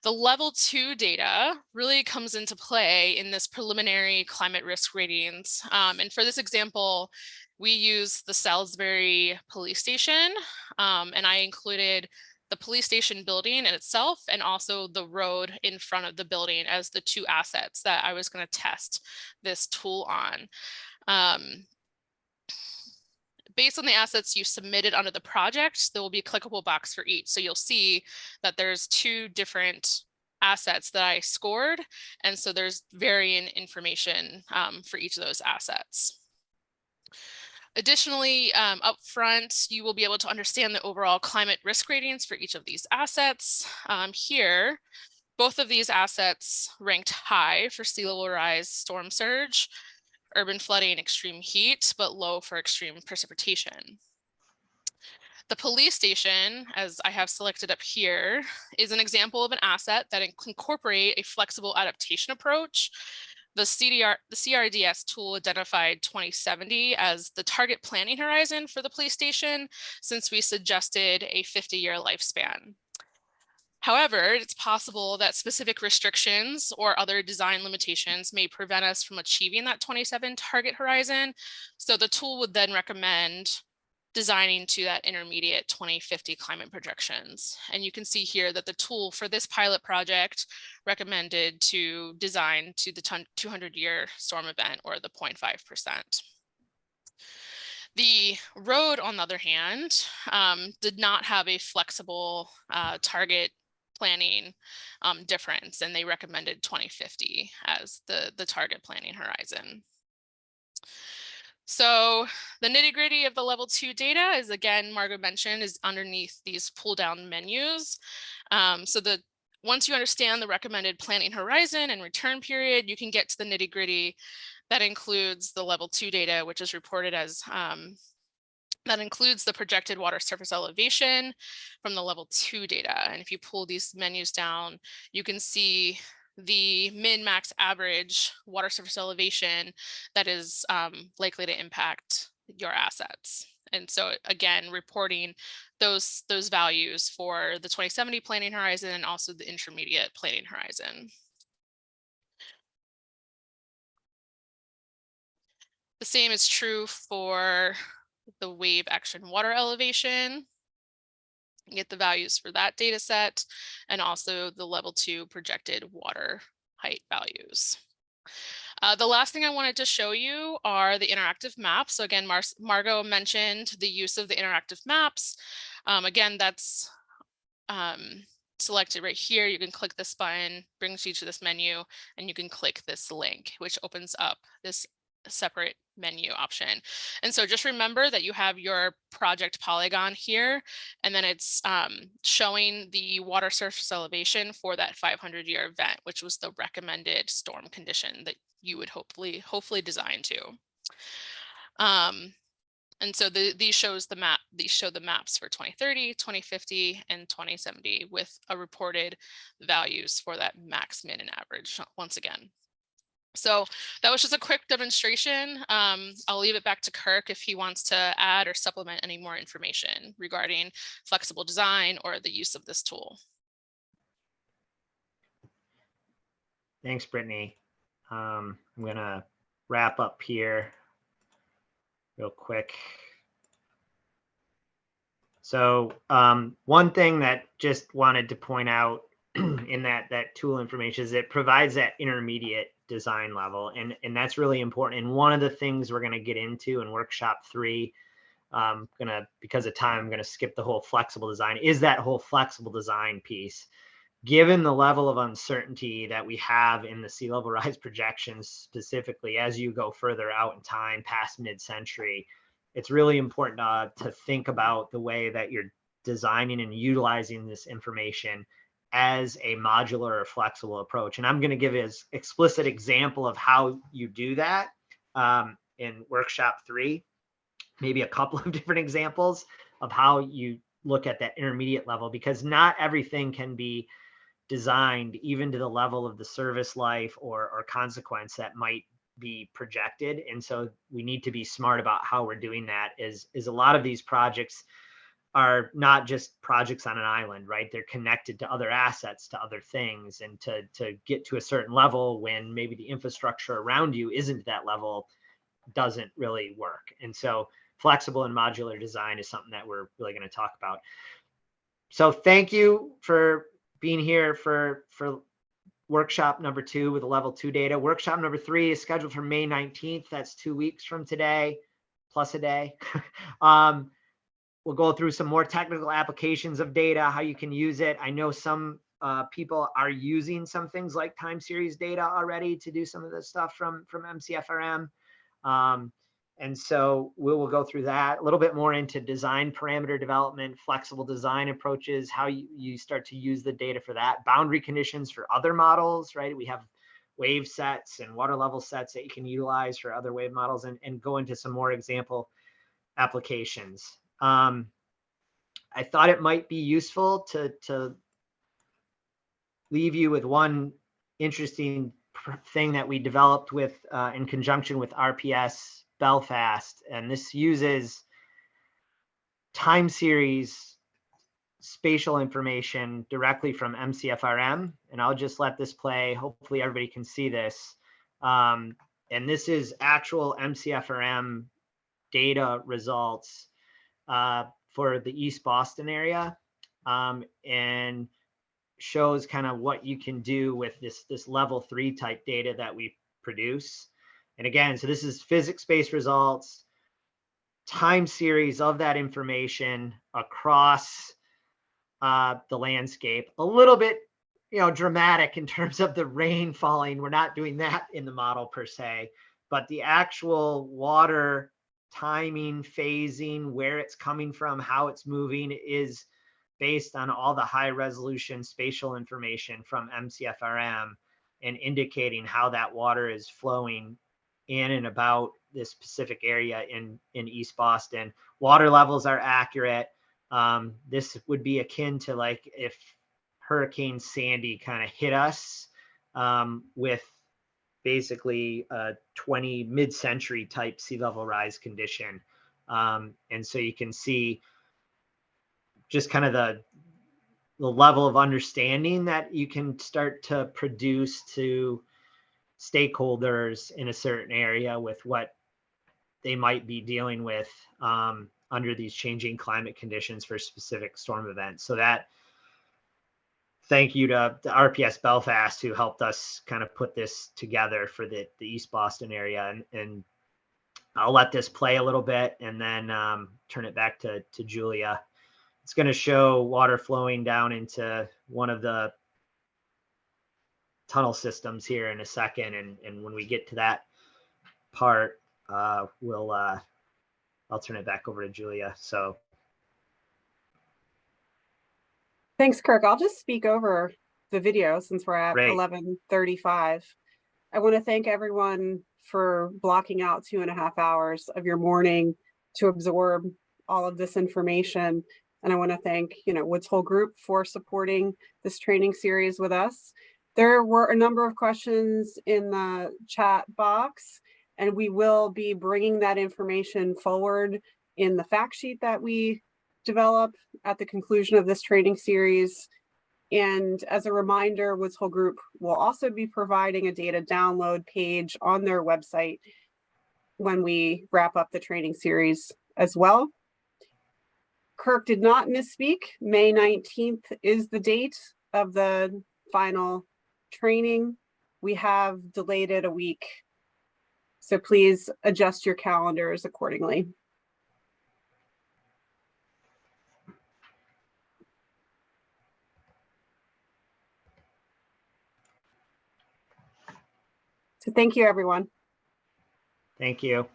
The level 2 data really comes into play in this preliminary climate risk ratings. And for this example, we use the Salisbury police station, and I included the police station building in itself and also the road in front of the building as the two assets that I was going to test this tool on. Based on the assets you submitted under the project, there will be a clickable box for each. So you'll see that there's two different assets that I scored. And so there's varying information for each of those assets. Additionally, up front, you will be able to understand the overall climate risk ratings for each of these assets. Here, both of these assets ranked high for sea level rise, storm surge, urban flooding, extreme heat, but low for extreme precipitation. The police station, as I have selected up here, is an example of an asset that can incorporate a flexible adaptation approach. The CRDS tool identified 2070 as the target planning horizon for the police station, since we suggested a 50-year lifespan. However, it's possible that specific restrictions or other design limitations may prevent us from achieving that 27 target horizon. So the tool would then recommend designing to that intermediate 2050 climate projections. And you can see here that the tool for this pilot project recommended to design to the 200-year storm event, or the 0.5%. The road, on the other hand, did not have a flexible target planning difference, and they recommended 2050 as the target planning horizon. So the nitty gritty of the level 2 data is, again, Margot mentioned, is underneath these pull down menus. Once you understand the recommended planning horizon and return period, you can get to the nitty gritty. That includes the level 2 data, which is reported as that includes the projected water surface elevation from the level 2 data. And if you pull these menus down, you can see the min-max average water surface elevation that is likely to impact your assets. And so again, reporting those values for the 2070 planning horizon and also the intermediate planning horizon. The same is true for the wave action water elevation. Get the values for that data set, and also the level 2 projected water height values. The last thing I wanted to show you are the interactive maps. So again, Margot mentioned the use of the interactive maps. Again, that's selected right here. You can click this button, brings you to this menu, and you can click this link, which opens up this separate menu option. And so just remember that you have your project polygon here, and then it's showing the water surface elevation for that 500-year event, which was the recommended storm condition that you would hopefully design to. And so these show the maps for 2030, 2050, and 2070 with a reported values for that max, min, and average once again. So that was just a quick demonstration. I'll leave it back to Kirk if he wants to add or supplement any more information regarding flexible design or the use of this tool. Thanks, Brittany. I'm gonna wrap up here real quick. So one thing that just wanted to point out in that tool information is it provides that intermediate design level, and that's really important. And one of the things we're going to get into in workshop 3, because of time, I'm going to skip the whole flexible design, is that whole flexible design piece. Given the level of uncertainty that we have in the sea level rise projections, specifically as you go further out in time past mid-century, it's really important to think about the way that you're designing and utilizing this information as a modular or flexible approach. And I'm going to give an explicit example of how you do that in workshop 3, maybe a couple of different examples of how you look at that intermediate level, because not everything can be designed even to the level of the service life or consequence that might be projected. And so we need to be smart about how we're doing that. Is a lot of these projects are not just projects on an island, right? They're connected to other assets, to other things, and to get to a certain level when maybe the infrastructure around you isn't that level doesn't really work. And so flexible and modular design is something that we're really going to talk about. So thank you for being here for workshop number 2 with the level 2 data. Workshop number 3 is scheduled for May 19th. That's 2 weeks from today, plus a day. We'll go through some more technical applications of data, how you can use it. I know some people are using some things like time series data already to do some of the stuff from MC-FRM. And so we will go through that a little bit more into design parameter development, flexible design approaches, how you start to use the data for that, boundary conditions for other models, right? We have wave sets and water level sets that you can utilize for other wave models, and go into some more example applications. I thought it might be useful to leave you with one interesting thing that we developed with in conjunction with RPS Belfast, and this uses time series spatial information directly from MC-FRM, and I'll just let this play. Hopefully everybody can see this. And this is actual MC-FRM data results for the East Boston area, and shows kind of what you can do with this level 3 type data that we produce. And again, so this is physics-based results, time series of that information across the landscape. A little bit, dramatic in terms of the rain falling. We're not doing that in the model per se, but the actual water timing, phasing, where it's coming from, how it's moving is based on all the high resolution spatial information from MC-FRM and indicating how that water is flowing in and about this specific area in East Boston. Water levels are accurate. This would be akin to like if Hurricane Sandy kind of hit us with basically a mid-century type sea level rise condition. And so you can see just kind of the level of understanding that you can start to produce to stakeholders in a certain area with what they might be dealing with under these changing climate conditions for specific storm events. So that, thank you to the RPS Belfast who helped us kind of put this together for the East Boston area. And I'll let this play a little bit and then turn it back to Julia. It's going to show water flowing down into one of the tunnel systems here in a second. And when we get to that part, I'll turn it back over to Julia. So. Thanks, Kirk. I'll just speak over the video since we're at Great. 11:35. I want to thank everyone for blocking out 2.5 hours of your morning to absorb all of this information. And I want to thank, Woods Hole Group for supporting this training series with us. There were a number of questions in the chat box, and we will be bringing that information forward in the fact sheet that we develop at the conclusion of this training series. And as a reminder, Woods Hole Group will also be providing a data download page on their website when we wrap up the training series as well. Kirk did not misspeak. May 19th is the date of the final training. We have delayed it a week, so please adjust your calendars accordingly. So thank you, everyone. Thank you.